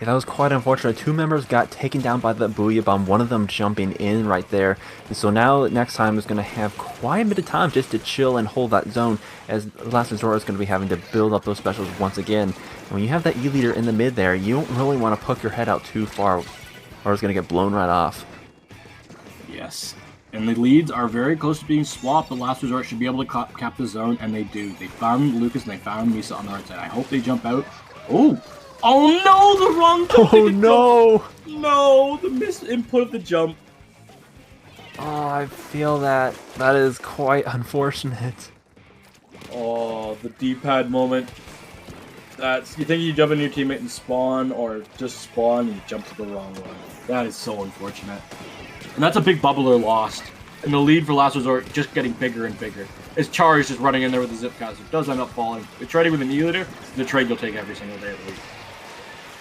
S4: Yeah, that was quite unfortunate. 2 members got taken down by the Booyah Bomb, one of them jumping in right there. And so now next time is going to have quite a bit of time just to chill and hold that zone, as Last Resort is going to be having to build up those specials once again. And when you have that E-Liter in the mid there, you don't really want to poke your head out too far, or it's going to get blown right off.
S5: Yes. And the leads are very close to being swapped. The Last Resort should be able to cap the zone, and they do. They found Lucas and they found Misa on the right side. I hope they jump out. Oh no, the wrong jump!
S4: Oh no!
S5: No, the misinput of the jump.
S4: Oh, I feel that. That is quite unfortunate.
S5: Oh, the D-pad moment. You think you jump in your teammate and spawn, or just spawn and you jump to the wrong one. That is so unfortunate. And that's a big bubbler lost. And the lead for Last Resort just getting bigger and bigger. As Char is just running in there with the Zipcaster. Does end up falling. They're trading with an E-Liter. The trade you'll take every single day of the week.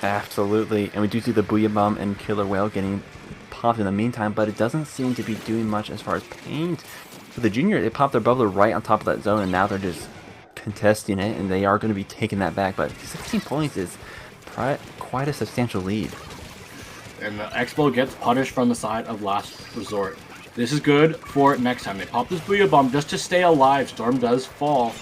S4: Absolutely. And we do see the Booyah Bomb and Killer Whale getting popped in the meantime, but it doesn't seem to be doing much as far as paint. For the Junior, they popped their bubbler right on top of that zone, and now they're just contesting it, and they are going to be taking that back. But 16 points is quite a substantial lead.
S5: And the Expo gets punished from the side of Last Resort. This is good for next time. They pop this Booyah Bomb just to stay alive. Storm does fall.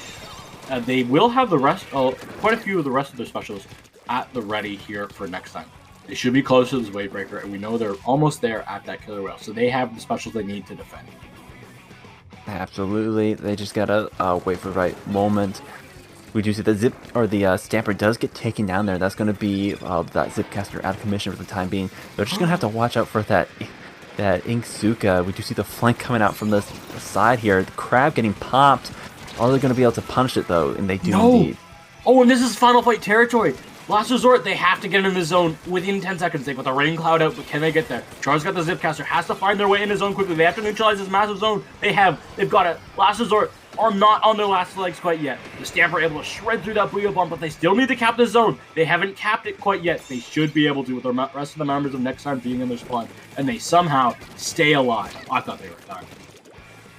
S5: They will have the rest, quite a few of the rest of their specials at the ready here for next time. They should be close to this Wavebreaker, and we know they're almost there at that Killer Whale, so they have the specials they need to defend.
S4: Absolutely. They just gotta wait for the right moment. We do see the Stamper does get taken down there. That's going to be that Zipcaster out of commission for the time being. They're just going to have to watch out for that Inksuka. We do see the flank coming out from the side here. The Crab getting popped. Are they going to be able to punish it, though? And they do indeed.
S5: Oh, and this is Final Fight territory. Last Resort, they have to get in the zone within 10 seconds. They put the Rain Cloud out, but can they get there? Char's got the Zipcaster, has to find their way in the zone quickly. They have to neutralize this massive zone. They've got it. Last Resort are not on their last legs quite yet. The Stamper able to shred through that Booyah Bomb, but they still need to cap the zone. They haven't capped it quite yet. They should be able to with the rest of the members of next time being in their spawn. And they somehow stay alive. I thought they were done.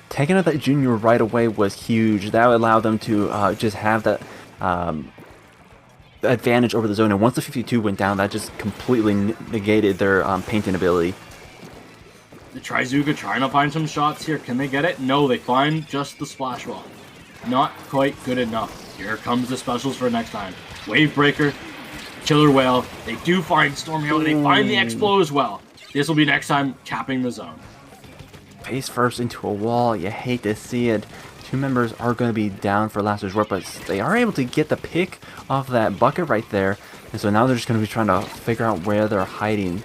S4: Taking out that Junior right away was huge. That would allow them to just have that advantage over the zone. And once the 52 went down, that just completely negated their painting ability.
S5: The Trizuka trying to find some shots here. Can they get it? No, they find just the splash wall. Not quite good enough. Here comes the specials for next time. Wavebreaker, Killer Whale. They do find Storm Hero. They find the Explode as well. This will be next time capping the zone.
S4: Face first into a wall. You hate to see it. 2 members are going to be down for Last Resort, but they are able to get the pick off that bucket right there. And so now they're just going to be trying to figure out where they're hiding.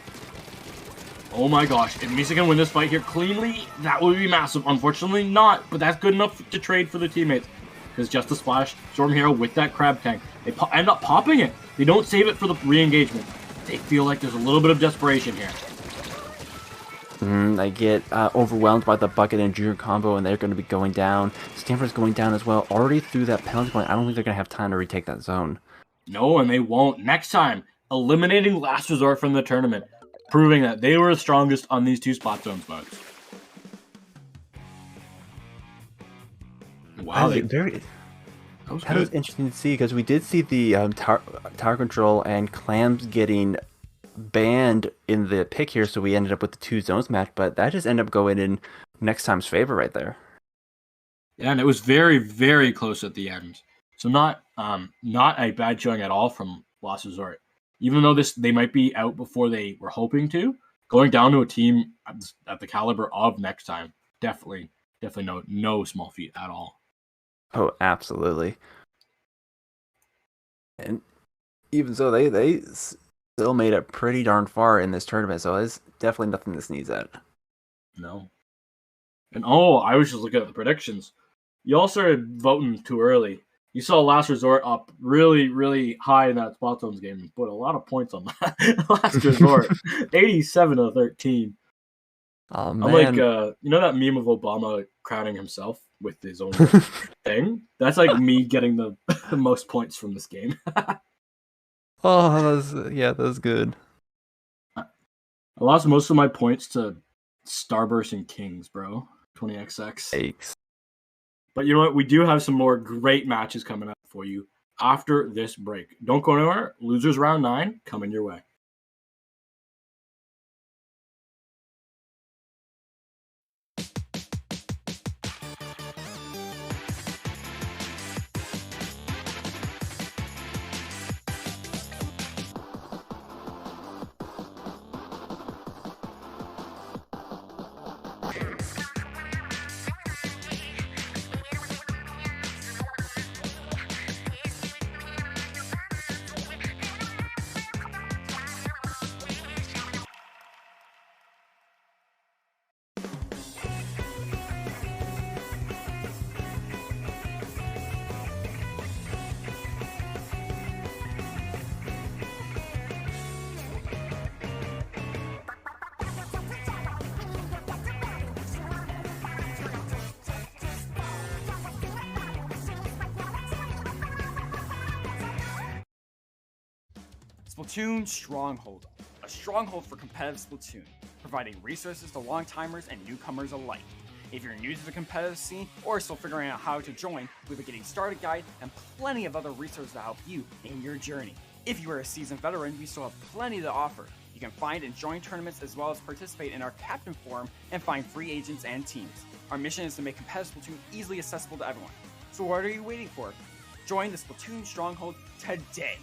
S5: Oh my gosh, if Misa can win this fight here cleanly, that would be massive. Unfortunately not, but that's good enough to trade for the teammates. Because Just a Splash, Storm Hero with that Crab Tank, they end up popping it. They don't save it for the re-engagement. They feel like there's a little bit of desperation here.
S4: They get overwhelmed by the bucket and Junior combo, and they're going to be going down. Stanford's going down as well. Already through that penalty point, I don't think they're going to have time to retake that zone.
S5: No, and they won't. Next time, eliminating Last Resort from the tournament, proving that they were the strongest on these two spot zones modes. Wow,
S4: That was interesting to see, because we did see the tower control and clams getting banned in the pick here, so we ended up with the 2 zones match, but that just ended up going in next time's favor right there.
S5: Yeah, and it was very, very close at the end. So not a bad showing at all from Last Resort. Even though they might be out before they were hoping to, going down to a team at the caliber of next time, definitely no small feat at all.
S4: Oh, absolutely. And even so, they still made it pretty darn far in this tournament, so it's definitely nothing to sneeze at.
S5: No. And I was just looking at the predictions. You all started voting too early. You saw Last Resort up really, really high in that Spot Zones game and put a lot of points on that. Last Resort. 87-13.
S4: Oh,
S5: I'm
S4: man.
S5: like, you know that meme of Obama crowning himself with his own thing? That's like me getting the most points from this game.
S4: Oh, that was good.
S5: I lost most of my points to Starburst and Kings, bro. 20XX.
S4: Thanks.
S5: But you know what? We do have some more great matches coming up for you after this break. Don't go anywhere. Losers Round 9 coming your way. Splatoon Stronghold, a stronghold for competitive Splatoon, providing resources to long-timers and newcomers alike. If you're new to the competitive scene or still figuring out how to join, we have a getting started guide and plenty of other resources to help you in your journey. If you are a seasoned veteran, we still have plenty to offer. You can find and join tournaments as well as participate in our Captain Forum and find free agents and teams. Our mission is to make competitive Splatoon easily accessible to everyone. So what are you waiting for? Join the Splatoon Stronghold today!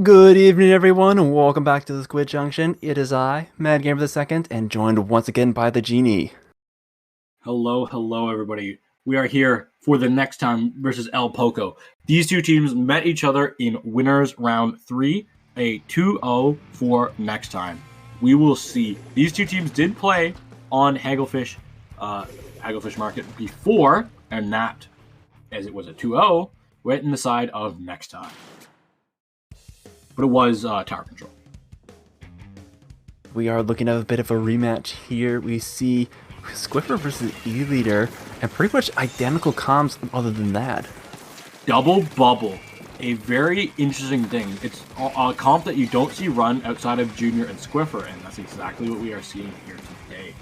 S4: Good evening, everyone, and welcome back to the Squid Junction. It is I, Mad Gamer II, and joined once again by the Genie.
S5: Hello, everybody. We are here for the next time versus El Poco. These two teams met each other in winners round 3, a 2-0 for next time. We will see. These two teams did play on Hagglefish Market before, and that, as it was a 2-0, went in the side of next time. But it was tower control.
S4: We are looking at a bit of a rematch here. We see Squiffer versus E-Leader, and pretty much identical comms other than that.
S5: Double bubble. A very interesting thing. It's a comp that you don't see run outside of Junior and Squiffer, and that's exactly what we are seeing here today.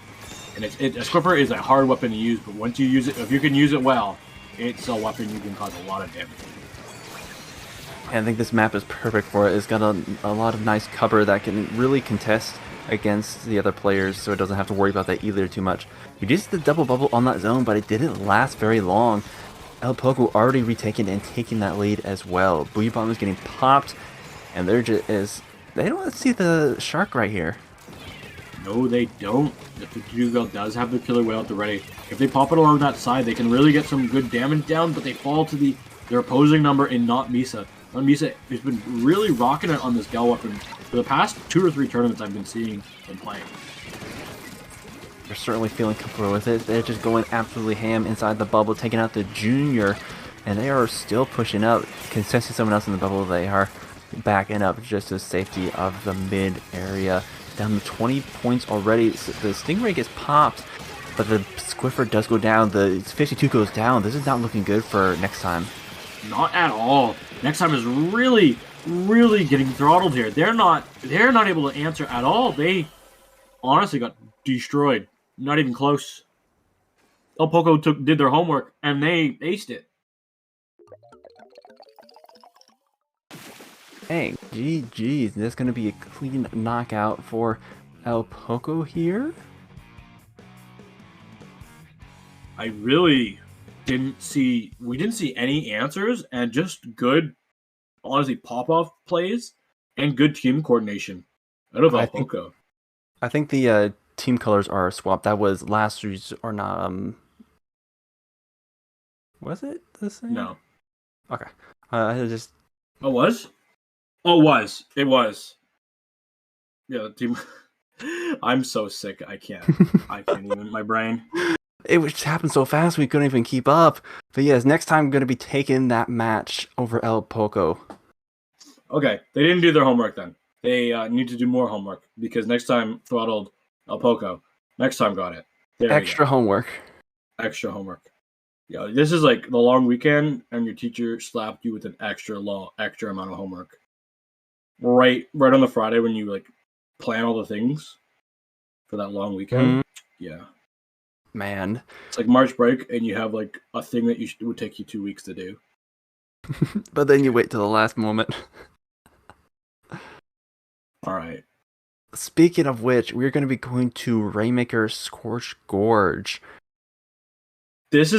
S5: And a Squiffer is a hard weapon to use, but once you use it, if you can use it well, it's a weapon you can cause a lot of damage.
S4: I think this map is perfect for it. It's got a lot of nice cover that can really contest against the other players, so it doesn't have to worry about that either too much. We did see the double bubble on that zone, but it didn't last very long. El Poco already retaken and taking that lead as well. Booyah Bomb is getting popped, and they don't see the shark right here.
S5: No, they don't. The 52 does have the killer whale at the ready. If they pop it along that side, they can really get some good damage down, but they fall to their opposing number and not Misa. Misa has been really rocking it on this Gal weapon for the past 2 or 3 tournaments I've been seeing them playing.
S4: They're certainly feeling comfortable with it. They're just going absolutely ham inside the bubble, taking out the Junior, and they are still pushing up. Contesting someone else in the bubble, they are backing up just to safety of the mid area. Down to 20 points already. The Stingray gets popped, but the Squiffer does go down. The 52 goes down. This is not looking good for next time.
S5: Not at all. Next time is really, really getting throttled here. They're not able to answer at all. They honestly got destroyed. Not even close. El Poco did their homework and they aced it.
S4: Hey, GG's. This is going to be a clean knockout for El Poco here.
S5: I really didn't see any answers, and just good, honestly, pop-off plays and good team coordination out of El Poco.
S4: I think the team colors are swapped. That was last year's or not. Was it the same?
S5: No.
S4: Okay. I just.
S5: Oh, it was? Oh, it was. It was. Yeah, the team. I'm so sick. I can't even. My brain.
S4: It just happened so fast we couldn't even keep up. But yes, next time I'm going to be taking that match over El Poco.
S5: Okay, they didn't do their homework then. They need to do more homework, because next time throttled El Poco. Next time got it.
S4: Extra homework.
S5: Extra homework. Yeah, this is like the long weekend, and your teacher slapped you with an extra amount of homework. Right on the Friday when you like plan all the things for that long weekend. Yeah.
S4: Man.
S5: It's like March break, and you have like a thing that would take you 2 weeks to do.
S4: But then you wait till the last moment.
S5: All right.
S4: Speaking of which, we're going to be going to Rainmaker Scorch Gorge.
S5: This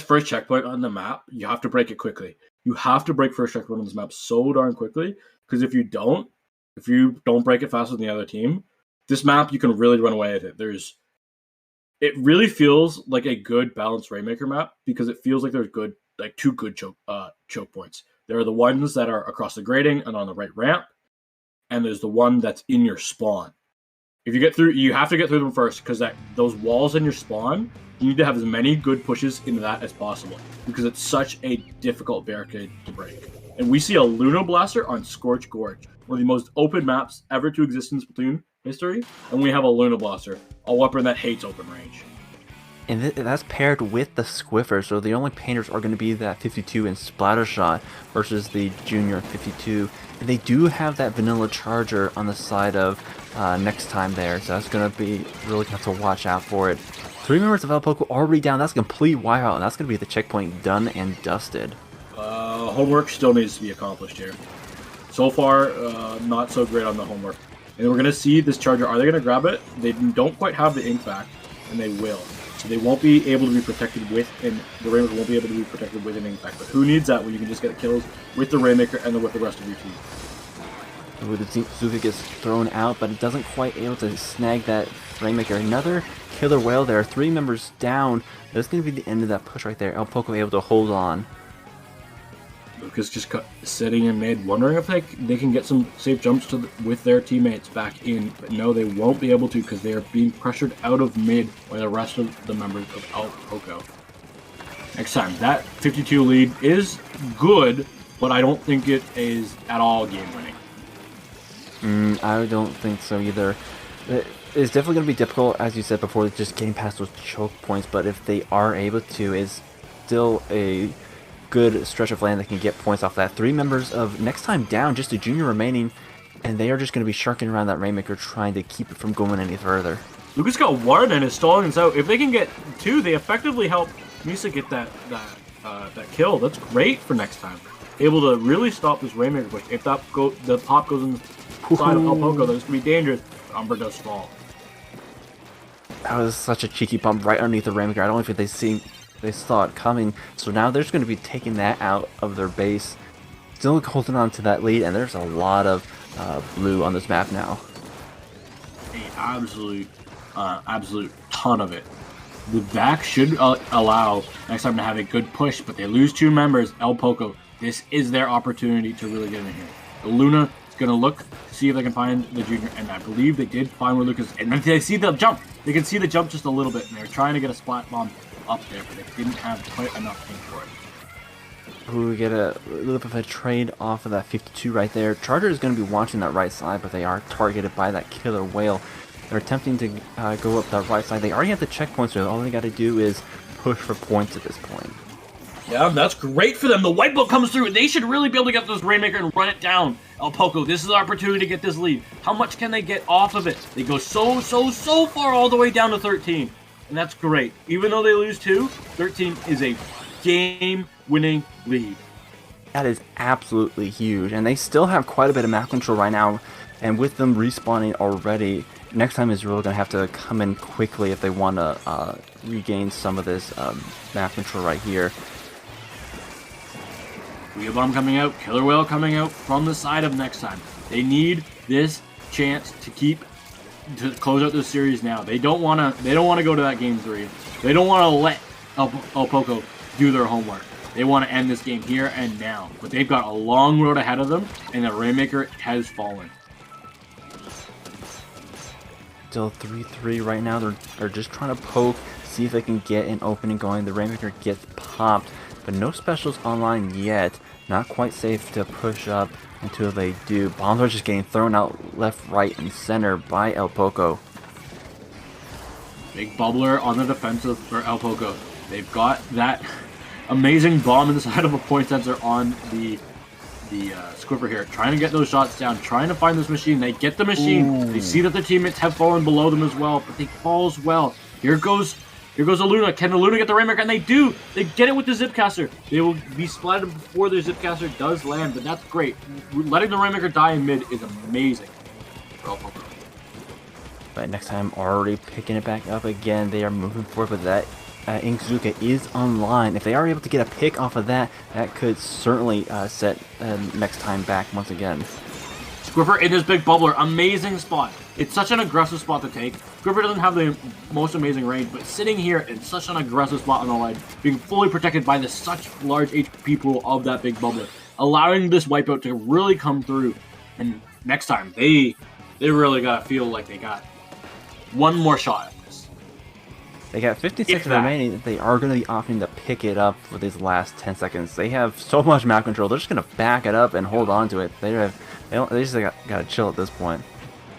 S5: first checkpoint on the map, you have to break it quickly. You have to break first checkpoint on this map so darn quickly, because if you don't break it faster than the other team, this map you can really run away with it. It really feels like a good balanced Rainmaker map, because it feels like there's two good choke points. There are the ones that are across the grading and on the right ramp, and there's the one that's in your spawn. If you get through, you have to get through them first, because those walls in your spawn, you need to have as many good pushes into that as possible, because it's such a difficult barricade to break. And we see a Luno Blaster on Scorch Gorge, one of the most open maps ever to exist in Splatoon history, and we have a Luno Blaster, a weapon that hates open range.
S4: And that's paired with the Squiffer, so the only painters are going to be that 52 and Splattershot versus the Junior 52. And they do have that vanilla charger on the side of next time there, so that's going to be really have to watch out for it. 3 members of El Poco already down. That's a complete wipeout, and that's going to be the checkpoint done and dusted.
S5: Homework still needs to be accomplished here. So far, not so great on the homework. And we're going to see this charger. Are they going to grab it? They don't quite have the ink back, and they will. So they won't be able to be protected with, and the Rainmaker won't be able to be protected with an impact. But who needs that when you can just get kills with the Rainmaker and with the rest of your team?
S4: Ooh, the Zuka gets thrown out, but it doesn't quite able to snag that Rainmaker. Another killer whale there. 3 members down. That's going to be the end of that push right there. El Poco able to hold on.
S5: Lucas just sitting in mid, wondering if they can get some safe jumps with their teammates back in. But no, they won't be able to because they are being pressured out of mid by the rest of the members of El Poco. Next time, that 52 lead is good, but I don't think it is at all game-winning.
S4: I don't think so either. It's definitely going to be difficult, as you said before, just getting past those choke points. But if they are able to, it's still a good stretch of land that can get points off that. 3 members of Next Time down, just a junior remaining, and they are just going to be sharking around that Rainmaker trying to keep it from going any further.
S5: Lucas got 1 and is stalling us out. If they can get 2, they effectively help Misa get that kill. That's great for Next Time. Able to really stop this Rainmaker push. If the pop goes in the side of El Poco, that's going to be dangerous. But Umber does fall.
S4: That was such a cheeky bump right underneath the Rainmaker. I don't think they saw it coming. So now they're just going to be taking that out of their base. Still holding on to that lead, and there's a lot of blue on this map now.
S5: An absolute ton of it. The back should allow Next Time to have a good push, but they lose 2 members. El Poco, this is their opportunity to really get in here. The Luna is going to look to see if they can find the junior, and I believe they did find where Lucas is. And then they see the jump. They can see the jump just a little bit, and they're trying to get a splat bomb up there, but they didn't have quite enough thing for it.
S4: Ooh, we get a little bit of a trade off of that 52 right there. Charger is going to be watching that right side, but they are targeted by that killer whale. They're attempting to go up that right side. They already have the checkpoints, so all they got to do is push for points at this point.
S5: Yeah, that's great for them. The white boat comes through. They should really be able to get this Rainmaker and run it down. El Poco, this is the opportunity to get this lead. How much can they get off of it? They go so far all the way down to 13. And that's great. Even though they lose 2, 13 is a game-winning lead.
S4: That is absolutely huge. And they still have quite a bit of map control right now. And with them respawning already, Next Time is really going to have to come in quickly if they want to regain some of this map control right here.
S5: Wheel Bomb coming out, Killer Whale coming out from the side of Next Time. They need this chance to close out this series now. They don't want to go to that game 3. They don't want to let El Poco do their homework. They want to end this game here and now. But they've got a long road ahead of them, and the Rainmaker has fallen.
S4: Still 3-3 right now. They're just trying to poke, see if they can get an opening going. The Rainmaker gets popped, but no specials online yet. Not quite safe to push up until they do. Bombs are just getting thrown out left, right, and center by El Poco.
S5: Big bubbler on the defensive for El Poco. They've got that amazing bomb inside of a point sensor on the Squiffer here, trying to get those shots down, trying to find this machine. They get the machine. Ooh. They see that their teammates have fallen below them as well, but they fall as well. Here goes a Luna. Can the Luna get the Rainmaker? And they do. They get it with the Zipcaster. They will be splatted before their Zipcaster does land, but that's great. Letting the Rainmaker die in mid is amazing.
S4: But Next Time already picking it back up again. They are moving forward with that. Inkzuka is online. If they are able to get a pick off of that, that could certainly set Next Time back once again.
S5: Squiffer in this big bubbler. Amazing spot. It's such an aggressive spot to take. Squiffer doesn't have the most amazing range, but sitting here in such an aggressive spot on the ledge, being fully protected by the such large HP pool of that big bubbler, allowing this wipeout to really come through. And Next Time, they really got to feel like they got one more shot.
S4: They got 50 seconds remaining. They are going to be opting to pick it up for these last 10 seconds. They have so much map control. They're just going to back it up and hold on to it. They just got to chill at this point.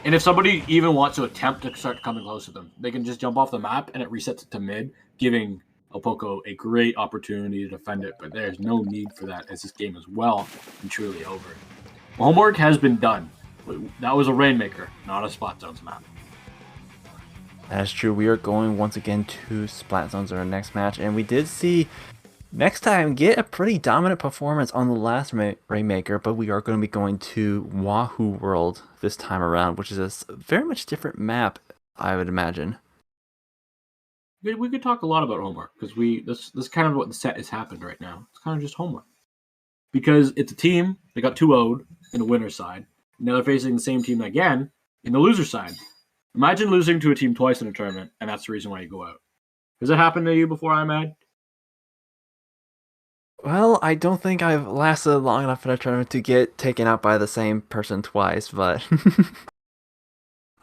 S5: And if somebody even wants to attempt to start coming close to them, they can just jump off the map and it resets it to mid, giving El Poco a great opportunity to defend it. But there's no need for that as this game is well and truly over. Homework has been done. That was a Rainmaker, not a Spot Zones map.
S4: That's true. We are going once again to Splat Zones in our next match, and we did see Next Time get a pretty dominant performance on the last Rainmaker, but we are going to be going to Wahoo World this time around, which is a very much different map, I would imagine.
S5: We could talk a lot about homework because this is kind of what the set has happened right now. It's kind of just homework because it's a team that got 2-0'd in the winner's side. Now they're facing the same team again in the loser side. Imagine losing to a team twice in a tournament, and that's the reason why you go out. Has it happened to you before, Imad?
S4: Well, I don't think I've lasted long enough in a tournament to get taken out by the same person twice, but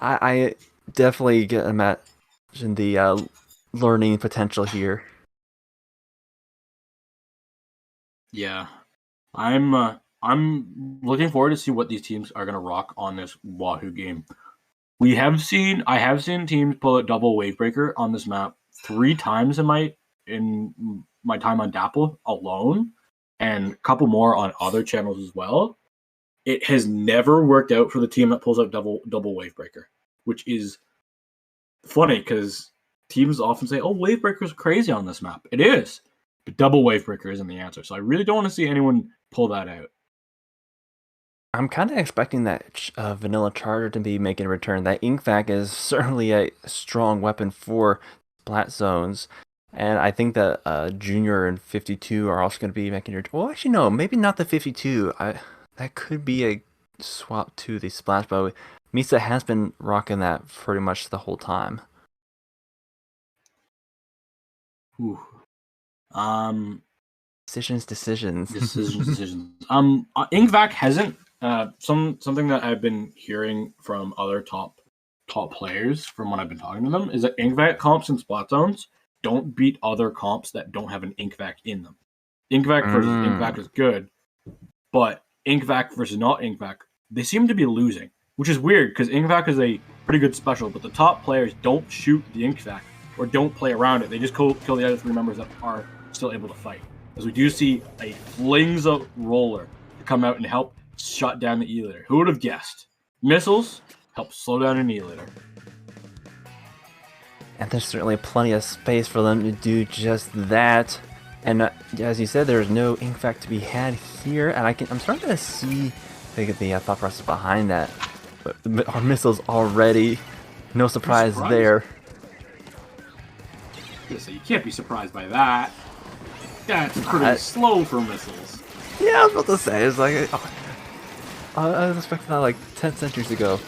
S4: I definitely get imagine the learning potential here.
S5: Yeah, I'm looking forward to see what these teams are gonna rock on this Wahoo game. I have seen teams pull out double Wavebreaker on this map 3 times in my time on Dapple alone, and a couple more on other channels as well. It has never worked out for the team that pulls out double Wavebreaker, which is funny because teams often say, "Oh, Wavebreaker's crazy on this map." It is, but double Wavebreaker isn't the answer. So I really don't want to see anyone pull that out.
S4: I'm kind of expecting that Vanilla Charger to be making a return. That Inkvac is certainly a strong weapon for splat zones. And I think that Junior and 52 are also going to be making a return. Well, actually, no, maybe not the 52. That could be a swap to the Splash Bow. Misa has been rocking that pretty much the whole time.
S5: Ooh.
S4: Decisions.
S5: Decisions. Inkvac hasn't. Something that I've been hearing from other top players from when I've been talking to them is that Inkvac comps in splat zones don't beat other comps that don't have an Inkvac in them. Inkvac versus Inkvac is good, but Inkvac versus not Inkvac, they seem to be losing, which is weird because Inkvac is a pretty good special, but the top players don't shoot the Inkvac or don't play around it. They just kill the other 3 members that are still able to fight. As we do see a Flingza roller to come out and help shut down the E-Litter. Who would have guessed? Missiles help slow down an E-Litter.
S4: And there's certainly plenty of space for them to do just that. And as you said, there's no Inkvac to be had here, and I'm starting to see the thought process behind that. But our missiles already, no surprise there.
S5: So you can't be surprised by that. That's pretty slow for missiles.
S4: Yeah, I was about to say, it's like I was expecting that like 10 centuries ago.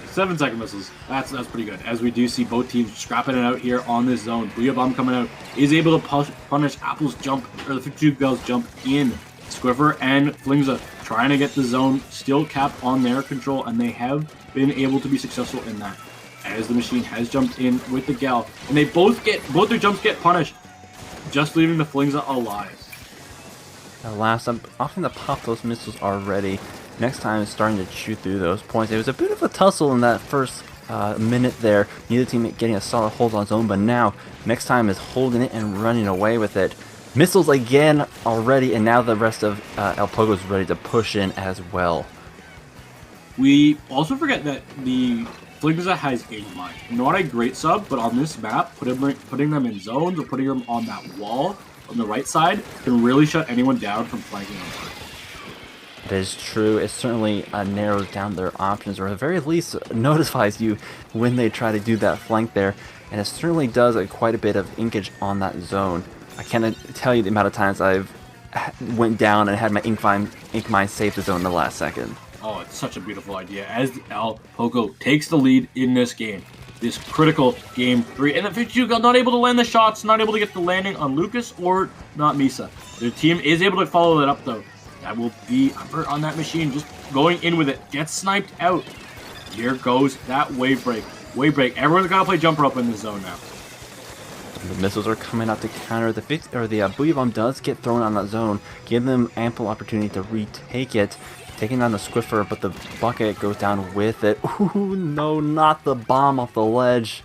S5: 7-second missiles. That's pretty good. As we do see both teams scrapping it out here on this zone. Booyah Bomb coming out is able to punish Apple's jump, or the 52 Girls jump in. Squiffer and Flingza trying to get the zone still capped on their control, and they have been able to be successful in that. As the machine has jumped in with the gal, and they both their jumps get punished, just leaving the Flingza alive.
S4: Alas, I'm often to pop those missiles already. Next time is starting to shoot through those points. It was a bit of a tussle in that first minute there. Neither team getting a solid hold on zone, but now next time is holding it and running away with it. Missiles again already, and now the rest of El Pogo is ready to push in as well.
S5: We also forget that the Flingza has aim mine. Not a great sub, but on this map, putting them in zones or putting them on that wall on the right side can really shut anyone down from flanking on.
S4: It is true. It certainly narrows down their options, or at the very least notifies you when they try to do that flank there. And it certainly does quite a bit of inkage on that zone. I can't tell you the amount of times I've went down and had my ink mine save the zone in the last second.
S5: Oh, it's such a beautiful idea. As El Pogo takes the lead in this game. This critical game 3. And the 52 got not able to land the shots, not able to get the landing on Lucas or not Misa. Their team is able to follow that up though. That will be effort on that machine, just going in with it. Gets sniped out. Here goes that wave break. Wave break. Everyone's got to play jumper up in this zone now.
S4: The missiles are coming out to counter. The Booyah Bomb does get thrown on that zone, give them ample opportunity to retake it. Taking down the Squiffer, but the bucket goes down with it. Ooh, no, not the bomb off the ledge.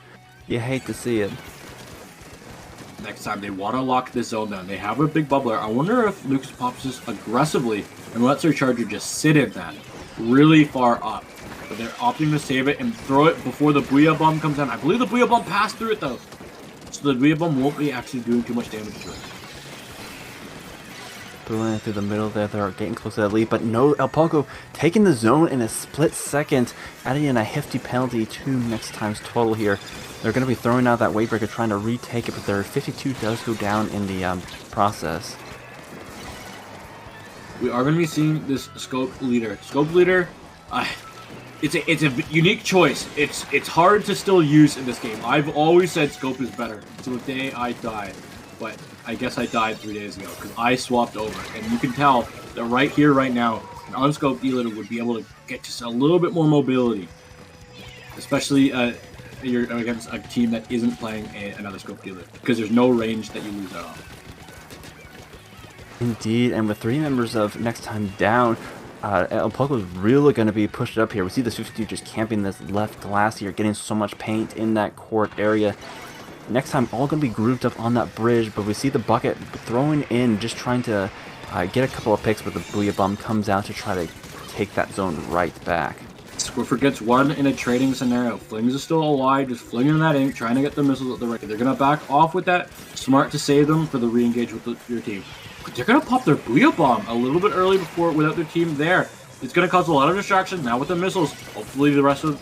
S4: You hate to see it.
S5: Next time they want to lock this zone down. They have a big bubbler. I wonder if Lucas pops this aggressively and lets their charger just sit in that really far up. But they're opting to save it and throw it before the Booyah Bomb comes down. I believe the Booyah Bomb passed through it though. So the Booyah Bomb won't be actually doing too much damage to it.
S4: drilling through the middle there. They're getting close to that lead, but no, El Poco taking the zone in a split second, adding in a hefty penalty to next time's total here. They're going to be throwing out that weight breaker, trying to retake it, but their 52 does go down in the process.
S5: We are going to be seeing this scope leader. Scope leader, it's a unique choice. It's hard to still use in this game. I've always said scope is better until the day I died, but I guess I died 3 days ago because I swapped over, and you can tell that right here, right now, an unscoped E-leader would be able to get just a little bit more mobility, especially you're against a team that isn't playing another scoped E-leader because there's no range that you lose that on.
S4: Indeed, and with 3 members of next time down, El Poco is really going to be pushed up here. We see the 52 just camping this left glass here, getting so much paint in that court area. Next time, all going to be grouped up on that bridge, but we see the bucket throwing in, just trying to get a couple of picks, but the Booyah Bomb comes out to try to take that zone right back.
S5: Squiffer gets one in a trading scenario. Flings is still alive, just flinging that ink, trying to get the missiles at the right. They're going to back off with that. Smart to save them for the re-engage with your team. But they're going to pop their Booyah Bomb a little bit early without their team there. It's going to cause a lot of distraction now with the missiles. Hopefully the rest of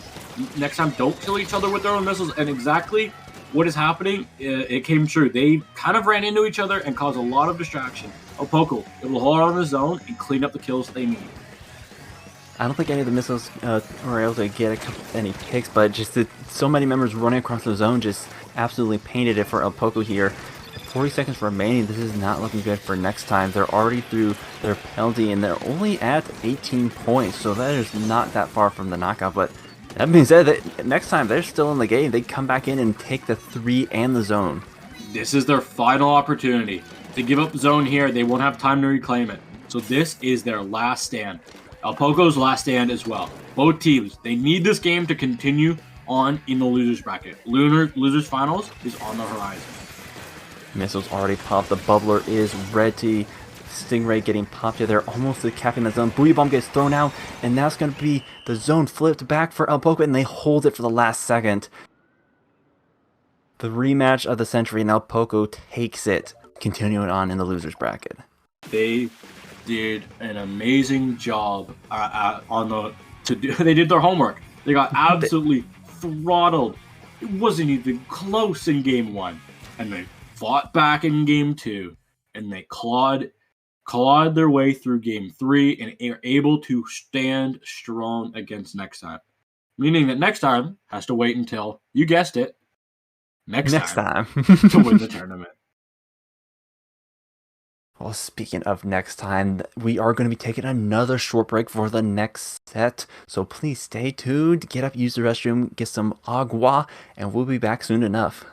S5: next time don't kill each other with their own missiles. And exactly what is happening, it came true. They kind of ran into each other and caused a lot of distraction. El Poco, it will hold on the zone and clean up the kills they need.
S4: I don't think any of the missiles were able to get any picks, but just so many members running across the zone just absolutely painted it for El Poco here. 40 seconds remaining. This is not looking good for next time. They're already through their penalty, and they're only at 18 points, so that is not that far from the knockout. But that being said, that next time they're still in the game. They come back in and take the 3 and the zone.
S5: This is their final opportunity. If they give up zone here, they won't have time to reclaim it. So this is their last stand. El Poco's last stand as well. Both teams, they need this game to continue on in the losers bracket. Losers finals is on the horizon.
S4: Missiles already popped. The bubbler is ready. Stingray getting popped here. They're almost capping the zone. Booyah Bomb gets thrown out, and now it's going to be the zone flipped back for El Poco, and they hold it for the last second. The rematch of the century, and El Poco takes it, continuing on in the losers bracket.
S5: They did an amazing job they did their homework. They got absolutely throttled. It wasn't even close in game 1, and they fought back in game 2, and they clawed their way through game 3 and are able to stand strong against next time. Meaning that next time has to wait until, you guessed it, next time to win the tournament.
S4: Well, speaking of next time, we are going to be taking another short break for the next set. So please stay tuned, get up, use the restroom, get some agua, and we'll be back soon enough.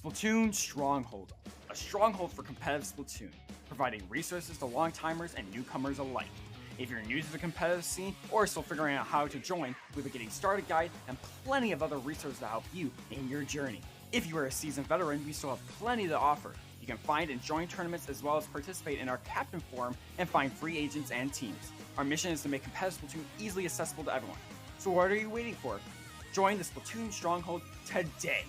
S3: Splatoon Stronghold, a stronghold for competitive Splatoon, providing resources to long-timers and newcomers alike. If you're new to the competitive scene or still figuring out how to join, we have a getting started guide and plenty of other resources to help you in your journey. If you are a seasoned veteran, we still have plenty to offer. You can find and join tournaments as well as participate in our Captain Forum and find free agents and teams. Our mission is to make competitive Splatoon easily accessible to everyone. So what are you waiting for? Join the Splatoon Stronghold today!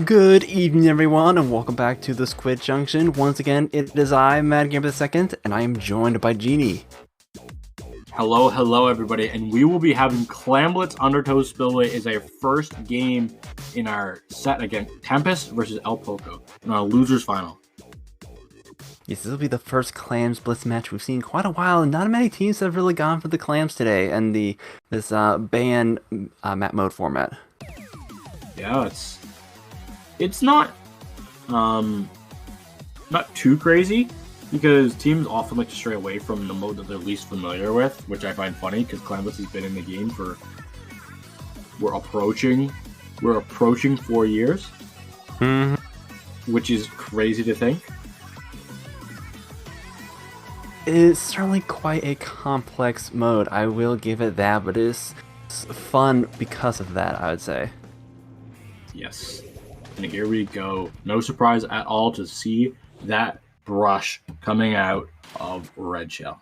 S4: Good evening, everyone, and welcome back to the Squid Junction. Once again, it is I, Mad Gamer II, and I am joined by Genie.
S5: Hello, everybody, and we will be having Clamblitz Undertow Spillway as our first game in our set against Tempest versus El Poco in our losers final.
S4: Yes, this will be the first Clams Blitz match we've seen in quite a while, and not many teams have really gone for the Clams today, and this ban map mode format.
S5: Yeah, it's not too crazy, because teams often like to stray away from the mode that they're least familiar with, which I find funny because Clamblitz has been in the game for we're approaching 4 years, which is crazy to think.
S4: It's certainly quite a complex mode, I will give it that, but it's fun because of that, I would say.
S5: Yes. And here we go. No surprise at all to see that brush coming out of Red Shell.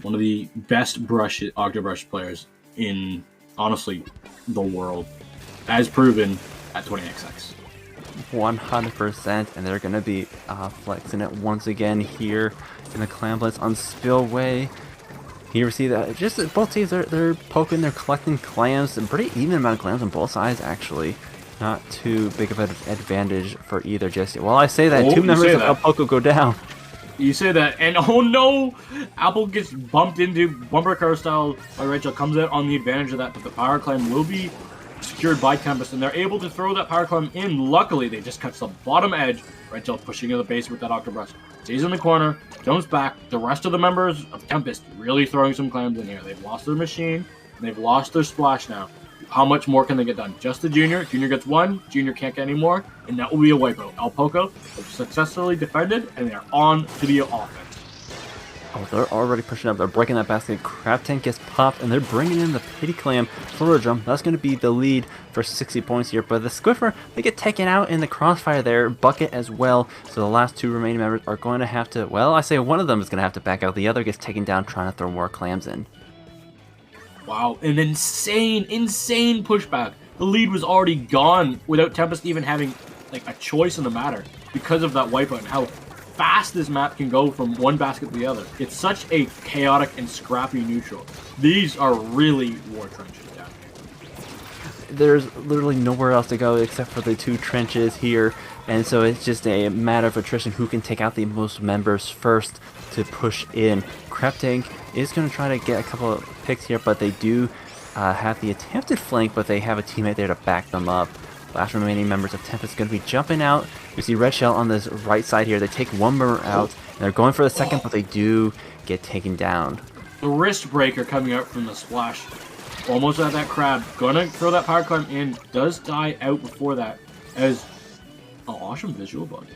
S5: One of the best Octobrush players in, honestly, the world, as proven at 20XX.
S4: 100%, and they're going to be flexing it once again here in the Clamblitz on Spillway. Here we see that just both teams, they're poking, they're collecting clams, a pretty even amount of clams on both sides, actually. Not too big of an advantage for either just yet. Well, I say that, two members of El Poco go down.
S5: You say that, and oh no! Apple gets bumped into bumper car style by Rachel, comes out on the advantage of that, but the power climb will be secured by Tempest, and they're able to throw that power climb in. Luckily, they just catch the bottom edge. Rachel pushing into the base with that Octobrush. Stays in the corner, jumps back. The rest of the members of Tempest really throwing some clams in here. They've lost their machine, and they've lost their splash now. How much more can they get done? Just the Junior. Junior gets one. Junior can't get any more, and that will be a wipeout. El Poco have successfully defended, and they're on to the offense.
S4: Oh, they're already pushing up. They're breaking that basket. Crab Tank gets popped, and they're bringing in the Pity Clam for a jump. That's going to be the lead for 60 points here. But the Squiffer, they get taken out in the crossfire there. Bucket as well. So the last two remaining members are going to have to, well, I say one of them is going to have to back out. The other gets taken down trying to throw more clams in.
S5: Wow, an insane pushback. The lead was already gone without Tempest even having like a choice in the matter because of that wipeout and how fast this map can go from one basket to the other. It's such a chaotic and scrappy neutral. These are really war trenches down here.
S4: There's literally nowhere else to go except for the two trenches here, and so it's just a matter of attrition who can take out the most members first to push in. Crab Tank is going to try to get a couple of picks here, but they do have the attempted flank, but they have a teammate there to back them up. Last remaining members of Tempest are going to be jumping out. We see Red Shell on this right side here. They take one member out, and they're going for the second, but they do get taken down.
S5: The wrist breaker coming out from the splash. Almost at that crab. Gonna throw that power climb in. Does die out before that. As an awesome visual bug.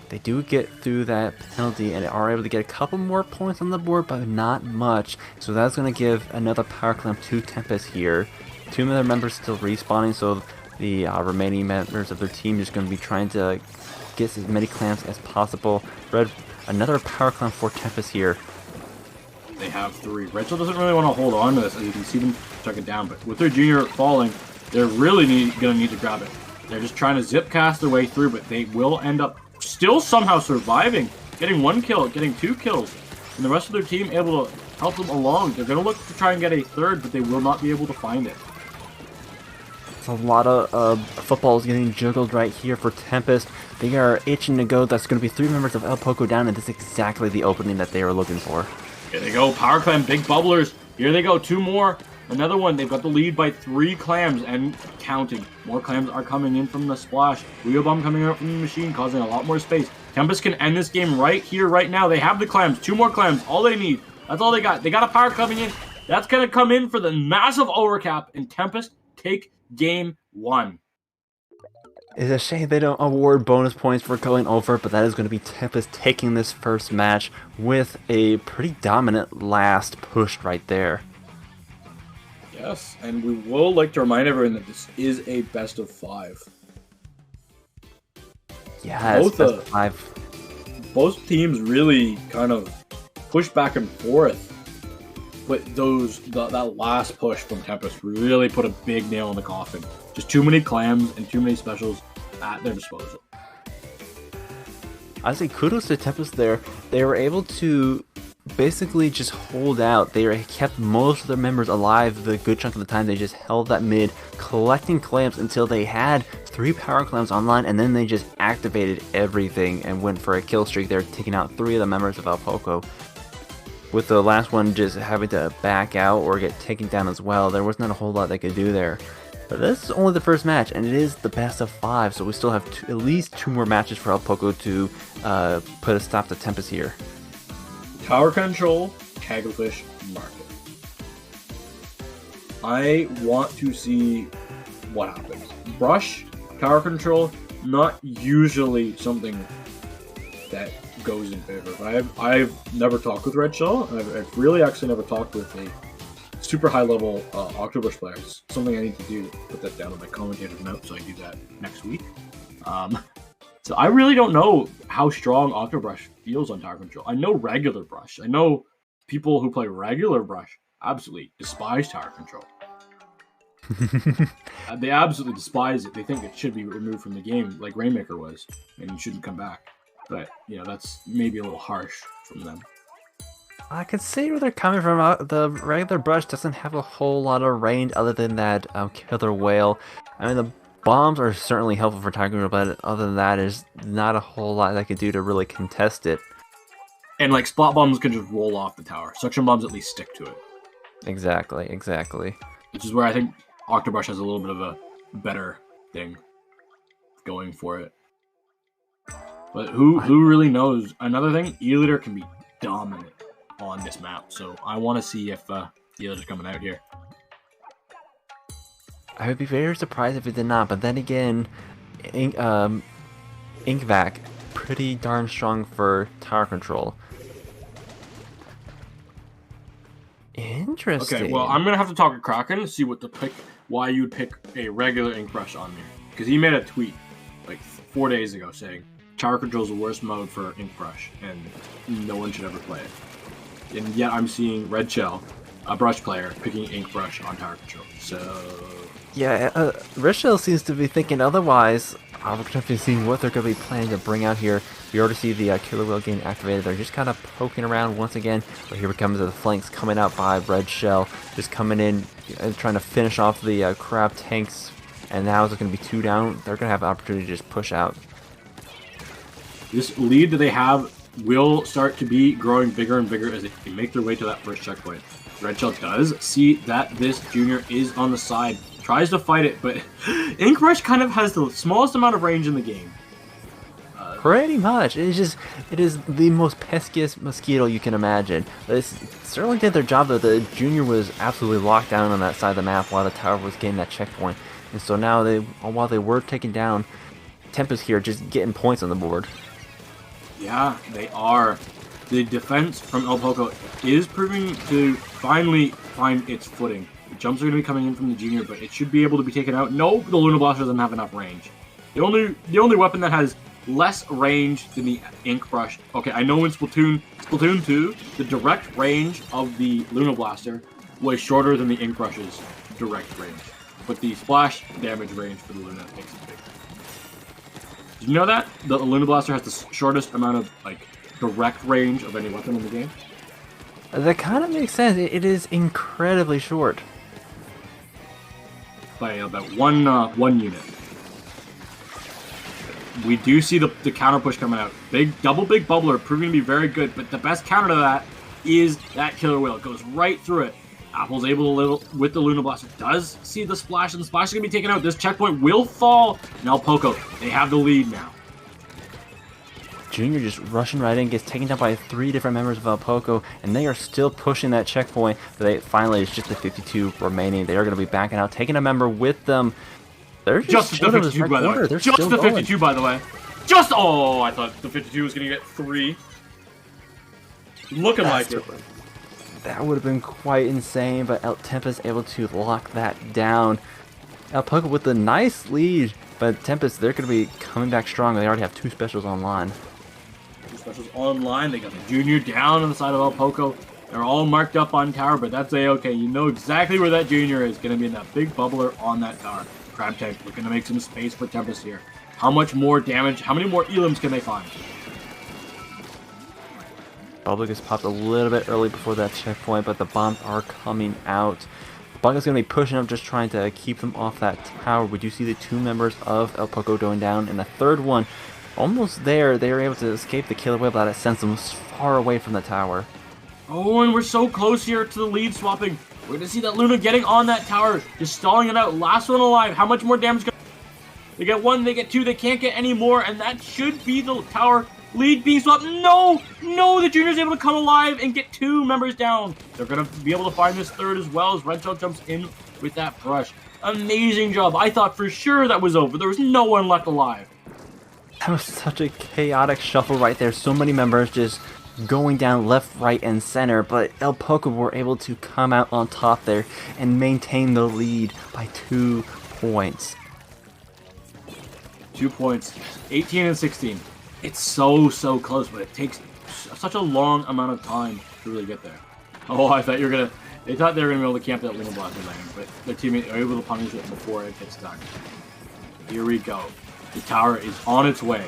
S4: They do get through that penalty and are able to get a couple more points on the board, but not much. So that's going to give another power climb to Tempest here. Two of their members still respawning, so the remaining members of their team is going to be trying to get as many clams as possible. Red, another power climb for Tempest here.
S5: They have three. Rachel doesn't really want to hold on to this, as you can see them chuck it down, but with their Junior falling, they're really going to need to grab it. They're just trying to zip cast their way through, but they will end up still somehow surviving, getting one kill, getting two kills, and the rest of their team able to help them along. They're going to look to try and get a third, but they will not be able to find it.
S4: It's a lot of footballs getting juggled right here for Tempest. They are itching to go. That's going to be three members of El Poco down, and this is exactly the opening that they were looking for.
S5: Here they go, power clam, big bubblers. Here they go, two more. Another one. They've got the lead by 3 clams and counting. More clams are coming in from the splash. Wheel bomb coming out from the machine, causing a lot more space. Tempest can end this game right here, right now. They have the clams. 2 more clams. All they need. That's all they got. They got a power coming in. That's going to come in for the massive overcap, and Tempest take game 1.
S4: It's a shame they don't award bonus points for going over, but that is going to be Tempest taking this first match with a pretty dominant last push right there.
S5: Yes, and we will like to remind everyone that this is a best of 5.
S4: Yeah, it's best of 5.
S5: Both teams really kind of push back and forth, but that last push from Tempest really put a big nail in the coffin. Just too many clams and too many specials at their disposal.
S4: I say kudos to Tempest there. They were able to basically just hold out. They kept most of their members alive the good chunk of the time. They just held that mid, collecting clams until they had 3 power clams online, and then they just activated everything and went for a kill streak there, taking out 3 of the members of El Poco. With the last one just having to back out or get taken down as well, there was not a whole lot they could do there. But this is only the first match, and it is the best of 5, so we still have at least 2 more matches for El Poco to put a stop to Tempest here.
S5: Tower control, Kaglefish, market. I want to see what happens. Brush, tower control, not usually something that goes in favor. But I've never talked with Red Shell, and I've really actually never talked with a super high level Octobrush player. It's something I need to do, put that down on my commentator's note, so I do that next week. So I really don't know how strong Octobrush feels on tower control. I know regular brush. I know people who play regular brush absolutely despise tower control. They absolutely despise it. They think it should be removed from the game, like Rainmaker was, and it shouldn't come back. But, you know, that's maybe a little harsh from them.
S4: I can see where they're coming from. The regular brush doesn't have a whole lot of range other than that killer whale. I mean, the bombs are certainly helpful for Tiger, but other than that, there's not a whole lot they could do to really contest it.
S5: And like spot bombs can just roll off the tower. Suction bombs at least stick to it.
S4: Exactly.
S5: Which is where I think Octobrush has a little bit of a better thing going for it. But who really knows? Another thing, E-Liter can be dominant on this map. So I want to see if E-Liter's coming out here.
S4: I would be very surprised if it did not, but then again, Inkvac, pretty darn strong for tower control. Interesting.
S5: Okay, well, I'm gonna have to talk to Kraken and see why you'd pick a regular Ink Brush on me, because he made a tweet like 4 days ago saying tower control is the worst mode for Ink Brush, and no one should ever play it. And yet I'm seeing Red Shell, a brush player, picking Ink Brush on tower control. So
S4: yeah, Red Shell seems to be thinking otherwise. We're going to have to see what they're going to be planning to bring out here. We already see the Killer Whale getting activated. They're just kind of poking around once again. But here comes the flanks coming out by Red Shell. Just coming in and trying to finish off the crab tanks. And now it's going to be 2 down. They're going to have an opportunity to just push out.
S5: This lead that they have will start to be growing bigger and bigger as they make their way to that first checkpoint. Red Shell does see that this junior is on the side. Tries to fight it, but Ink Rush kind of has the smallest amount of range in the game.
S4: Pretty much. It is the most peskiest mosquito you can imagine. They certainly did their job, though. The junior was absolutely locked down on that side of the map while the tower was getting that checkpoint. And so now, while they were taken down, Tempest here just getting points on the board.
S5: Yeah, they are. The defense from El Poco is proving to finally find its footing. The jumps are going to be coming in from the junior, but it should be able to be taken out. No, the Luna Blaster doesn't have enough range. The only weapon that has less range than the Ink Brush. Okay, I know in Splatoon 2, the direct range of the Luna Blaster was shorter than the Ink Brush's direct range. But the splash damage range for the Luna makes it bigger. Did you know that? The Luna Blaster has the shortest amount of direct range of any weapon in the game?
S4: That kind of makes sense. It is incredibly short.
S5: By about one unit. We do see the counter push coming out. Big bubbler proving to be very good, but the best counter to that is that Killer Whale. It goes right through it. Apple's able to, with the Luna Blaster, does see the splash, and the splash is going to be taken out. This checkpoint will fall. Now Poco, they have the lead now.
S4: Junior just rushing right in, gets taken down by 3 different members of El Poco, and they are still pushing that checkpoint. But finally, it's just the 52 remaining. They are going to be backing out, taking a member with them. They're just
S5: the 52, by the way. Just the 52, by the way. Oh, I thought the 52 was going to get 3. Looking like it.
S4: That would have been quite insane, but Tempest able to lock that down. El Poco with a nice lead, but Tempest, they're going to be coming back strong. They already have 2 specials online.
S5: 2 specials online. They got the junior down on the side of El Poco. They're all marked up on tower, but that's A-okay. You know exactly where that junior is. Going to be in that big bubbler on that tower. Crab tank looking to make some space for Tempest here. How much more damage? How many more elims can they find?
S4: Bubble gets popped a little bit early before that checkpoint, but the bombs are coming out. Bugga's going to be pushing up, just trying to keep them off that tower. We do see the 2 members of El Poco going down, and the third one almost there. They were able to escape the Killer Whale, but it sends them far away from the tower.
S5: Oh, and we're so close here to the lead swapping. We're going to see that Luna getting on that tower, just stalling it out. Last one alive. How much more damage? They get 1, they get 2, they can't get any more, and that should be the tower lead being swapped. No, the junior's able to come alive and get 2 members down. They're going to be able to find this third as well as Red Shell jumps in with that brush. Amazing job. I thought for sure that was over. There was no one left alive.
S4: That was such a chaotic shuffle right there. So many members just going down left, right, and center, but El Poco were able to come out on top there and maintain the lead by 2 points.
S5: 2 points, 18 and 16. It's so close, but it takes such a long amount of time to really get there. Oh, I thought they thought they were gonna be able to camp that Luna Blaster lane, but their teammate are able to punish it before it gets stuck. Here we go. The tower is on its way.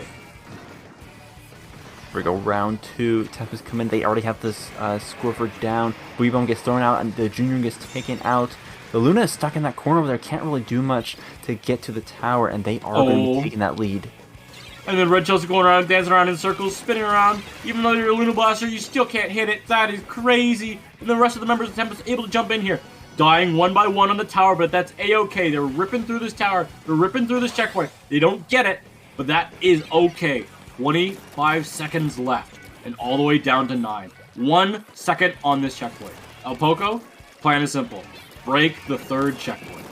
S4: Here we go, round 2. Tempest come in. They already have this Scorfer down. Bomb gets thrown out, and the junior gets taken out. The Luna is stuck in that corner over there, can't really do much to get to the tower, and they are going to be taking that lead.
S5: And then Red Shell's going around, dancing around in circles, spinning around. Even though you're a Luna Blaster, you still can't hit it. That is crazy. And the rest of the members of Tempest able to jump in here. Dying one by one on the tower, but that's A-okay. They're ripping through this tower. They're ripping through this checkpoint. They don't get it, but that is okay. 25 seconds left, and all the way down to 9. 1 second on this checkpoint. El Poco, plan is simple. Break the 3rd checkpoint.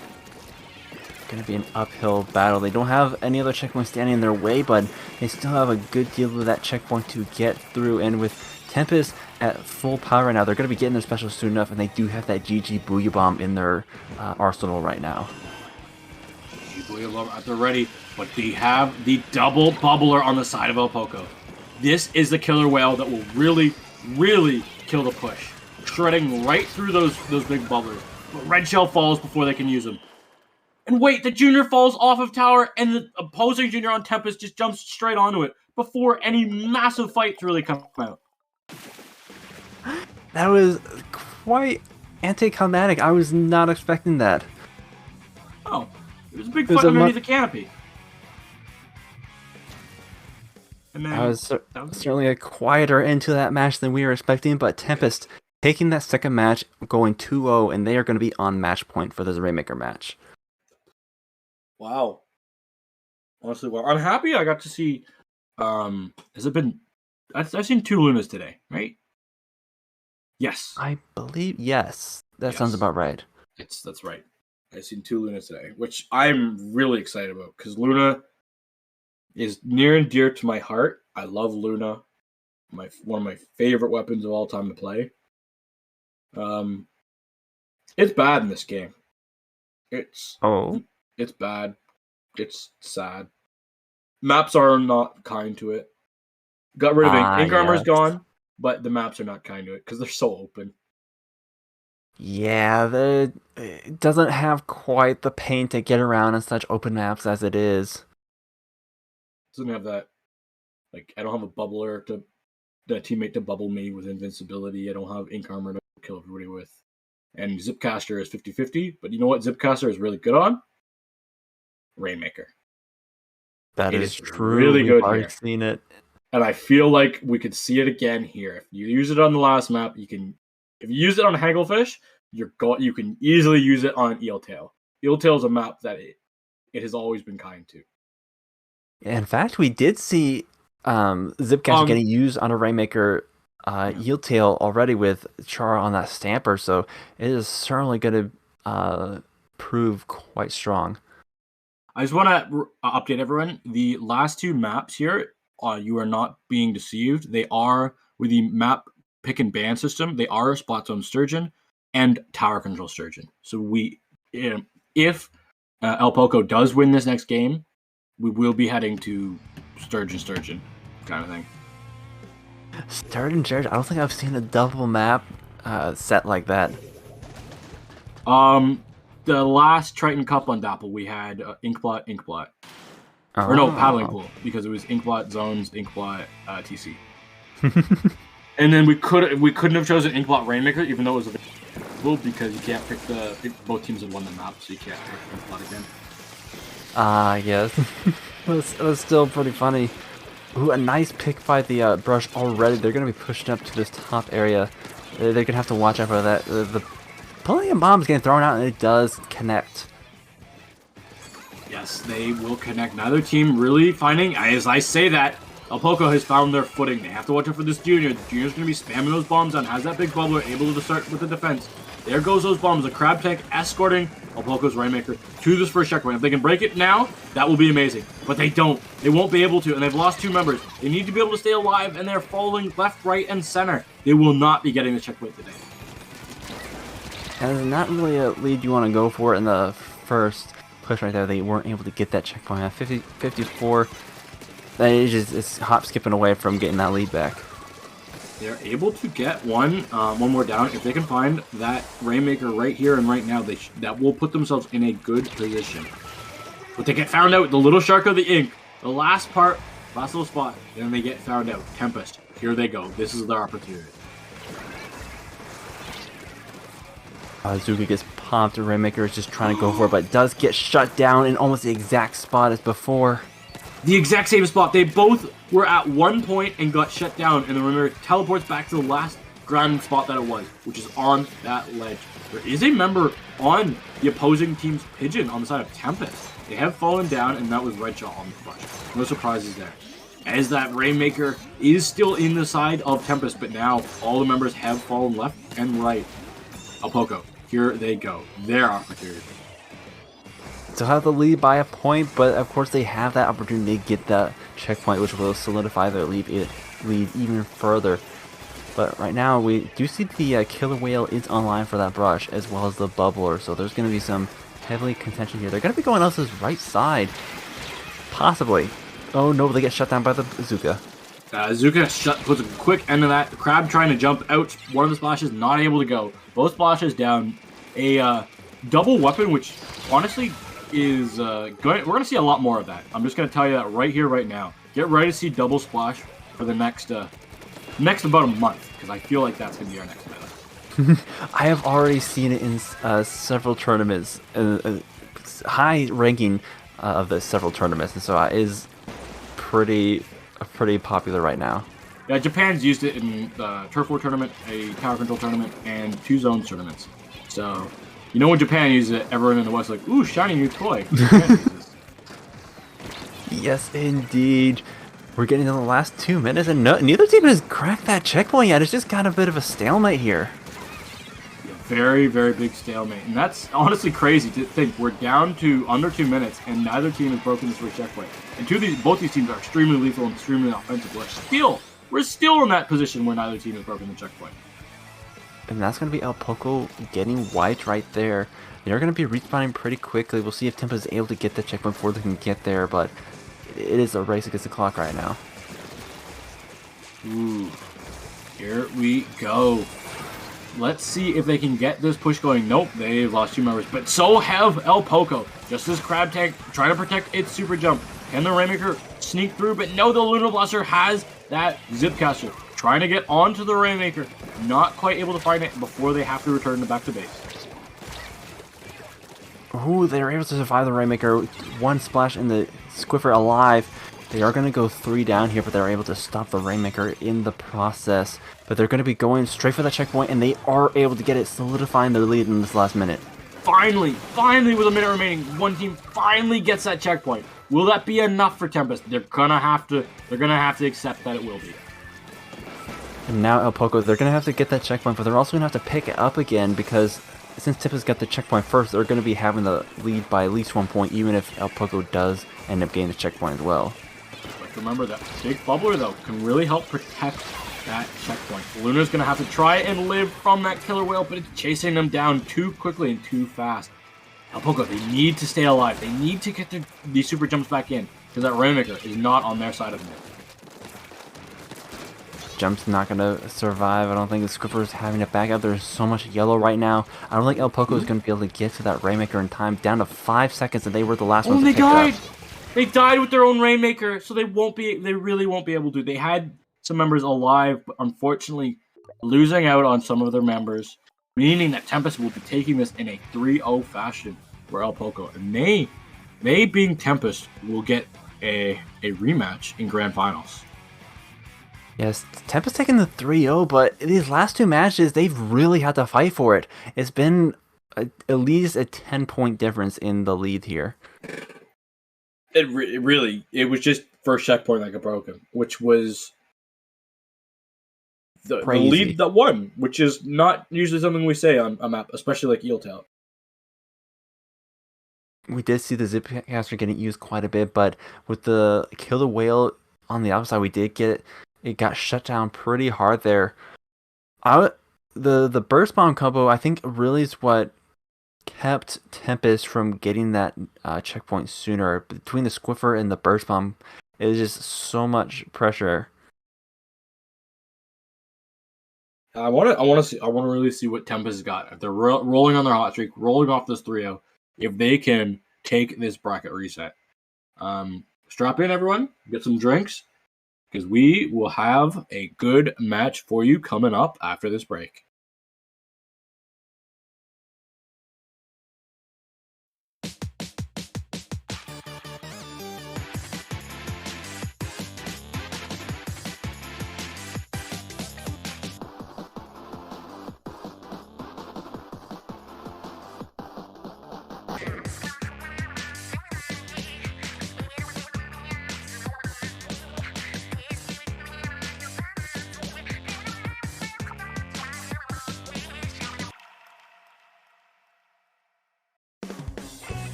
S4: Going to be an uphill battle. They don't have any other checkpoint standing in their way, but they still have a good deal of that checkpoint to get through. And with Tempest at full power right now, they're going to be getting their special soon enough, and they do have that GG Booyah Bomb in their arsenal right now.
S5: GG Booyah Bomb at the ready, but they have the double bubbler on the side of El Poco. This is the killer whale that will really, really kill the push. Shredding right through those big bubblers. But Red Shell falls before they can use them. And wait, the junior falls off of tower, and the opposing junior on Tempest just jumps straight onto it before any massive fights really come out.
S4: That was quite anticlimactic. I was not expecting that.
S5: Oh, it was a big fight underneath the canopy. And then,
S4: that was certainly a quieter end to that match than we were expecting, but Tempest taking that second match, going 2-0, and they are going to be on match point for this Rainmaker match.
S5: Wow. Honestly, well, I'm happy I got to see, has it been, I've seen 2 Lunas today, right? Yes.
S4: I believe, yes. That sounds about right.
S5: That's right. I've seen 2 Lunas today, which I'm really excited about, because Luna is near and dear to my heart. I love Luna. One of my favorite weapons of all time to play. It's bad in this game. It's bad. It's sad. Maps are not kind to it. Got rid of Ink. Ink Armor's gone, but the maps are not kind to it because they're so open.
S4: Yeah, it doesn't have quite the paint to get around in such open maps as it is.
S5: It doesn't have that, like, I don't have a bubbler to the teammate to bubble me with invincibility. I don't have Ink Armor to kill everybody with. And Zipcaster is 50-50, but you know what Zipcaster is really good on? Rainmaker.
S4: That is true.
S5: Really good here.
S4: I've seen it.
S5: And I feel like we could see it again here. If you use it on the last map, if you use it on Hagglefish, you can easily use it on Eeltail. Eeltail is a map that it has always been kind to.
S4: In fact, we did see Zipcaster getting used on a Rainmaker Eeltail already with Chara on that Stamper, so it is certainly going to prove quite strong.
S5: I just want to update everyone. The last 2 maps here, you are not being deceived. They are, with the map pick and ban system, they are Spot Zone Sturgeon and Tower Control Sturgeon. So if El Poco does win this next game, we will be heading to Sturgeon kind of thing.
S4: Sturgeon, I don't think I've seen a double map set like that.
S5: The last Triton Cup on Dapple, we had Inkblot. Or no, Paddling Pool, because it was Inkblot Zones, Inkblot TC. And then we couldn't have chosen Inkblot Rainmaker, even though it was available, because you can't pick both teams have won the map, so you can't pick Inkblot again.
S4: Yes. It was still pretty funny. Ooh, a nice pick by the Brush already. They're going to be pushing up to this top area. They're going to have to watch out for that. The Palladium Bomb's getting thrown out, and it does connect.
S5: Yes, they will connect. Neither team really finding, as I say that, El Poco has found their footing. They have to watch out for this junior. The junior's going to be spamming those bombs on, has that big bubbler, able to start with the defense. There goes those bombs. The Crab Tank escorting El Poco's Rainmaker to this first checkpoint. If they can break it now, that will be amazing. But they don't. They won't be able to, and they've lost 2 members. They need to be able to stay alive, and they're falling left, right, and center. They will not be getting the checkpoint today.
S4: And not really a lead you want to go for in the first push right there. They weren't able to get that checkpoint at 54. It's hop skipping away from getting that lead back.
S5: They're able to get one more down. If they can find that Rainmaker right here and right now, that will put themselves in a good position. But they get found out. The little shark of the ink. The last little spot. Then they get found out. Tempest. Here they go. This is their opportunity.
S4: Zuka gets popped. Rainmaker is just trying to go for it, but does get shut down in almost the exact spot as before.
S5: The exact same spot. They both were at one point and got shut down, and the Rainmaker teleports back to the last ground spot that it was, which is on that ledge. There is a member on the opposing team's Pigeon on the side of Tempest. They have fallen down, and that was Red Shot on the front. No surprises there. As that Rainmaker is still in the side of Tempest, but now all the members have fallen left and right. Poco, here they go. Their opportunity.
S4: Still have the lead by a point, but of course they have that opportunity to get that checkpoint, which will solidify their lead even further. But right now, we do see the Killer Whale is online for that brush, as well as the Bubbler, so there's going to be some heavily contention here. They're going to be going else's right side, possibly. Oh no, they get shut down by the Zuka.
S5: Zuka puts a quick end to that. The Crab trying to jump out. One of the splashes not able to go. Both splashes down. A double weapon, which honestly is going. We're going to see a lot more of that. I'm just going to tell you that right here, right now. Get ready to see double splash for the next about a month, because I feel like that's going to be our next meta.
S4: I have already seen it in several tournaments, high ranking of the several tournaments, and so it is pretty popular right now.
S5: Yeah, Japan's used it in the Turf War tournament, a Tower Control tournament, and 2 zones tournaments. So, you know when Japan uses it, everyone in the West is like, ooh, shiny new toy.
S4: Yes, indeed. We're getting to the last 2 minutes, and neither team has cracked that checkpoint yet. It's just got a bit of a stalemate here.
S5: Very, very big stalemate. And that's honestly crazy to think. We're down to under 2 minutes, and neither team has broken this first checkpoint. And both these teams are extremely lethal and extremely offensive. We're still in that position where neither team has broken the checkpoint.
S4: And that's going to be Poco getting wiped right there. They're going to be respawning pretty quickly. We'll see if Tempest is able to get the checkpoint before they can get there, but it is a race against the clock right now.
S5: Ooh. Here we go. Let's see if they can get this push going. Nope, they've lost 2 members. But so have Poco. Just as Crab Tank trying to protect its super jump. Can the Rainmaker sneak through? But no, the Lunar Blaster has that Zipcaster. Trying to get onto the Rainmaker. Not quite able to find it before they have to return back to base.
S4: Ooh, they're able to survive the Rainmaker. 1 splash and the Squiffer alive. They are going to go 3 down here, but they're able to stop the Rainmaker in the process. But they're going to be going straight for that checkpoint, and they are able to get it, solidifying their lead in this last minute.
S5: Finally with a minute remaining, one team finally gets that checkpoint. Will that be enough for Tempest? They're gonna have to accept that it will be.
S4: And now Poco, they're going to have to get that checkpoint, but they're also going to have to pick it up again, because since Tempest got the checkpoint first, they're going to be having the lead by at least 1 point, even if Poco does end up getting the checkpoint as well.
S5: But remember that big bubbler, though, can really help protect that checkpoint. Luna's going to have to try and live from that Killer Whale, but it's chasing them down too quickly and too fast. Poco, they need to stay alive. They need to get these super jumps back in, because that Rainmaker is not on their side of the map.
S4: Jump's not going to survive. I don't think the Squiffer's having it back up. There's so much yellow right now. I don't think Poco is going to be able to get to that Rainmaker in time. Down to 5 seconds, and they were the last ones to pick
S5: died!
S4: up.
S5: They died with their own Rainmaker, so they really won't be able to. They had some members alive, but unfortunately losing out on some of their members, meaning that Tempest will be taking this in a 3-0 fashion for Poco. And they being Tempest, will get a rematch in Grand Finals.
S4: Yes, Tempest taking the 3-0, but these last 2 matches, they've really had to fight for it. It's been at least a 10-point difference in the lead here.
S5: It was just first checkpoint that got broken, which was the lead that won, which is not usually something we say on a map, especially like Eeltail.
S4: We did see the Zipcaster getting used quite a bit, but with the Killer Whale on the outside, we did get it got shut down pretty hard there. The Burst Bomb combo, I think, really is what kept Tempest from getting that checkpoint sooner. Between the Squiffer and the Burst Bomb, it was just so much pressure.
S5: I want to really see what Tempest has got. If they're rolling on their hot streak, rolling off this 3-0, if they can take this bracket reset. Strap in, everyone. Get some drinks, because we will have a good match for you coming up after this break.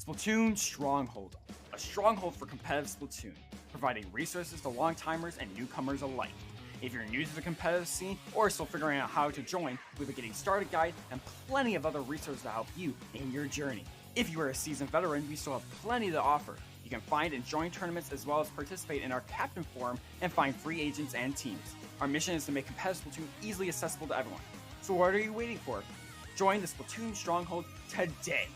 S3: Splatoon Stronghold, a stronghold for competitive Splatoon, providing resources to long-timers and newcomers alike. If you're new to the competitive scene or still figuring out how to join, we have a getting started guide and plenty of other resources to help you in your journey. If you are a seasoned veteran, we still have plenty to offer. You can find and join tournaments as well as participate in our Captain Forum and find free agents and teams. Our mission is to make competitive Splatoon easily accessible to everyone. So what are you waiting for? Join the Splatoon Stronghold today!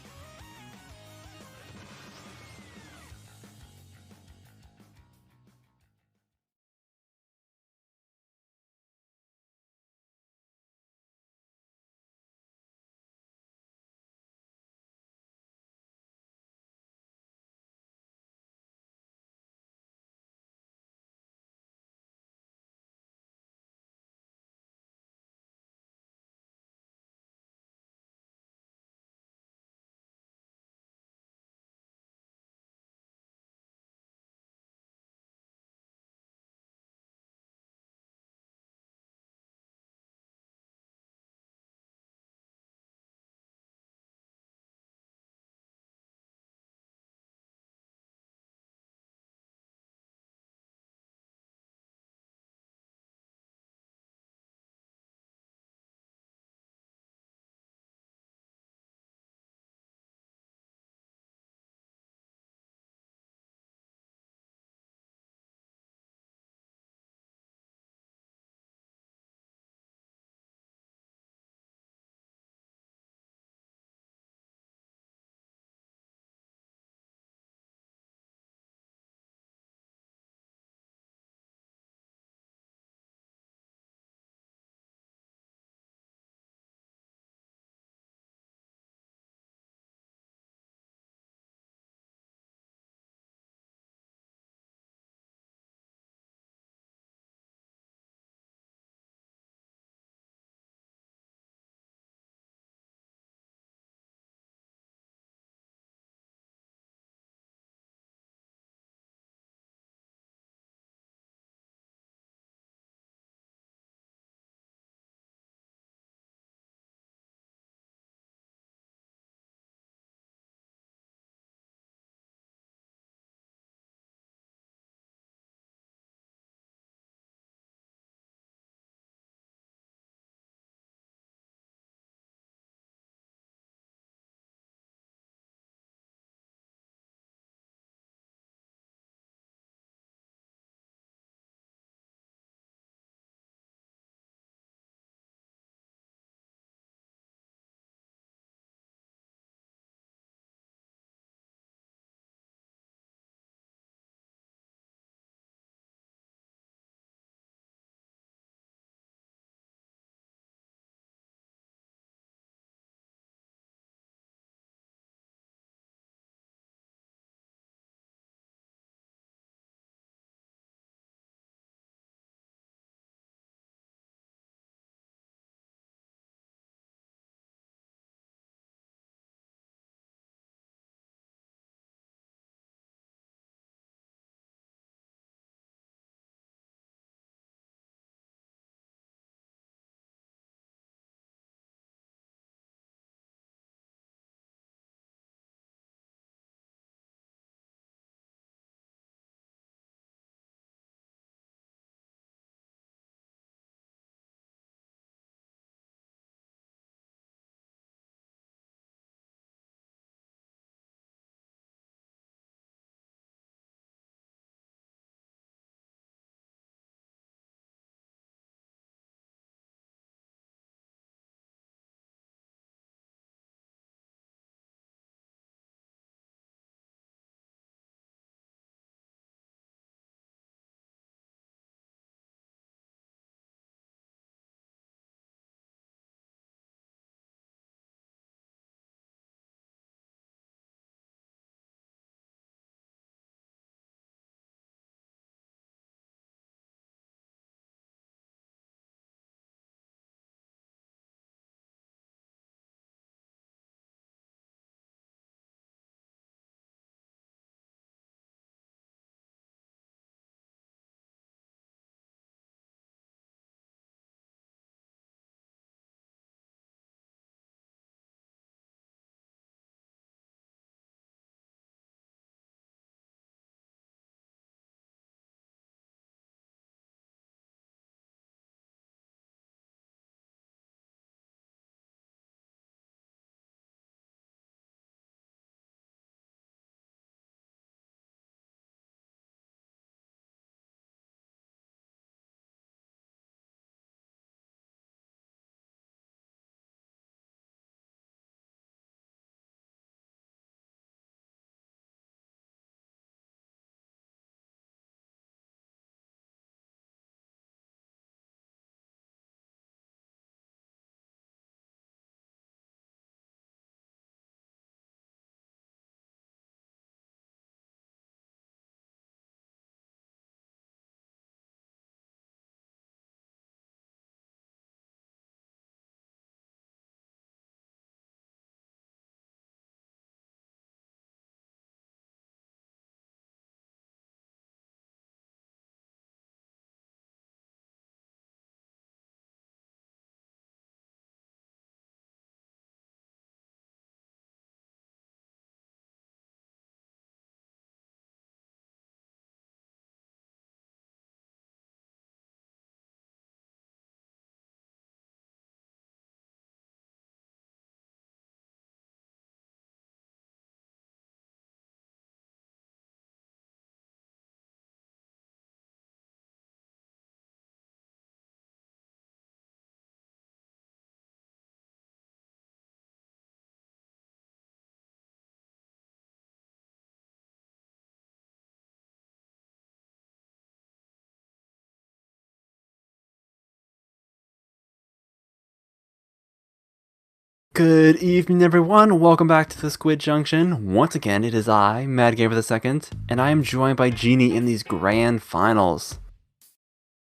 S4: Good evening, everyone. Welcome back to the Squid Junction. Once again, it is I, Mad Gamer II, and I am joined by Genie in these grand finals.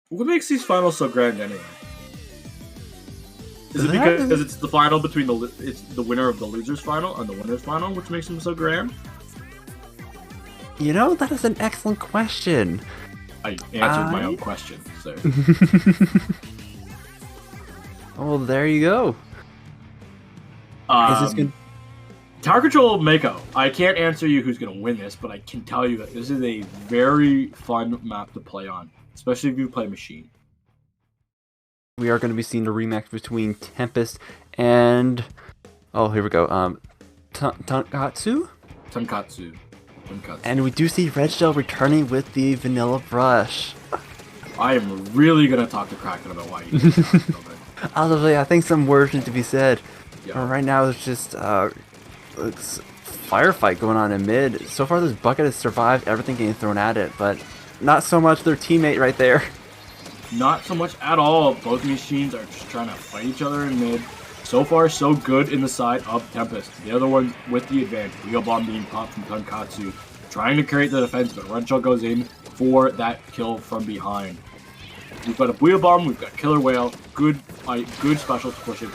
S5: What makes these finals so grand anyway? Is it because it's the final between it's the winner of the losers final and the winners final, which makes them so grand?
S4: You know, that is an excellent question.
S5: I answered my own question, so.
S4: Well, there you go. Is this good?
S5: Tower Control Mako. I can't answer you who's going to win this, but I can tell you that this is a very fun map to play on, especially if you play Machine.
S4: We are going to be seeing a rematch between Tempest and... Oh, here we go. Tonkatsu?
S5: Tonkatsu.
S4: And we do see Red Shell returning with the Vanilla Brush.
S5: I am really going to talk to Kraken about why you did that.
S4: Honestly, I think some words need to be said.
S5: Yeah.
S4: Right now, it's just it's firefight going on in mid. So far, this bucket has survived everything getting thrown at it, but not so much their teammate right there.
S5: Not so much at all. Both machines are just trying to fight each other in mid. So far, so good in the side of Tempest. The other one with the advantage. Wheel Bomb being popped from Tonkatsu. Trying to create the defense, but Renshell goes in for that kill from behind. We've got a Wheel Bomb, we've got Killer Whale. Good specials to push it.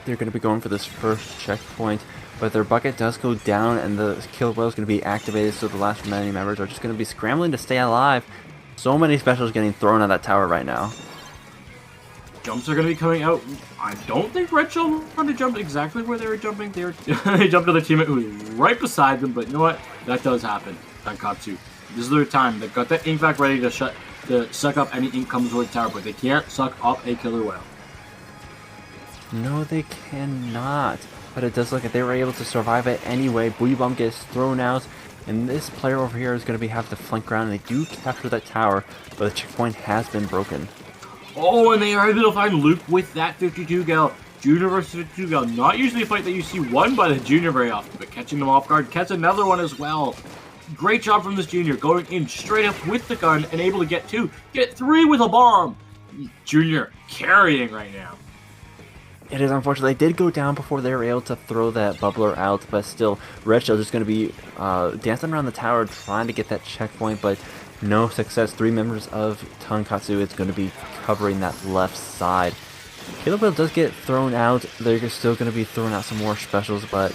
S4: They're going to be going for this first checkpoint, but their bucket does go down and the Killer Whale is going to be activated, so the last remaining members are just going to be scrambling to stay alive. So many specials getting thrown at that tower right now.
S5: Jumps are going to be coming out. I don't think Red Shell wanted to jump exactly where they were jumping. They jumped to their teammate who was right beside them, but you know what? That does happen. Tonkatsu. This is their time. They've got that ink vac ready to suck up any ink comes toward the tower, but they can't suck up a Killer Whale.
S4: No, they cannot. But it does look like they were able to survive it anyway. Booyah Bomb gets thrown out, and this player over here is going to have to flank around, and they do capture that tower, but the checkpoint has been broken.
S5: Oh, and they are able to find Luke with that 52 gal. Junior versus 52 gal. Not usually a fight that you see won by the Junior very often, but catching them off guard, catch another one as well. Great job from this Junior, going in straight up with the gun and able to get two. Get three with a bomb. Junior carrying right now.
S4: It is unfortunate. They did go down before they were able to throw that bubbler out, but still, Red Shell just going to be dancing around the tower trying to get that checkpoint, but no success. 3 members of Tonkatsu is going to be covering that left side. Killer Whale does get thrown out. They're still going to be throwing out some more specials, but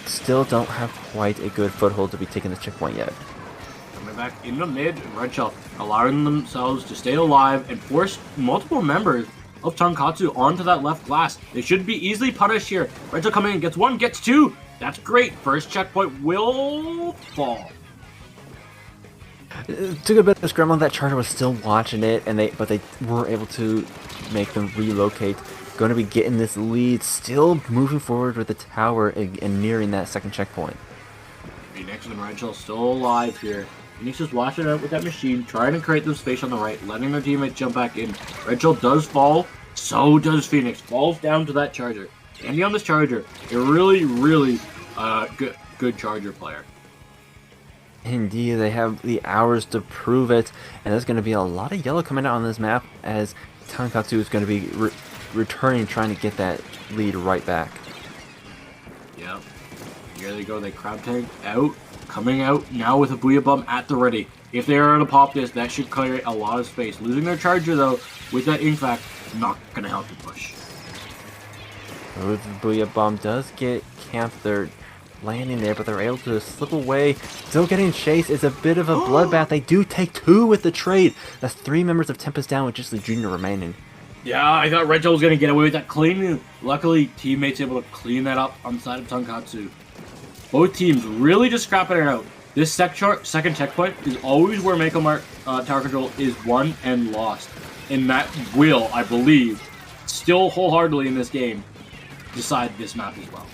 S4: still don't have quite a good foothold to be taking the checkpoint yet.
S5: Coming back in the mid, Red Shell allowing themselves to stay alive and force multiple members of Tonkatsu onto that left glass. They should be easily punished here. Red Shell coming in, gets 1, gets 2. That's great. First checkpoint will fall.
S4: It took a bit of scramble. That Charger was still watching it, but they were able to make them relocate. Going to be getting this lead, still moving forward with the tower and nearing that second checkpoint.
S5: Phoenix and Red Shell still alive here. Phoenix is watching out with that machine, trying to create some space on the right, letting their teammate jump back in. Red Shell does fall, so does Phoenix. Falls down to that Charger. Standing on this Charger, a really, really good Charger player.
S4: Indeed, they have the hours to prove it, and there's going to be a lot of yellow coming out on this map as Tonkatsu is going to be returning, trying to get that lead right back.
S5: Yep. Here they go. They crab tank out, coming out now with a Booyah Bomb at the ready. If they are to pop this, that should clear a lot of space. Losing their Charger though, with that ink vac, not going to help you push.
S4: The Booyah Bomb does get camped there, landing there, but they're able to slip away. Still getting chased. It's a bit of a bloodbath. They do take 2 with the trade. That's 3 members of Tempest down with just the Junior remaining.
S5: Yeah, I thought Red Shell was going to get away with that clean. Luckily, teammates able to clean that up on the side of Tonkatsu. Both teams really just scrapping it out. This second checkpoint is always where Mako Tower Control is won and lost. And that will, I believe, still wholeheartedly in this game, decide this map as well.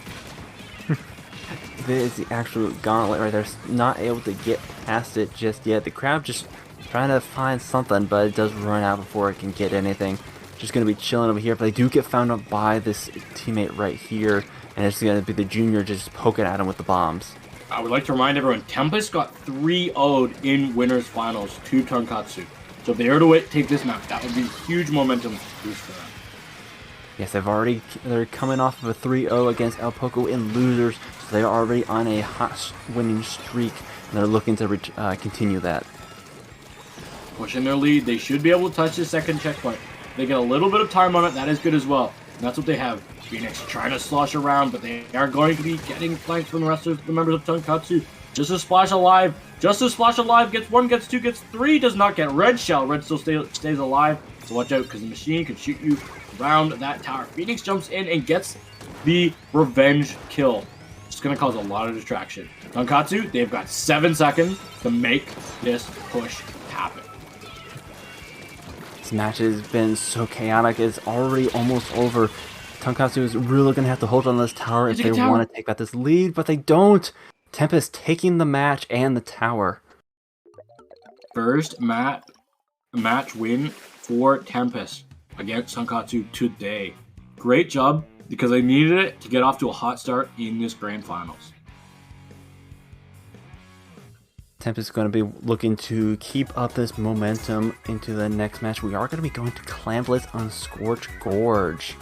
S4: This is the actual gauntlet right there. Not able to get past it just yet. The crab just trying to find something, but it does run out before it can get anything. Just going to be chilling over here, but they do get found up by this teammate right here, and it's going to be the Junior just poking at him with the bombs.
S5: I would like to remind everyone, Tempest got 3-0'd in winners finals to Tonkatsu. So if they were to take this map, that would be a huge momentum boost for them.
S4: Yes, they're coming off of a 3-0 against El Poco in losers, so they're already on a hot winning streak, and they're looking to continue that.
S5: Pushing their lead, they should be able to touch the second checkpoint. They get a little bit of time on it, that is good as well. And that's what they have. Phoenix trying to slosh around, but they are going to be getting flanked from the rest of the members of Tonkatsu. Just as Splash Alive gets 1, gets 2, gets 3, does not get Red Shell. Red still stays alive, so watch out because the machine can shoot you around that tower. Phoenix jumps in and gets the revenge kill. It's going to cause a lot of distraction. Tonkatsu, they've got 7 seconds to make this push happen.
S4: This match has been so chaotic, it's already almost over. Tonkatsu is really going to have to hold on this tower if they want to take back this lead, but they don't. Tempest taking the match and the tower.
S5: First match win for Tempest against Tonkatsu today. Great job, because they needed it to get off to a hot start in this grand finals.
S4: Tempest is going to be looking to keep up this momentum into the next match. We are going to be going to Clamblitz on Scorch Gorge.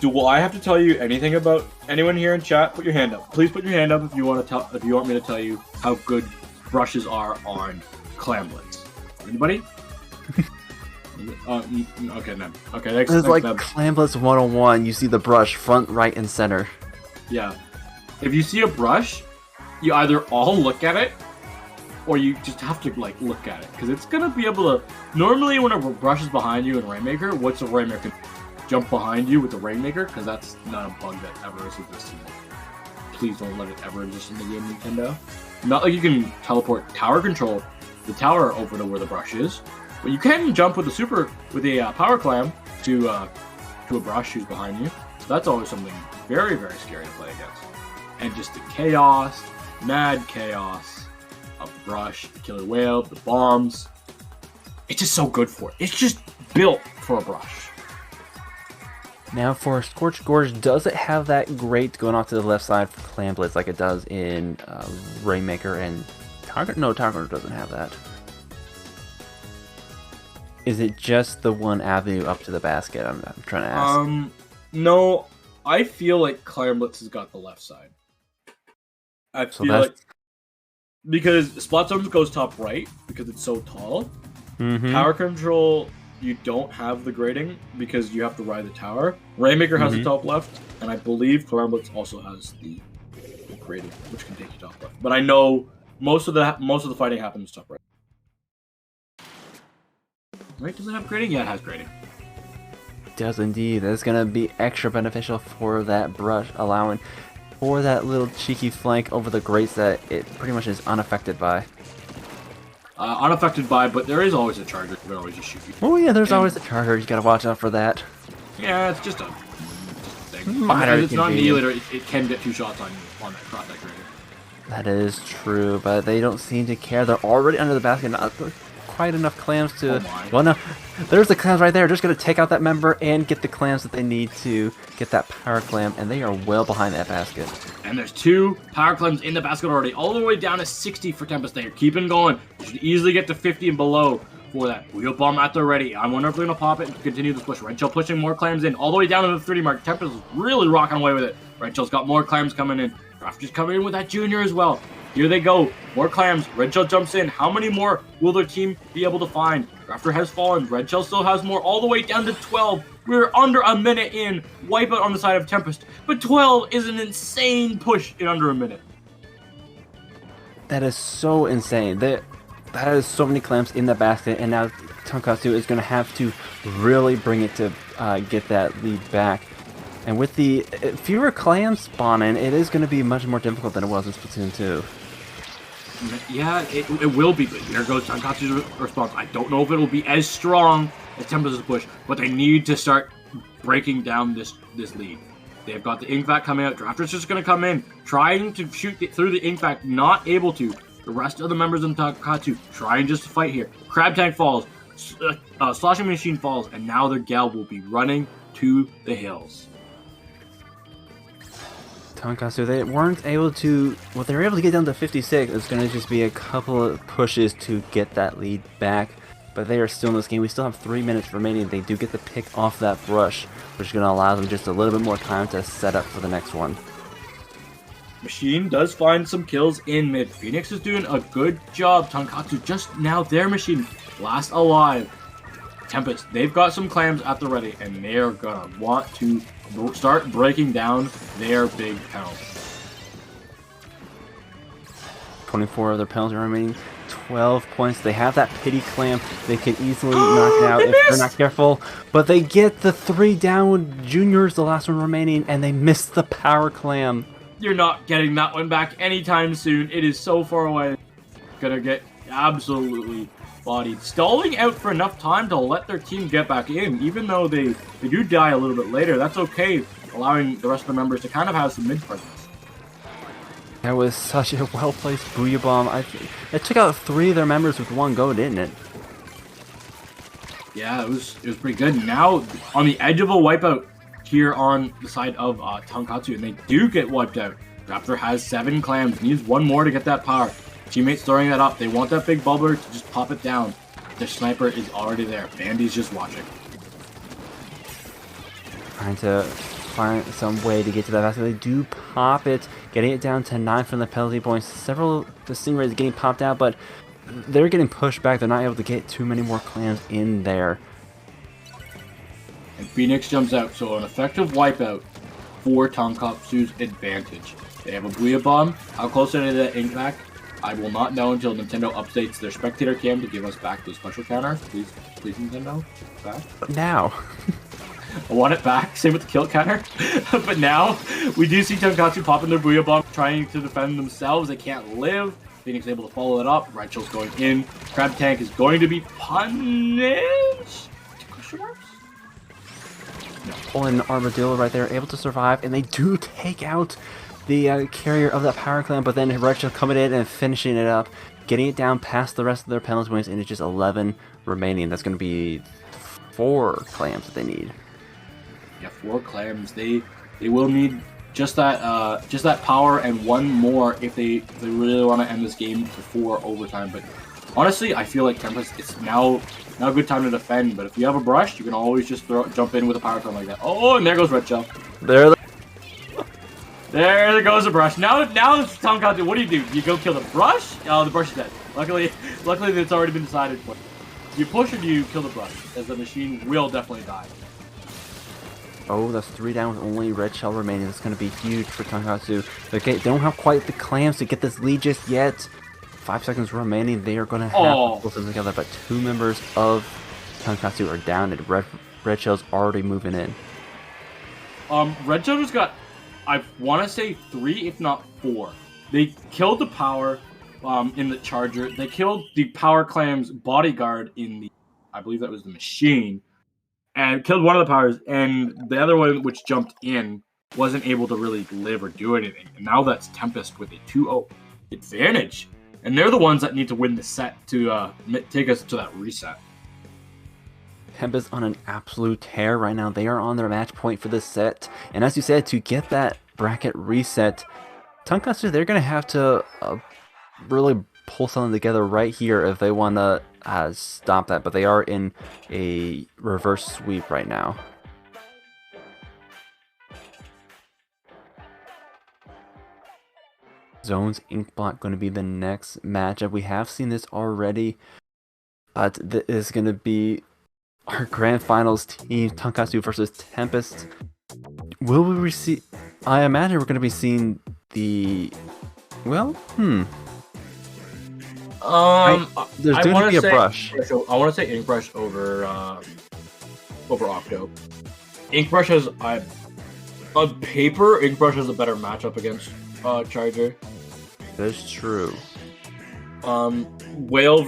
S5: Will I have to tell you anything about anyone here in chat? Put your hand up. Please put your hand up if you want me to tell you how good brushes are on Clamblitz. Anybody? Okay, no. Okay, next.
S4: This is like
S5: then.
S4: Clamblitz 101. You see the brush front, right, and center.
S5: Yeah. If you see a brush, you either all look at it, or you just have to like look at it, because it's gonna be able to. Normally, when a brush is behind you in Rainmaker, what's a Rainmaker? Jump behind you with the Rainmaker, because that's not a bug that ever has existed. Please don't let it ever exist in the game, Nintendo. Not like you can teleport tower control the tower over to where the brush is, but you can jump with a power clam to a brush who's behind you. So that's always something very, very scary to play against. And just the chaos, mad chaos of the brush, the killer whale, the bombs. It's just so good for it. It's just built for a brush.
S4: Now for Scorch Gorge, does it have that great going off to the left side for Clamblitz like it does in Rainmaker and Target? No, Target doesn't have that. Is it just the one avenue up to the basket? I'm trying to ask.
S5: No, I feel like Clamblitz has got the left side. I feel like because Splatoon goes top right because it's so tall.
S4: Mm-hmm.
S5: Tower control, you don't have the grading because you have to ride the tower. Rainmaker has the top left, and I believe Clamblitz also has the grading, which can take you top left. But I know most of the fighting happens top right. Right? Does it have grading? Yeah, it has grading.
S4: It does indeed. That's going to be extra beneficial for that brush, allowing for that little cheeky flank over the grates that it pretty much is unaffected by.
S5: Unaffected by, but there is always a charger. You can always just shoot you.
S4: Oh yeah, there's always a charger. You gotta watch out for that.
S5: Yeah, it's just a thing.
S4: Minor
S5: If it's not
S4: inconvenience.
S5: annihilator, it can get 2 shots on you on that grader.
S4: That is true, but they don't seem to care. They're already under the basket. Not quite enough clams to...
S5: Oh my.
S4: Well, no. There's the clams right there. Just going to take out that member and get the clams that they need to get that power clam, and they are well behind that basket.
S5: And there's 2 power clams in the basket already, all the way down to 60 for Tempest. They're keeping going. You should easily get to 50 and below for that. Wheel bomb at the ready. I wonder if they're going to pop it and continue this push. Red Shell pushing more clams in, all the way down to the 30 mark. Tempest is really rocking away with it. Red Shell's got more clams coming in. Drafter's coming in with that junior as well. Here they go. More clams. Red Shell jumps in. How many more will their team be able to find? Drafter has fallen. Red Shell still has more, all the way down to 12. We're under a minute in. Wipeout on the side of Tempest. But 12 is an insane push in under a minute.
S4: That is so insane. That is so many clams in the basket, and now Tonkatsu is going to have to really bring it to get that lead back. And with the fewer clams spawning, it is going to be much more difficult than it was in Splatoon 2.
S5: Yeah, it will be, but here goes Tonkatsu's response. I don't know if it will be as strong as Tempest's push, but they need to start breaking down this lead. They've got the Ink Vac coming out. Drafter's just going to come in, trying to shoot through the Ink Vac, not able to. The rest of the members of Tonkatsu trying just to fight here. Crab Tank falls, Sloshing Machine falls, and now their gal will be running to the hills.
S4: Tonkatsu, they weren't able to... Well, they were able to get down to 56. It's going to just be a couple of pushes to get that lead back. but they are still in this game. We still have 3 minutes remaining. They do get to pick off that brush, which is going to allow them just a little bit more time to set up for the next one.
S5: Machine does find some kills in mid. Phoenix is doing a good job. Tonkatsu just now, their Machine last alive. Tempest, they've got some clams at the ready, and they are going to want to start breaking down their big penalty.
S4: 24 of their penalties remaining. 12 points. They have that pity clam. They could easily knock it out if they're not careful. But they get the 3 down. Junior's the last one remaining, and they miss the power clam.
S5: You're not getting that one back anytime soon. It is so far away. Gonna get absolutely bodied. Stalling out for enough time to let their team get back in. Even though they do die a little bit later, that's okay. Allowing the rest of the members to kind of have some mid presence.
S4: That was such a well-placed Booyah Bomb. It took out 3 of their members with 1 go, didn't it?
S5: Yeah, it was pretty good. Now, on the edge of a wipeout here on the side of Tonkatsu, and they do get wiped out. Raptor has 7 clams, needs 1 more to get that power. Teammates throwing that up. They want that big bubbler to just pop it down. Their sniper is already there. Bandy's just watching.
S4: Trying to find some way to get to that basket. They do pop it, getting it down to 9 from the penalty points. Several of the Stingrays getting popped out, but they're getting pushed back. They're not able to get too many more clams in there.
S5: And Phoenix jumps out, so an effective wipeout for Tonkatsu's advantage. They have a Booyah Bomb. How close are they to that ink back? I will not know until Nintendo updates their spectator cam to give us back the special counter. Please, Nintendo, back.
S4: But now,
S5: I want it back. Same with the kill counter. But now, we do see Tonkatsu popping their Booyah Bomb, trying to defend themselves. They can't live. Phoenix able to follow it up. Red Shell's going in. Crab Tank is going to be punished. Question marks?
S4: pulling an Armadillo right there, able to survive, and they do take out the carrier of that power clan, but then Red Shell coming in and finishing it up, getting it down past the rest of their penalty points, and it's just 11 remaining. That's going to be 4 clams that they need.
S5: Yeah, 4 clams. They will need just that power and 1 more if they really want to end this game before overtime. But honestly, I feel like Tempest, it's now a good time to defend. But if you have a brush, you can always just jump in with a power clan like that. Oh, and there goes Red Shell. There goes the brush. Now it's Tonkatsu. What do? Do you go kill the brush? Oh, the brush is dead. Luckily it's already been decided. Do you push or do you kill the brush? As the machine will definitely die.
S4: Oh, that's 3 down with only Red Shell remaining. That's going to be huge for Tonkatsu. They don't have quite the clams to get this lead just yet. 5 seconds remaining. They are going to have to pull them together, but 2 members of Tonkatsu are down, and Red Shell's already moving in.
S5: Red Shell just got, I want to say 3, if not 4. They killed the power in the charger. They killed the power clam's bodyguard in the, I believe that was the machine, and killed one of the powers, and the other one, which jumped in, wasn't able to really live or do anything. And now that's Tempest with a 2-0 advantage. And they're the ones that need to win the set to take us to that reset.
S4: Tempest on an absolute tear right now. They are on their match point for this set. And as you said, to get that bracket reset, Tonkatsu, they're going to have to really pull something together right here if they want to stop that. But they are in a reverse sweep right now. Zones Inkblot going to be the next matchup. We have seen this already, but this is going to be our grand finals team, Tonkatsu versus Tempest. Will we receive? I imagine we're going to be seeing the. Well, there's going to be a brush.
S5: I want to say Inkbrush over Octo. Inkbrush has on paper, Inkbrush has a better matchup against Charger.
S4: That's true.
S5: Whale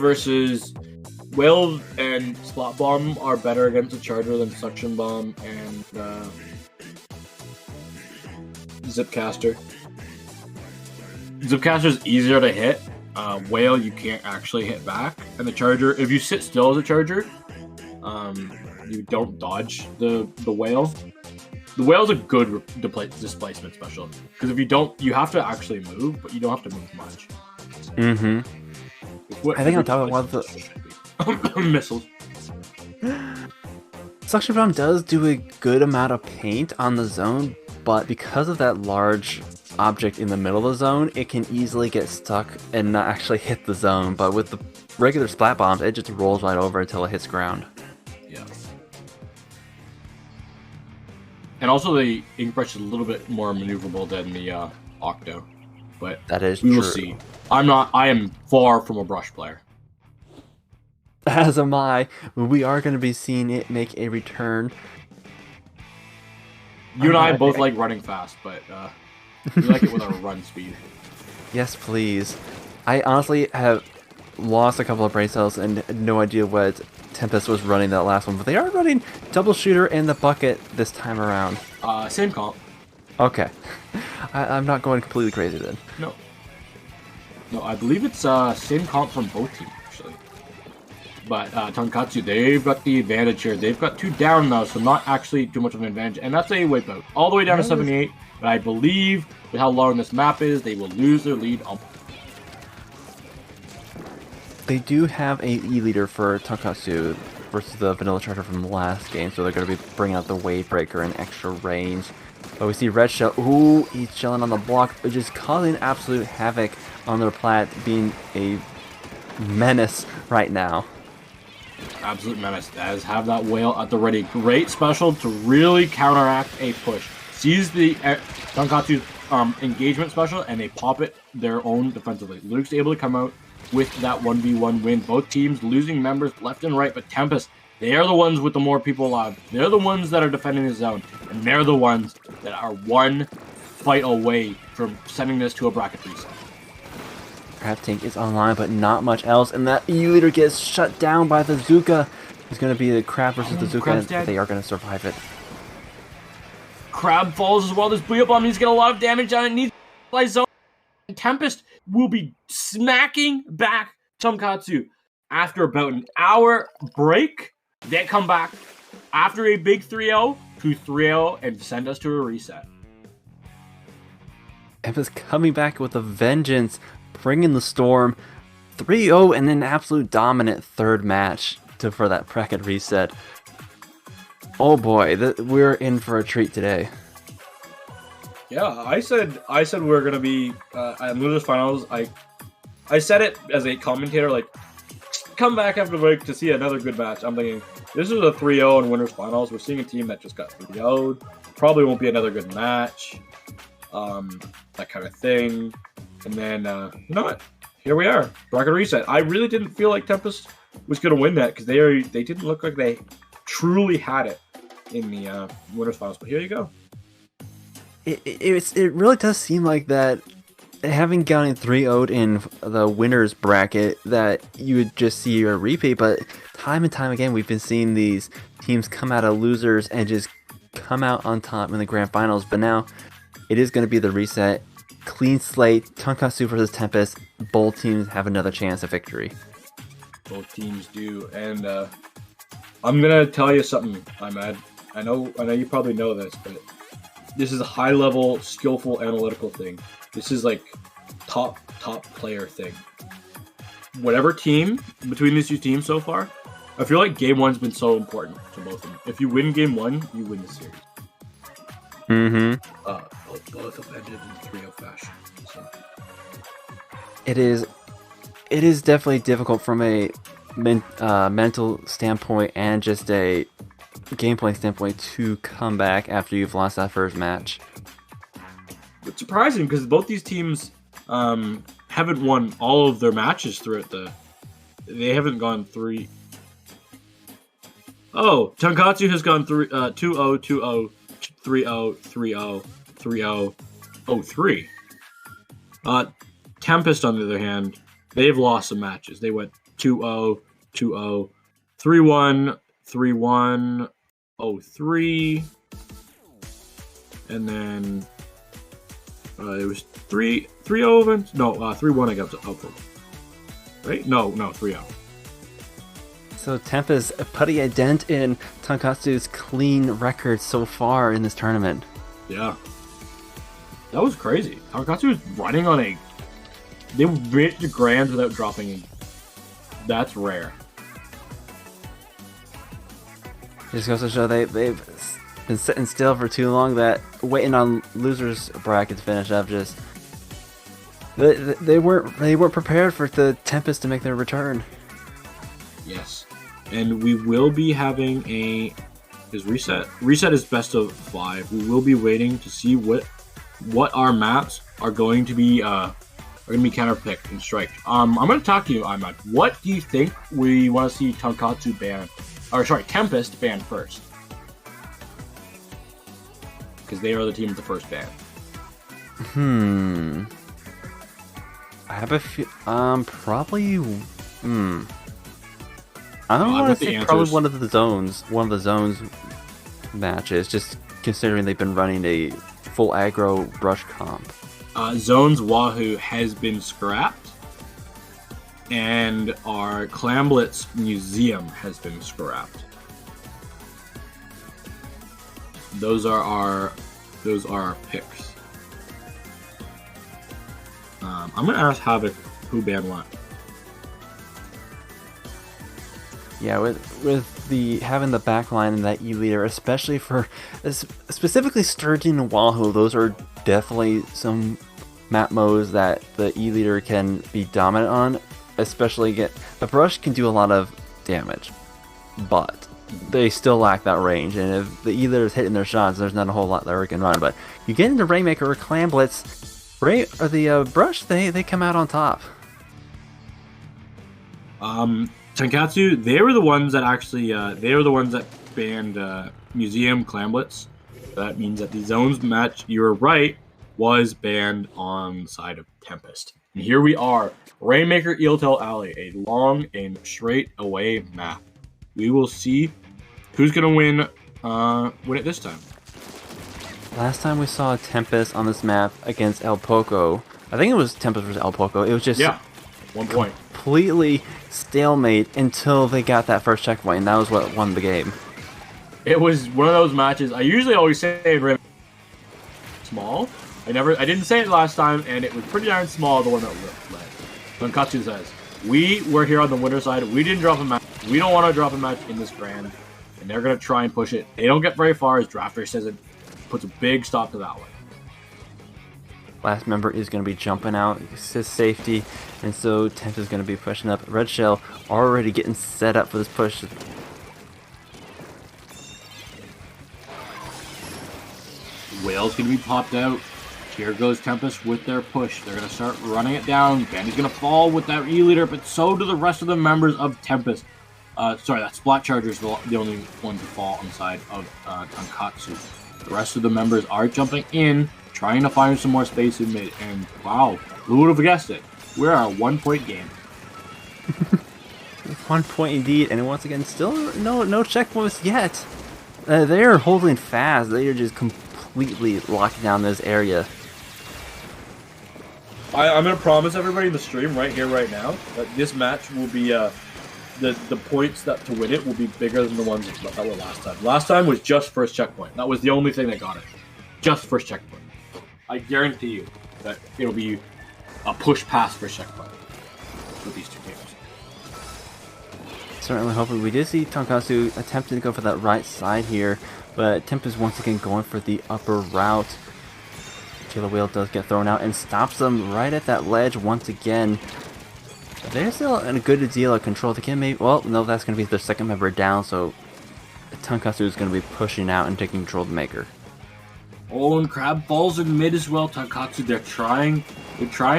S5: and Spot Bomb are better against the Charger than Suction Bomb and Zipcaster. Zipcaster is easier to hit. Whale you can't actually hit back, and the Charger, if you sit still as a Charger, you don't dodge the Whale. The Whale's a good displacement special, because if you don't, you have to actually move, but you don't have to move much.
S4: I think on top of
S5: Missiles.
S4: Suction Bomb does do a good amount of paint on the zone, but because of that large object in the middle of the zone, it can easily get stuck and not actually hit the zone. But with the regular Splat Bombs, it just rolls right over until it hits ground.
S5: Yeah. And also the Ink Brush is a little bit more maneuverable than the Octo. But
S4: That is
S5: we
S4: true.
S5: will see. I am far from a brush player.
S4: As am I. We are going to be seeing it make a return.
S5: You and I both like running fast, but we like it with our run speed.
S4: Yes, please. I honestly have lost a couple of brain cells and no idea what Tempest was running that last one, but they are running double shooter and the bucket this time around.
S5: Same comp.
S4: Okay. I'm not going completely crazy then.
S5: No. No, I believe it's same comp from both teams, actually. But Tonkatsu, they've got the advantage here. They've got 2 down now, so not actually too much of an advantage. And that's a wipeout. All the way down to 78. But I believe with how long this map is, they will lose their lead.
S4: They do have a E-leader for Tonkatsu versus the Vanilla Charger from the last game, so they're going to be bringing out the Wave Breaker and extra range. But we see Red Shell. Ooh, he's chilling on the block, which is causing absolute havoc on their plat, being a menace right now.
S5: Absolute menace. Does have that whale at the ready. Great special to really counteract a push. Sees the Tonkatsu's engagement special, and they pop it their own defensively. Luke's able to come out with that 1v1 win. Both teams losing members left and right, but Tempest, they are the ones with the more people alive. They're the ones that are defending the zone, and they're the ones that are one fight away from sending this to a bracket reset.
S4: Crab Tank is online, but not much else, and that E-leader gets shut down by the Zuka. It's going to be the Crab versus the Zuka, and they are going to survive it.
S5: Crab falls as well. This Booyah Bomb needs to get a lot of damage on it. Needs to fly zone. And Tempest will be smacking back Tonkatsu after about an hour break. They come back after a big 3-0 to 3-0 and send us to a reset.
S4: Tempest coming back with a vengeance, bringing the storm 3-0 and an absolute dominant third match for that bracket reset. Oh boy, we're in for a treat today.
S5: Yeah, I said we're gonna be at losers finals. I said it as a commentator, like, come back after the break to see another good match. I'm thinking this is a 3-0 in winners finals. We're seeing a team that just got 3-0'd. Probably won't be another good match. That kind of thing. And then you know what? Here we are, bracket reset. I really didn't feel like Tempest was gonna win that because they didn't look like they truly had it in the winners finals. But here you go.
S4: It really does seem like that, having gotten 3-0'd in the winners bracket, that you would just see a repeat, but time and time again we've been seeing these teams come out of losers and just come out on top in the grand finals. But now it is going to be the reset, clean slate, Tonkatsu versus Tempest. Both teams have another chance at victory.
S5: Both teams do, and I'm gonna tell you something, Ahmed. I know you probably know this, but this is a high-level, skillful, analytical thing. This is like top player thing. Whatever team between these 2 teams so far, I feel like game 1's been so important to both of them. If you win game 1, you win the series. Both have ended in 3-0 fashion. So.
S4: It is definitely difficult from a mental standpoint and just a gameplay standpoint to come back after you've lost that first match.
S5: It's surprising because both these teams haven't won all of their matches throughout they haven't gone 3. Oh, Tonkatsu has gone 2-0, 2-0, 3-0, 3-0, 3-0, 0-3. Tempest, on the other hand, they've lost some matches. They went 2-0, 2-0, 3-1, 3-1, 0-3, and then it was 3-0 events? No, 3-1 against Outfit. Right? No, 3-0.
S4: So Tempest putting a dent in Tonkatsu's clean record so far in this tournament.
S5: Yeah. That was crazy. Tonkatsu was running on they reached the grands without dropping. That's rare.
S4: Just goes to show they've been sitting still for too long, that waiting on losers bracket to finish up. Just they weren't prepared for the Tempest to make their return.
S5: Yes, and we will be having is reset. Reset is best of 5. We will be waiting to see what our maps are going to be counterpicked and striked. I'm going to talk to you, Ahmad. What do you think we want to see Tonkatsu ban, or sorry, Tempest ban first? Because they are the team with the first ban.
S4: I have a few. Probably. I don't want to say probably one of the zones matches, just considering they've been running a full aggro brush comp.
S5: Zones Wahoo has been scrapped, and our Clamblitz Museum has been scrapped. Those are our picks. I'm gonna ask Havoc who banned what.
S4: Yeah, with the having the backline and that E leader, especially for specifically Sturgeon and Wahoo, those are definitely some map modes that the E leader can be dominant on. Especially the brush can do a lot of damage, but they still lack that range. And if the E leader is hitting their shots, there's not a whole lot that they can run. But you get into Rainmaker or Clamblitz, the brush they come out on top.
S5: Tonkatsu, they were the ones that actually banned Museum Clamblitz. That means that the zones match, you were right, was banned on the side of Tempest. And here we are, Rainmaker Eeltail Alley, a long and straight away map. We will see who's gonna win it this time.
S4: Last time we saw Tempest on this map against El Poco, I think it was Tempest versus El Poco. It was just
S5: 1 point.
S4: Completely stalemate until they got that first checkpoint, and that was what won the game.
S5: It was one of those matches. I usually always say small. I didn't say it last time, and it was pretty darn small, the one that led. Tonkatsu says, we were here on the winner side. We didn't drop a match. We don't want to drop a match in this grand, and they're going to try and push it. They don't get very far, as Drafter says it puts a big stop to that one.
S4: Last member is going to be jumping out, assist safety, and so Tempest is going to be pushing up. Red Shell already getting set up for this push.
S5: Whale's going to be popped out. Here goes Tempest with their push. They're going to start running it down. Bandy's going to fall with that E-leader, but so do the rest of the members of Tempest. Sorry, that Splat Charger is the only one to fall on the side of Tonkatsu. The rest of the members are jumping in, trying to find some more space in mid, and wow, who would have guessed it? We're a 1 point game.
S4: 1 point indeed, and once again, still no checkpoints yet. They are holding fast. They are just completely locking down this area.
S5: I'm going to promise everybody in the stream right here, right now, that this match will be, the points to win it will be bigger than the ones that were last time. Last time was just first checkpoint. That was the only thing that got it. Just first checkpoint. I guarantee you that it'll be a push past first checkpoint with these two teams.
S4: Certainly hoping. We did see Tonkatsu attempting to go for that right side here, but Tempest once again going for the upper route. Killer Whale does get thrown out and stops them right at that ledge once again. They're still in a good deal of control. They can maybe, well, no, that's going to be their second member down, so Tonkatsu is going to be pushing out and taking control of the Maker.
S5: Oh, and Crab falls in mid as well. Tonkatsu, they're trying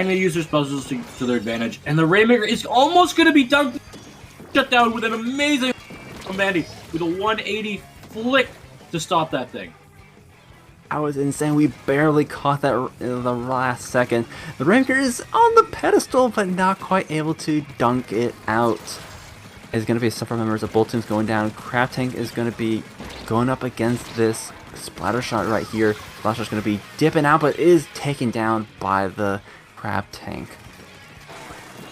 S5: to use their puzzles to their advantage, and the Rainmaker is almost going to be done. Shut down with an amazing Mandy with a 180 flick to stop that thing.
S4: That was insane. We barely caught that in the last second. The Rainmaker is on the pedestal, but not quite able to dunk it out. It's going to be several members of Bolton's going down. Crab Tank is going to be going up against this Splatter Shot right here. Splatter Shot's going to be dipping out, but is taken down by the Crab Tank.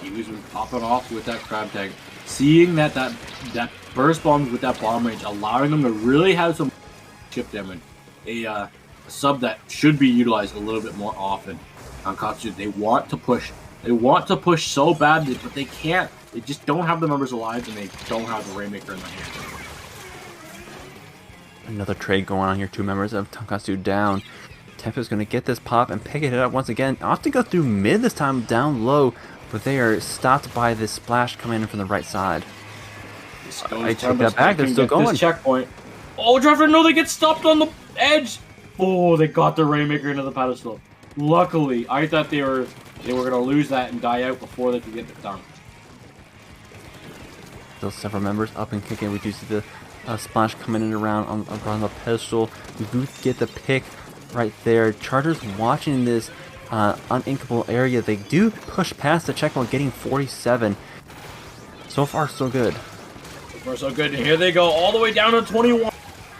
S5: He was popping off with that Crab Tank. Seeing that burst bombs with that bomb range, allowing them to really have some chip damage. A sub that should be utilized a little bit more often. Tonkatsu, they want to push. They want to push so badly, but they can't. They just don't have the members alive, and they don't have the Rainmaker in their hands.
S4: Another trade going on here. 2 members of Tonkatsu down. Tempest going to get this pop and pick it up once again. Off to go through mid this time, down low, but they are stopped by this splash coming in from the right side. I take that back. They're still going.
S5: Checkpoint. Oh, Driver, no, they get stopped on the edge. Oh, they got the Rainmaker into the pedestal. Luckily, I thought they were going to lose that and die out before they could get it done.
S4: Still several members up and kicking. We do see the splash coming in around the pedestal. We do get the pick right there. Chargers watching this uninkable area. They do push past the checkpoint, getting 47. So far, so good.
S5: So far, so good. And here they go, all the way down to 21.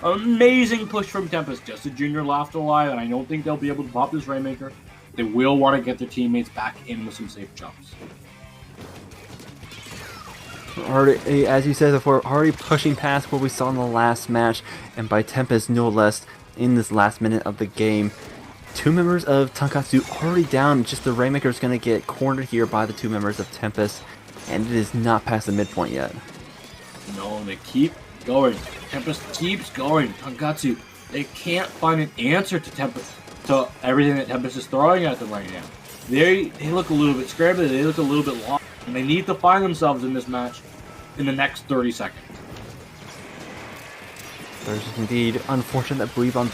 S5: Amazing push from Tempest. Just a junior left alive, and I don't think they'll be able to pop this Rainmaker. They will want to get their teammates back in with some safe jumps.
S4: Already, as you said before, already pushing past what we saw in the last match, and by Tempest no less in this last minute of the game. 2 members of Tonkatsu already down. Just the Rainmaker is going to get cornered here by the 2 members of Tempest, and it is not past the midpoint yet.
S5: No, they keep going. Tempest keeps going. Tonkatsu, they can't find an answer to Tempest, to everything that Tempest is throwing at them right now. They look a little bit scrambled. They look a little bit lost, and they need to find themselves in this match in the next 30 seconds.
S4: There's indeed unfortunate that Buoy Bomb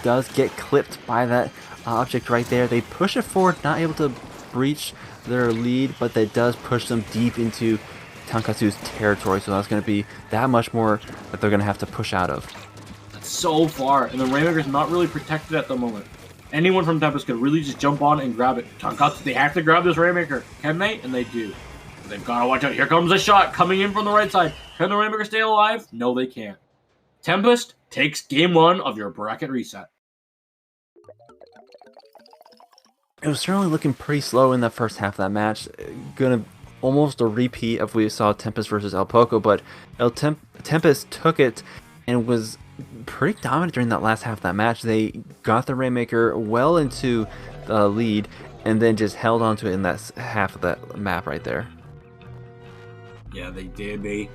S4: does get clipped by that object right there. They push it forward, not able to breach their lead, but that does push them deep into Tonkatsu's territory, so that's going to be that much more that they're going to have to push out of.
S5: That's so far, and the Rainmaker's not really protected at the moment. Anyone from Tempest could really just jump on and grab it. Tonkatsu, they have to grab this Rainmaker. Can they? And they do. They've got to watch out. Here comes a shot coming in from the right side. Can the Rainmaker stay alive? No, they can't. Tempest takes game 1 of your bracket reset.
S4: It was certainly looking pretty slow in the first half of that match. Gonna almost a repeat of we saw Tempest versus El Poco, but Tempest took it and was pretty dominant during that last half of that match. They got the Rainmaker well into the lead and then just held on to it in that half of that map right there.
S5: Yeah, they did. They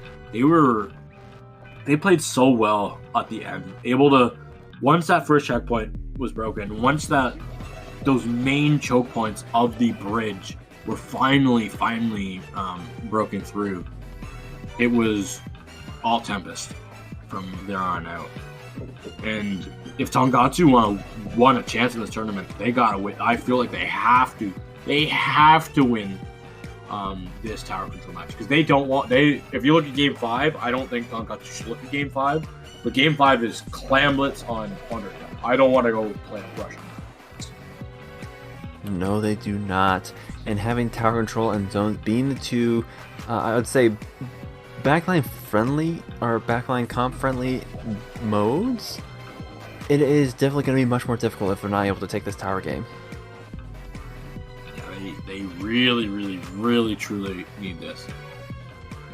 S5: played so well at the end. Able to, once that first checkpoint was broken, once those main choke points of the bridge were finally broken through, it was all Tempest from there on out. And if Tonkatsu want a chance in this tournament, they gotta win. I feel like they have to win this tower control match, because they don't want, if you look at game 5, I don't think Tonkatsu should look at game 5, but game 5 is Clamblitz on Undercut. I don't want to go play a Russian.
S4: No, they do not. And having tower control and zones being the two, I would say, backline friendly or backline comp friendly modes, it is definitely going to be much more difficult if we're not able to take this tower game.
S5: They really, truly need this.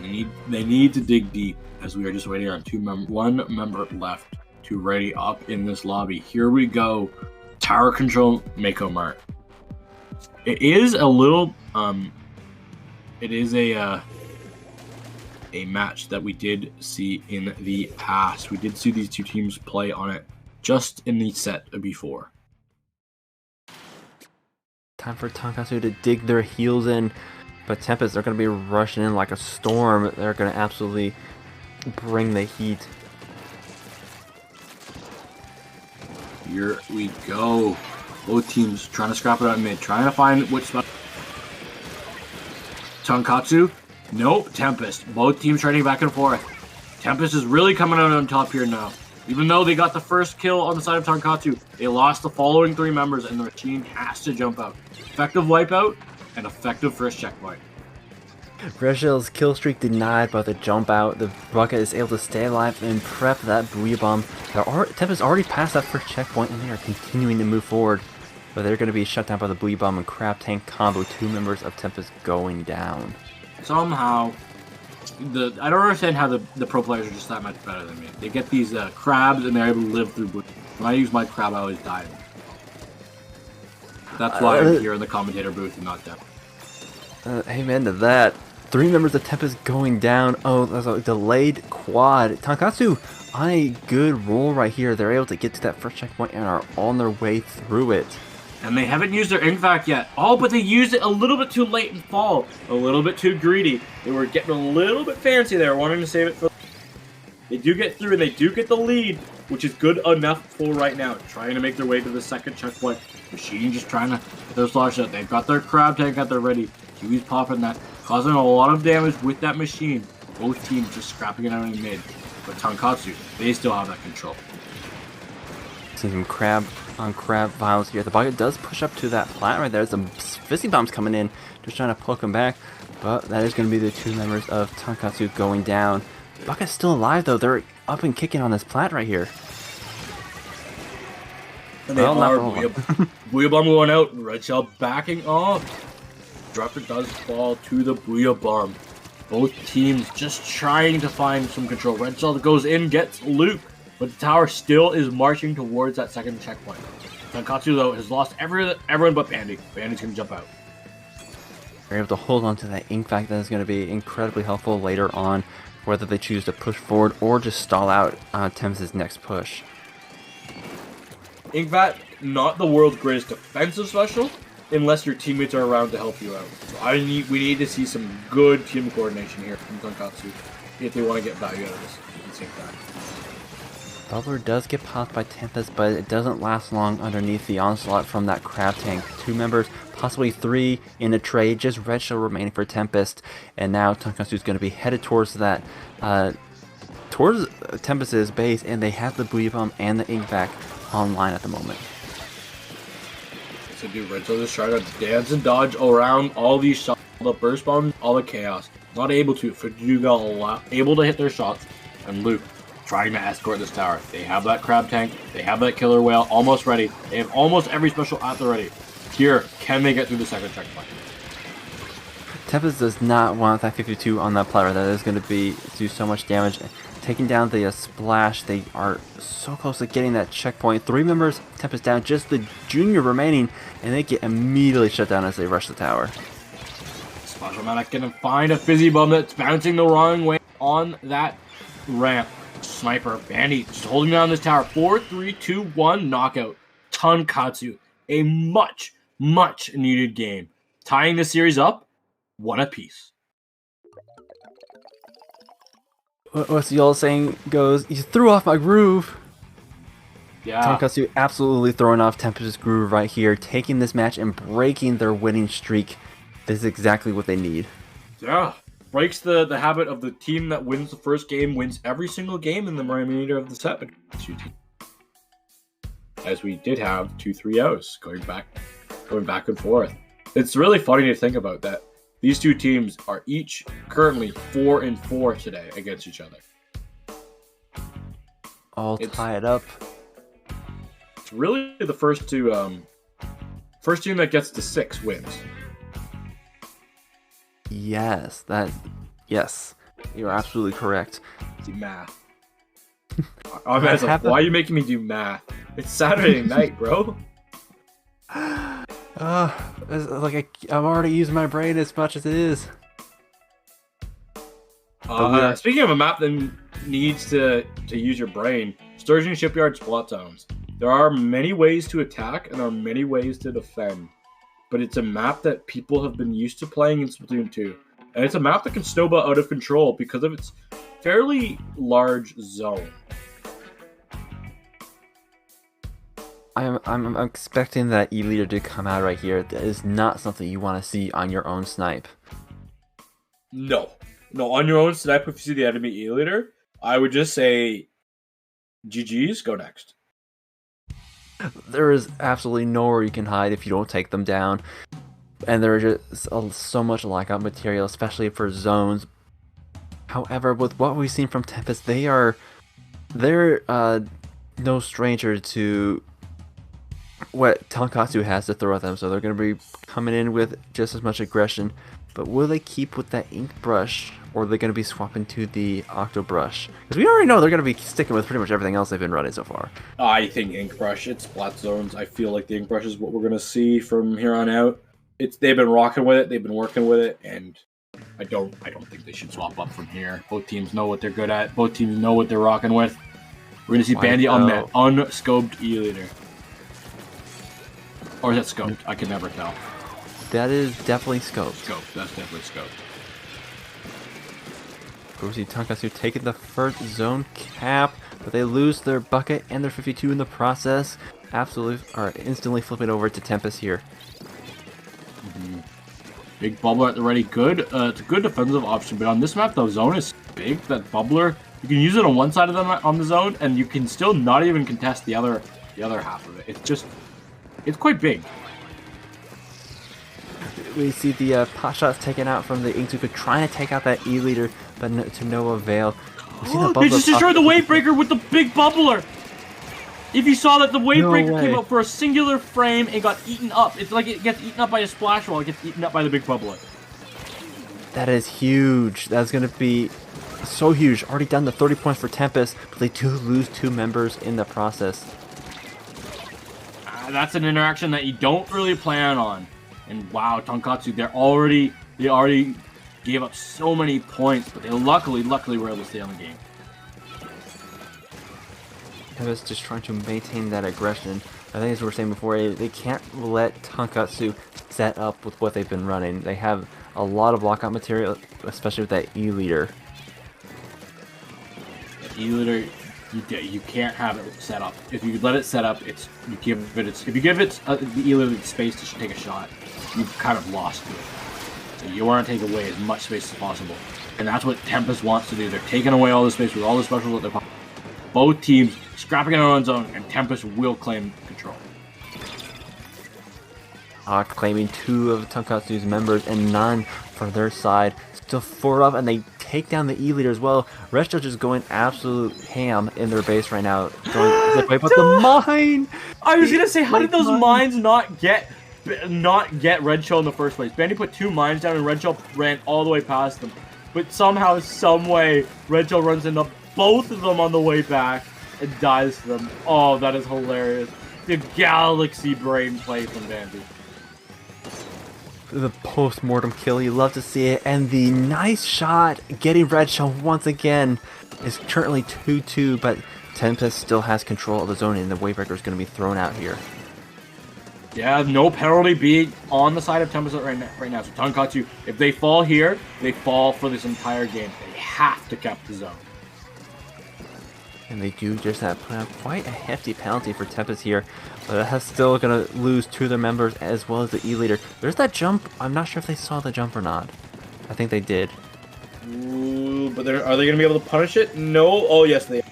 S5: They need to dig deep, as we are just waiting on one member left to ready up in this lobby. Here we go. Tower control, Mako Mart. It is a little, it is a match that we did see in the past. We did see these two teams play on it just in the set before.
S4: Time for Tonkatsu to dig their heels in, but Tempest, they're going to be rushing in like a storm. They're going to absolutely bring the heat.
S5: Here we go. Both teams trying to scrap it out in mid, trying to find which spot. Tonkatsu, nope. Tempest. Both teams trading back and forth. Tempest is really coming out on top here now. Even though they got the first kill on the side of Tonkatsu, they lost the following 3 members, and the machine has to jump out. Effective wipeout and effective first checkpoint.
S4: Reshel's kill streak denied by the jump out. The Bucket is able to stay alive and prep that Buoy Bomb. Tempest already passed that first checkpoint, and they are continuing to move forward. But they're going to be shut down by the Buoy Bomb and Crab Tank combo. 2 members of Tempest going down.
S5: Somehow, I don't understand how the pro players are just that much better than me. They get these crabs and they're able to live through. When I use my crab, I always die. That's why I'm here in the commentator booth and not them.
S4: Amen to that. 3 members of Tempest going down. Oh, that's a delayed quad. Tonkatsu on a good roll right here. They're able to get to that first checkpoint and are on their way through it.
S5: And they haven't used their Inkvac yet. Oh, but they used it a little bit too late in fall. A little bit too greedy. They were getting a little bit fancy there, wanting to save it for... They do get through, and they do get the lead, which is good enough for right now. Trying to make their way to the second checkpoint. Machine just trying to get their slosh out. They've got their crab tank out there ready. Kiwi's popping that, causing a lot of damage with that machine. Both teams just scrapping it out in mid. But Tonkatsu, they still have that control.
S4: Seeing some crab on crab violence here. The bucket does push up to that plat right there. Some fizzy bombs coming in, just trying to poke him back. But that is going to be the 2 members of Tonkatsu going down. Bucket's still alive though. They're up and kicking on this plat right here.
S5: And they are. Booyah Bomb going out. Red Shell backing off. Dropper does fall to the Booyah Bomb. Both teams just trying to find some control. Red Shell goes in, gets Luke. But the tower still is marching towards that second checkpoint. Tonkatsu, though, has lost everyone but Bandy. Bandy's going to jump out.
S4: They're able to hold on to that Inkvac. That is going to be incredibly helpful later on, whether they choose to push forward or just stall out Tempest's next push.
S5: Inkvac, not the world's greatest defensive special, unless your teammates are around to help you out. So we need to see some good team coordination here from Tonkatsu if they want to get value out of this at the same time.
S4: Bubbler does get popped by Tempest, but it doesn't last long underneath the onslaught from that crab tank. 2 members, possibly 3 in a trade, just Red Shell remaining for Tempest. And now Tonkatsu is going to be headed towards that, towards Tempest's base, and they have the Booyah Bomb and the Inkvac online at the moment.
S5: So dude, Red Shell just trying to dance and dodge around all these shots, all the burst bombs, all the chaos. Not able to. Fujuga able to hit their shots, and Luke trying to escort this tower. They have that crab tank. They have that killer whale almost ready. They have almost every special at the ready. Here, can they get through the second checkpoint?
S4: Tempest does not want that 52 on that platter. That is going to do so much damage. Taking down the splash. They are so close to getting that checkpoint. 3 members, Tempest down, just the junior remaining, and they get immediately shut down as they rush the tower.
S5: Splash-O-Matic gonna find a fizzy bomb that's bouncing the wrong way on that ramp. Sniper, Bandy, just holding down this tower. 4, 3, 2, 1, knockout. Tonkatsu, a much needed game. Tying the series up, 1 apiece.
S4: What's the old saying goes, you threw off my groove.
S5: Yeah.
S4: Tonkatsu absolutely throwing off Tempest's groove right here, taking this match and breaking their winning streak. This is exactly what they need.
S5: Yeah. Breaks the habit of the team that wins the first game wins every single game in the remainder of the set. As we did have 2 3-0s going back and forth. It's really funny to think about that. These 2 teams are each currently 4-4 today against each other.
S4: All tied up.
S5: It's really the first team that gets to 6 wins.
S4: Yes, you're absolutely correct.
S5: Do math. I'm like, why are you making me do math? It's Saturday night, bro.
S4: It's like I've already used my brain as much as it is.
S5: Speaking of a map that needs to use your brain, Sturgeon Shipyard Splat Zones. There are many ways to attack and there are many ways to defend. But it's a map that people have been used to playing in Splatoon 2. And it's a map that can snowball out of control because of its fairly large zone.
S4: I'm expecting that E-Leader to come out right here. That is not something you want to see on your own snipe.
S5: No, on your own snipe, if you see the enemy E-Leader, I would just say, GG's, go next.
S4: There is absolutely nowhere you can hide if you don't take them down. And there is just so much lockout material, especially for zones. However, with what we've seen from Tempest, they're no stranger to what Tonkatsu has to throw at them. So they're going to be coming in with just as much aggression. But will they keep with that ink brush, or are they going to be swapping to the octo brush? Because we already know they're going to be sticking with pretty much everything else they've been running so far.
S5: I think ink brush. It's splat zones. I feel like the ink brush is what we're going to see from here on out. They've been rocking with it. They've been working with it, and I don't think they should swap up from here. Both teams know what they're good at. Both teams know what they're rocking with. We're gonna see Bandy on that unscoped E-leader. Or is that scoped? I can never tell.
S4: That is definitely scoped.
S5: Scoped. That's definitely scoped.
S4: We see Tonkatsu taking the first zone cap, but they lose their bucket and their 52 in the process. Absolutely, or instantly flipping over to Tempest here.
S5: Big bubbler at the ready. Good. It's a good defensive option, but on this map, the zone is big. That bubbler, you can use it on one side of on the zone, and you can still not even contest the other half of it. It's quite big.
S4: We see the pot shots taken out from the Inkzuka trying to take out that E-leader, but to no avail.
S5: They just destroyed the wave breaker with the big bubbler. If you saw that the wave breaker came up for a singular frame and got eaten up, it's like it gets eaten up by a splash wall. It gets eaten up by the big bubbler.
S4: That is huge. That's going to be so huge. Already done the 30 points for Tempest, but they do lose 2 members in the process.
S5: That's an interaction that you don't really plan on. And wow, Tonkatsu, they already gave up so many points, but they luckily were able to stay on the game.
S4: Tempest just trying to maintain that aggression. I think as we were saying before, they can't let Tonkatsu set up with what they've been running. They have a lot of lockout material, especially with that E-leader.
S5: E-leader, you can't have it set up. If you let it set up, if you give it the E-leader space to take a shot, you've kind of lost to it. So you want to take away as much space as possible, and that's what Tempest wants to do. They're taking away all the space with all the specials that they're popping. Both teams scrapping it on zone, and Tempest will claim control.
S4: Claiming 2 of Tonkatsu's members and none for their side. Still 4 up, and they take down the E-leader as well. Red Shell just going absolute ham in their base right now. But the mine!
S5: I was gonna say, how did those mines not get Red Shell in the first place? Bandy put 2 mines down, and Red Shell ran all the way past them. But somehow, some way, Red Shell runs into both of them on the way back and dies to them. Oh, that is hilarious. The galaxy brain play from Bandy.
S4: The post-mortem kill, you love to see it, and the nice shot getting Red Shell once again is currently 2-2, but Tempest still has control of the zone, and the Wavebreaker is going to be thrown out here.
S5: Yeah, no penalty being on the side of Tempest right now. So Tonkatsu, if they fall here, they fall for this entire game. They have to cap the zone.
S4: And they do just that, put out quite a hefty penalty for Tempest here, but it has still going to lose 2 of their members as well as the E-leader. There's that jump. I'm not sure if they saw the jump or not. I think they did.
S5: Ooh, but are they going to be able to punish it? No. Oh, yes, they are.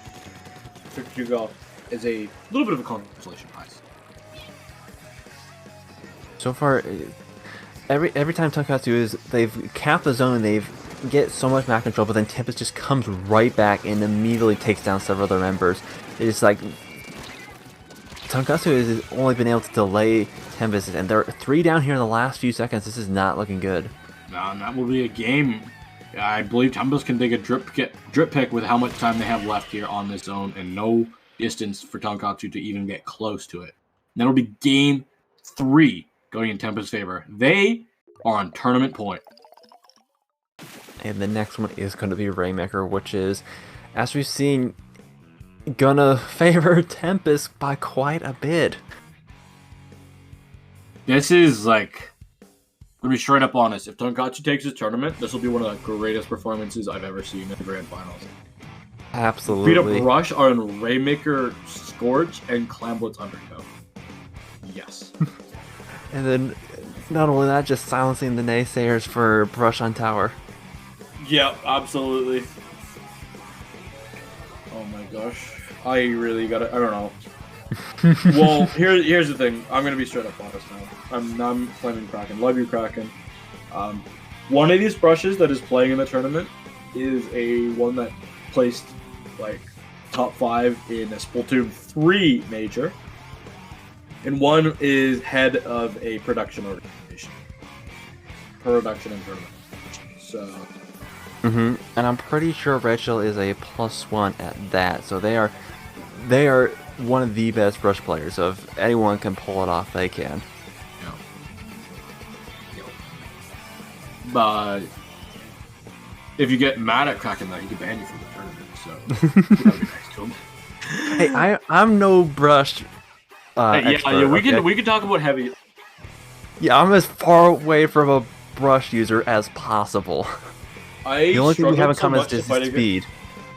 S5: 52 golf is a little bit of a consolation prize.
S4: So far, every time Tonkatsu they've capped the zone, they've get so much map control, but then Tempest just comes right back and immediately takes down several of their members. It's like Tonkatsu has only been able to delay Tempest, and they're 3 down here in the last few seconds. This is not looking good.
S5: No, that will be a game. I believe Tempest can take a drip pick with how much time they have left here on this zone, and no distance for Tonkatsu to even get close to it. That'll be game 3 going in Tempest's favor. They are on tournament point.
S4: And the next one is going to be Rainmaker, which is, as we've seen, gonna favor Tempest by quite a bit.
S5: This is like, I'm gonna be straight up honest. If Tonkatsu takes this tournament, this will be one of the greatest performances I've ever seen in the Grand Finals.
S4: Absolutely.
S5: Beat up Rush on Rainmaker, Scorch, and Clamblitz Undertow. Yes.
S4: And then, not only that, just silencing the naysayers for Brush on Tower.
S5: Yeah, absolutely. Oh my gosh. I really gotta, I don't know. Well, here's the thing. I'm gonna be straight up honest now. I'm flaming Kraken. Love you, Kraken. One of these brushes that is playing in the tournament is one that placed like top 5 in a Splatoon 3 major. And one is head of a production organization. Production and tournament. So
S4: And I'm pretty sure Red Shell is a +1 at that, so they are one of the best brush players. So if anyone can pull it off, they can.
S5: But if you get mad at Kraken, though, he can ban you from the tournament. So that'd be nice to him.
S4: Hey, I'm no brush. Expert,
S5: we
S4: okay?
S5: can talk about heavy.
S4: Yeah, I'm as far away from a brush user as possible. The only thing we haven't come is just speed.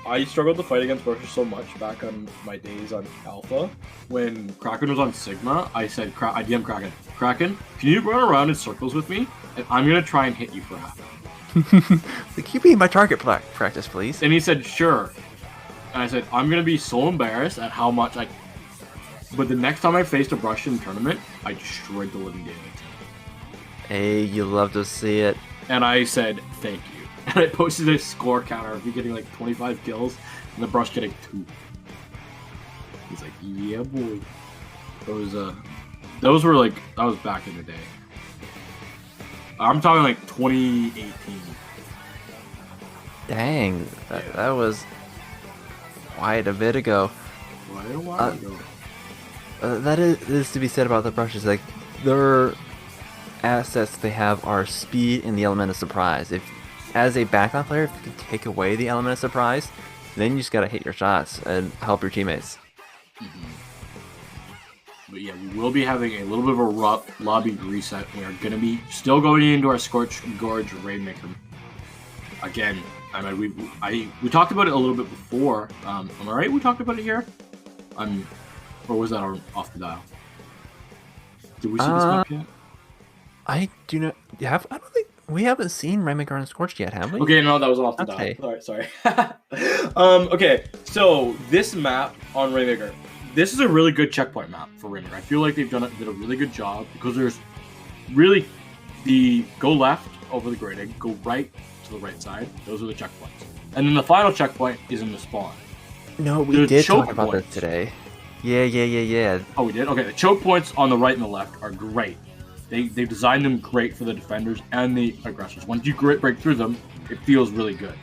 S5: I struggled to fight against brushes so much back on my days on Alpha. When Kraken was on Sigma, I said, I DM'd Kraken. Kraken, can you run around in circles with me? And I'm going to try and hit you for half.
S4: Like, you be my target practice, please.
S5: And he said, sure. And I said, I'm going to be so embarrassed at how much I... But the next time I faced a brush in a tournament, I destroyed the living damage.
S4: Hey, you love to see it.
S5: And I said, thank you. And I posted a score counter of me getting like 25 kills and the brush getting 2. He's like, yeah, boy. Those were like, that was back in the day. I'm talking like 2018.
S4: Dang, that was quite a bit ago.
S5: Quite a while ago.
S4: That is to be said about the brushes. Like, their assets they have are speed and the element of surprise. If as a backline player, if you can take away the element of surprise, then you just gotta hit your shots and help your teammates.
S5: But yeah, we will be having a little bit of a lobby reset. We are gonna be still going into our Scorch Gorge Rainmaker. Again, I mean, we talked about it a little bit before. Am I right? We talked about it here. Or was that off the dial? Did we see this map yet?
S4: I do not. I don't think we haven't seen Rainmaker and Scorched yet, have we?
S5: Okay, no, that was off the dial. Alright, sorry. Okay, so this map on Rainmaker, this is a really good checkpoint map for Rainmaker. I feel like they've did a really good job because there's really the go left over the grading, go right to the right side. Those are the checkpoints, and then the final checkpoint is in the spawn.
S4: No, we did talk about this today. Yeah.
S5: Oh, we did? Okay, the choke points on the right and the left are great. They designed them great for the defenders and the aggressors. Once you break through them, it feels really good.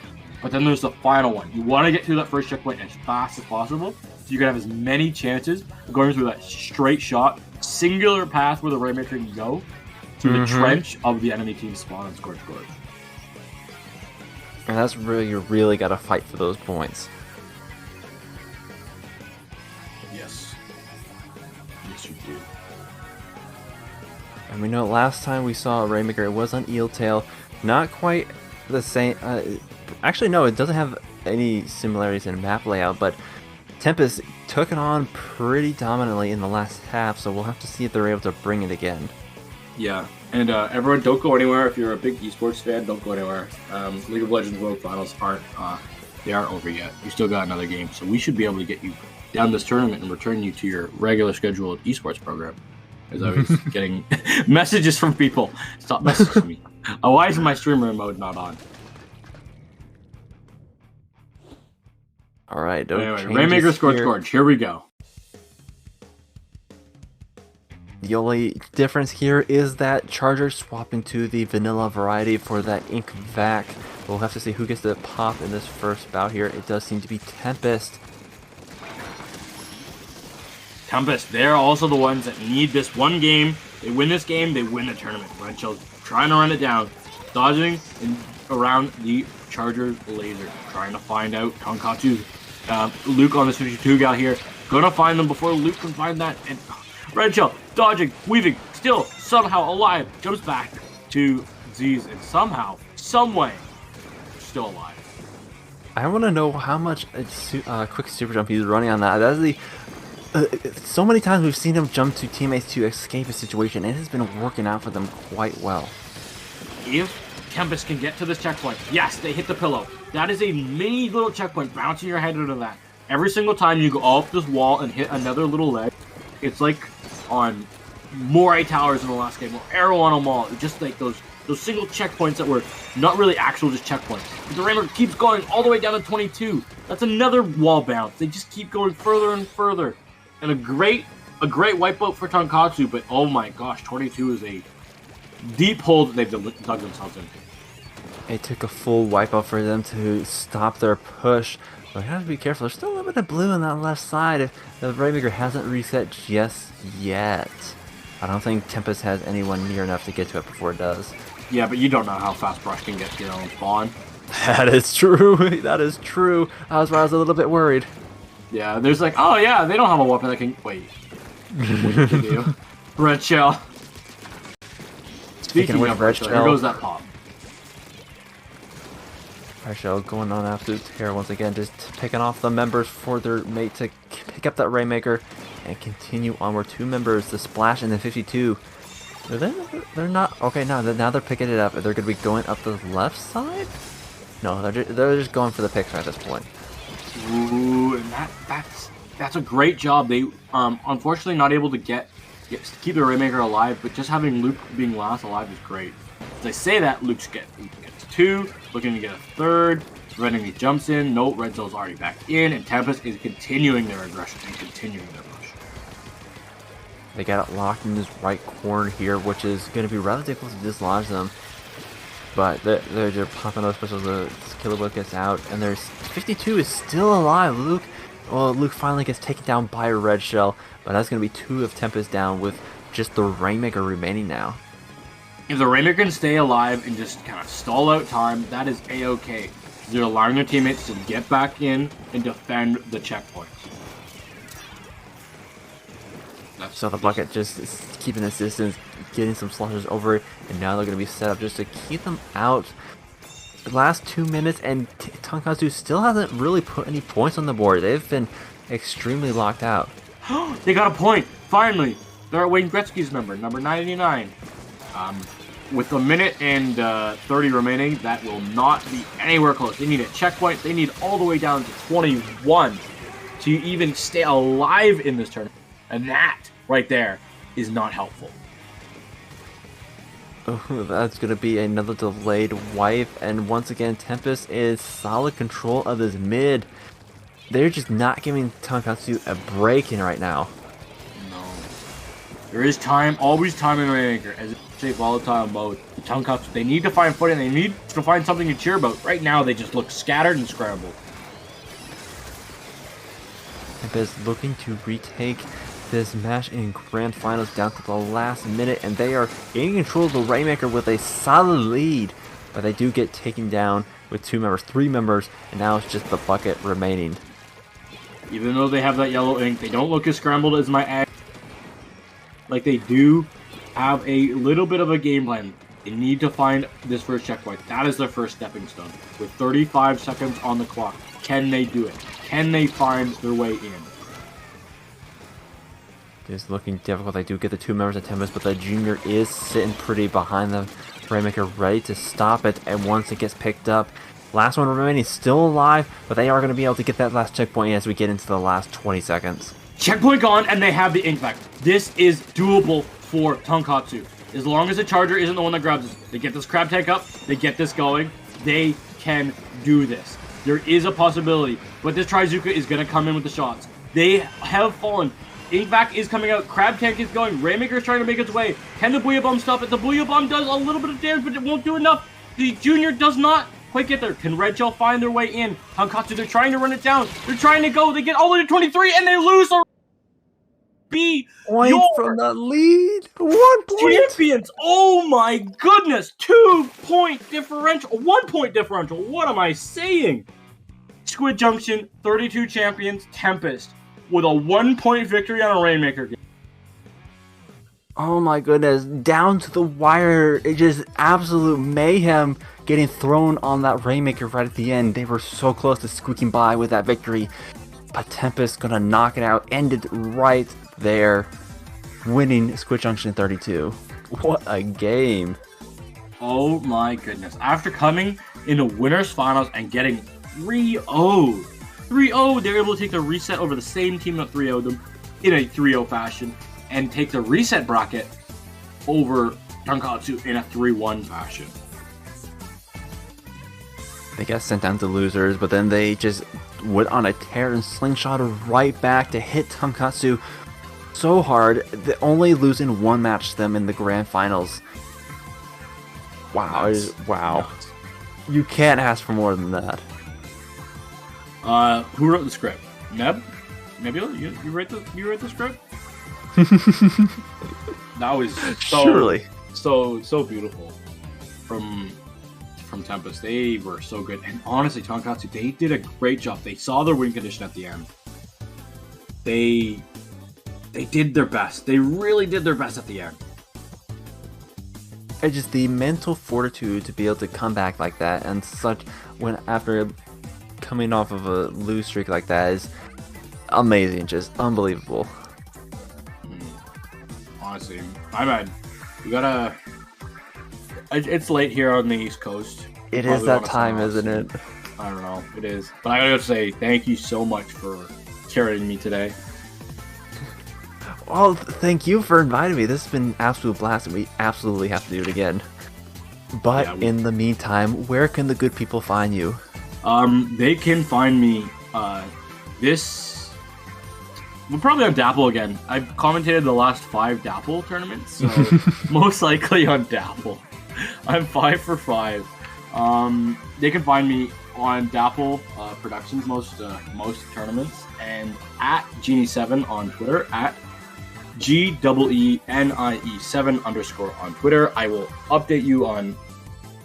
S5: But then there's the final one. You want to get through that first checkpoint as fast as possible, so you can have as many chances of going through that straight shot, singular path where the Rainmaker can go to the trench of the enemy team spawn and Scorch Gorge.
S4: And that's really, you really got to fight for those points.
S5: Yes, you do.
S4: And we know last time we saw a Rainmaker, it was on Eel Tail. Not quite the same. Actually, no, it doesn't have any similarities in map layout, but Tempest took it on pretty dominantly in the last half, so we'll have to see if they're able to bring it again.
S5: Yeah, and everyone, don't go anywhere. If you're a big esports fan, don't go anywhere. League of Legends World Finals aren't over yet. You still got another game, so we should be able to get you down this tournament and return you to your regular scheduled esports program. As I was getting messages from people. Stop messaging me. Why is my streamer mode not on?
S4: Alright,
S5: anyway, Rainmaker Scorch Gorge, here we go.
S4: The only difference here is that Charger swapping to the vanilla variety for that Ink Vac. We'll have to see who gets the pop in this first bout here. It does seem to be Tempest.
S5: Tempest, they're also the ones that need this one game. They win this game, they win the tournament. Red Shell's trying to run it down, dodging around the Charger's laser, trying to find out Tonkatsu. Luke on this 52 gal here, gonna find them before Luke can find that. And Red Shell dodging, weaving, still somehow alive, jumps back to Z's, and somehow, someway, still alive.
S4: I want to know how much quick super jump he's running on that. That's the. So many times we've seen him jump to teammates to escape a situation. It has been working out for them quite well.
S5: If Tempest can get to this checkpoint, yes, they hit the pillow. That is a mini little checkpoint bouncing your head into that. Every single time you go off this wall and hit another little ledge, it's like on Moray Towers in the last game, or Arrow on a Mall. It's just like those single checkpoints that were not really actual, just checkpoints. But the Rainmaker keeps going all the way down to 22. That's another wall bounce. They just keep going further and further. And a great wipeout for Tonkatsu, but oh my gosh, 22 is a deep hole that they've dug themselves into.
S4: It took a full wipeout for them to stop their push. But you have to be careful. There's still a little bit of blue on that left side. The Rainmaker hasn't reset just yet. I don't think Tempest has anyone near enough to get to it before it does.
S5: Yeah, but you don't know how fast Brush can get to their own spawn.
S4: That is true. That is true. I was a little bit worried.
S5: Yeah, there's like, oh yeah, they don't have a weapon that can... Wait. What did you do? Red shell. Speaking of red shell, here goes that pop.
S4: Red shell going on absolute tear once again, just picking off the members for their mate to pick up that Rainmaker and continue onward. 2 members, the Splash and the 52. They're not... Okay, now they're picking it up. They're going to be going up the left side? No, they're just going for the picks at this point.
S5: Ooh, and that's a great job. They unfortunately not able to keep the Rainmaker alive, but just having Luke being last alive is great. As I say that, Luke gets 2, looking to get a 3rd. Serenity jumps in. No, Red Zill's already back in, and Tempest is continuing their aggression and continuing their push.
S4: They got it locked in this right corner here, which is going to be rather difficult to dislodge them. But they're just popping those specials. The Killer Book gets out, and there's 52 is still alive. Luke finally gets taken down by a red shell, but that's going to be 2 of Tempest down with just the Rainmaker remaining now.
S5: If the Rainmaker can stay alive and just kind of stall out time, that is a-okay. They're allowing their teammates to get back in and defend the checkpoints.
S4: So the bucket just is keeping this distance, getting some sloshes over it, and now they're going to be set up just to keep them out. The last 2 minutes, and Tonkatsu still hasn't really put any points on the board. They've been extremely locked out.
S5: They got a point! Finally! They're at Wayne Gretzky's number 99. With a minute and 30 remaining, that will not be anywhere close. They need a checkpoint. They need all the way down to 21 to even stay alive in this tournament. And that, right there, is not helpful.
S4: Oh, that's going to be another delayed wipe. And once again, Tempest is solid control of this mid. They're just not giving Tonkatsu a break in right now.
S5: No. There is time, always time in Rainmaker, as it's a volatile mode. The Tonkatsu, they need to find footing. They need to find something to cheer about. Right now, they just look scattered and scrambled.
S4: Tempest looking to retake this match in grand finals down to the last minute, and they are in control of the Rainmaker with a solid lead, but they do get taken down with 3 members, and now it's just the bucket remaining.
S5: Even though they have that yellow ink, they don't look as scrambled as my ad. Like, they do have a little bit of a game plan. They need to find this first checkpoint. That is their first stepping stone. With 35 seconds on the clock, can they do it? Can they find their way in?
S4: It's looking difficult. They do get the 2 members of Tempest, but the Junior is sitting pretty behind the Rainmaker, ready to stop it. And once it gets picked up, last one remaining, still alive, but they are going to be able to get that last checkpoint as we get into the last 20 seconds.
S5: Checkpoint gone, and they have the ink back. This is doable for Tonkatsu. As long as the Charger isn't the one that grabs it. They get this crab tank up, they get this going, they can do this. There is a possibility, but this Trizuka is going to come in with the shots. They have fallen. Inkback is coming out. Crab Tank is going. Rainmaker is trying to make its way. Can the Booyah Bomb stop it? The Booyah Bomb does a little bit of damage, but it won't do enough. The Junior does not quite get there. Can Red Shell find their way in? Tonkatsu, they're trying to run it down. They're trying to go. They get all the way to 23, and they lose the
S4: point from the lead. 1 point.
S5: Champions. Oh my goodness. 2-point differential. 1-point differential. What am I saying? Squid Junction, 32 champions, Tempest, with a 1-point victory on a Rainmaker game.
S4: Oh my goodness, down to the wire. It just absolute mayhem getting thrown on that Rainmaker right at the end. They were so close to squeaking by with that victory, but Tempest gonna knock it out, ended right there, winning Squid Junction 32. What a game.
S5: Oh my goodness. After coming into winners finals and getting 3-0, they're able to take the reset over the same team that 3-0'd them in a 3-0 fashion and take the reset bracket over Tonkatsu in a 3-1 fashion.
S4: They got sent down to losers, but then they just went on a tear and slingshot right back to hit Tonkatsu so hard, only losing 1 match to them in the grand finals. Wow. Wow. You can't ask for more than that.
S5: Who wrote the script? Neb? Nebula? You write the script? That was so
S4: surely
S5: so beautiful. From from Tempest. They were so good. And honestly, Tonkatsu, they did a great job. They saw their win condition at the end. They did their best. They really did their best at the end.
S4: It's just the mental fortitude to be able to come back like that and such when after coming off of a lose streak like that is amazing, just unbelievable.
S5: Honestly, I'm mad. You gotta. It's late here on the East Coast.
S4: It is that time, isn't it?
S5: I don't know. It is. But I gotta say thank you so much for carrying me today.
S4: Well, thank you for inviting me. This has been an absolute blast, and we absolutely have to do it again. But
S5: Yeah,
S4: in the meantime, where can the good people find you?
S5: They can find me. We're probably on Dapple again. I've commentated the last 5 Dapple tournaments, so most likely on Dapple. I'm 5 for 5. They can find me on Dapple Productions most tournaments, and at Genie7 on Twitter, at GEENIE7_ on Twitter. I will update you on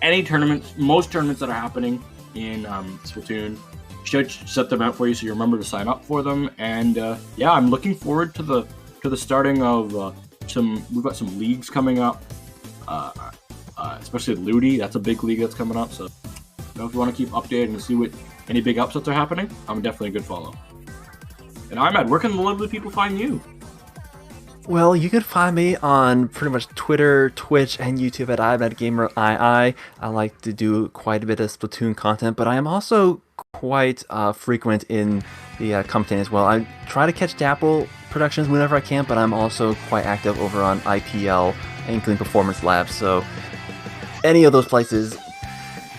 S5: any tournaments, most tournaments that are happening in Splatoon. Should set them out for you so you remember to sign up for them. And yeah, I'm looking forward to the starting of we've got some leagues coming up, especially Ludi. That's a big league that's coming up. So if you want to keep updated and see what any big upsets are happening, I'm definitely a good follow. And Ahmed, where can the lovely people find you?
S4: Well, you can find me on pretty much Twitter, Twitch, and YouTube at IMadGamerII. I like to do quite a bit of Splatoon content, but I am also quite frequent in the commentating as well. I try to catch Dapple Productions whenever I can, but I'm also quite active over on IPL, Inkling Performance Labs, so any of those places.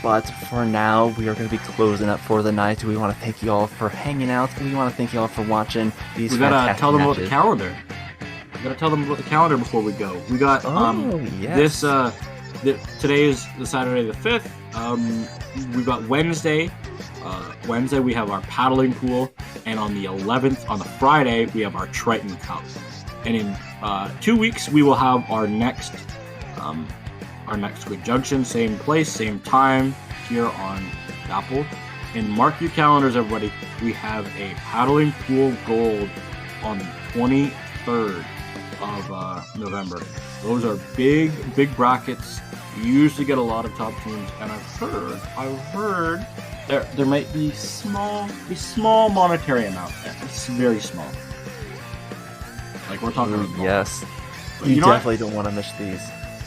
S4: But for now, we are going to be closing up for the night. We want to thank you all for hanging out. We want to thank you all for watching these
S5: We gotta
S4: fantastic
S5: tell them
S4: matches.
S5: about the calendar. We gotta tell them about the calendar before we go. We got
S4: yes.
S5: today is the Saturday the 5th. We've got Wednesday. Wednesday we have our paddling pool, and on the 11th, on the Friday, we have our Triton Cup. And in 2 weeks, we will have our next Squid Junction, same place, same time here on Dapple. And mark your calendars, everybody. We have a paddling pool gold on the 23rd of November. Those are big brackets. You usually get a lot of top teams, and I've heard there might be small monetary amount there. It's very small. Like we're talking about.
S4: Yes.
S5: But
S4: You
S5: know
S4: definitely
S5: what?
S4: don't want to miss these.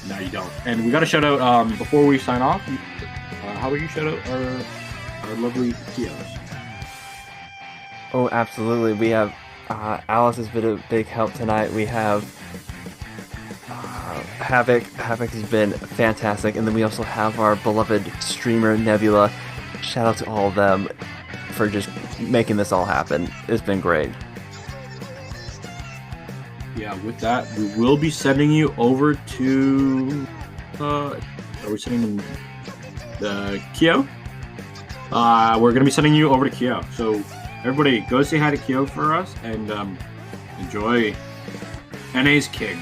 S5: No, you don't. And we got to shout out before we sign off. How would you shout out our lovely Kios?
S4: Oh, absolutely. We have Alice has been a big help tonight. We have Havoc. Havoc has been fantastic. And then we also have our beloved streamer, Nebula. Shout out to all of them for just making this all happen. It's been great.
S5: Yeah, with that, we will be sending you over to... are we sending them... Kyo? We're going to be sending you over to Kyo. So, everybody, go say hi to Kyo for us, and enjoy NA's King.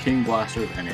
S5: King Blaster of NA.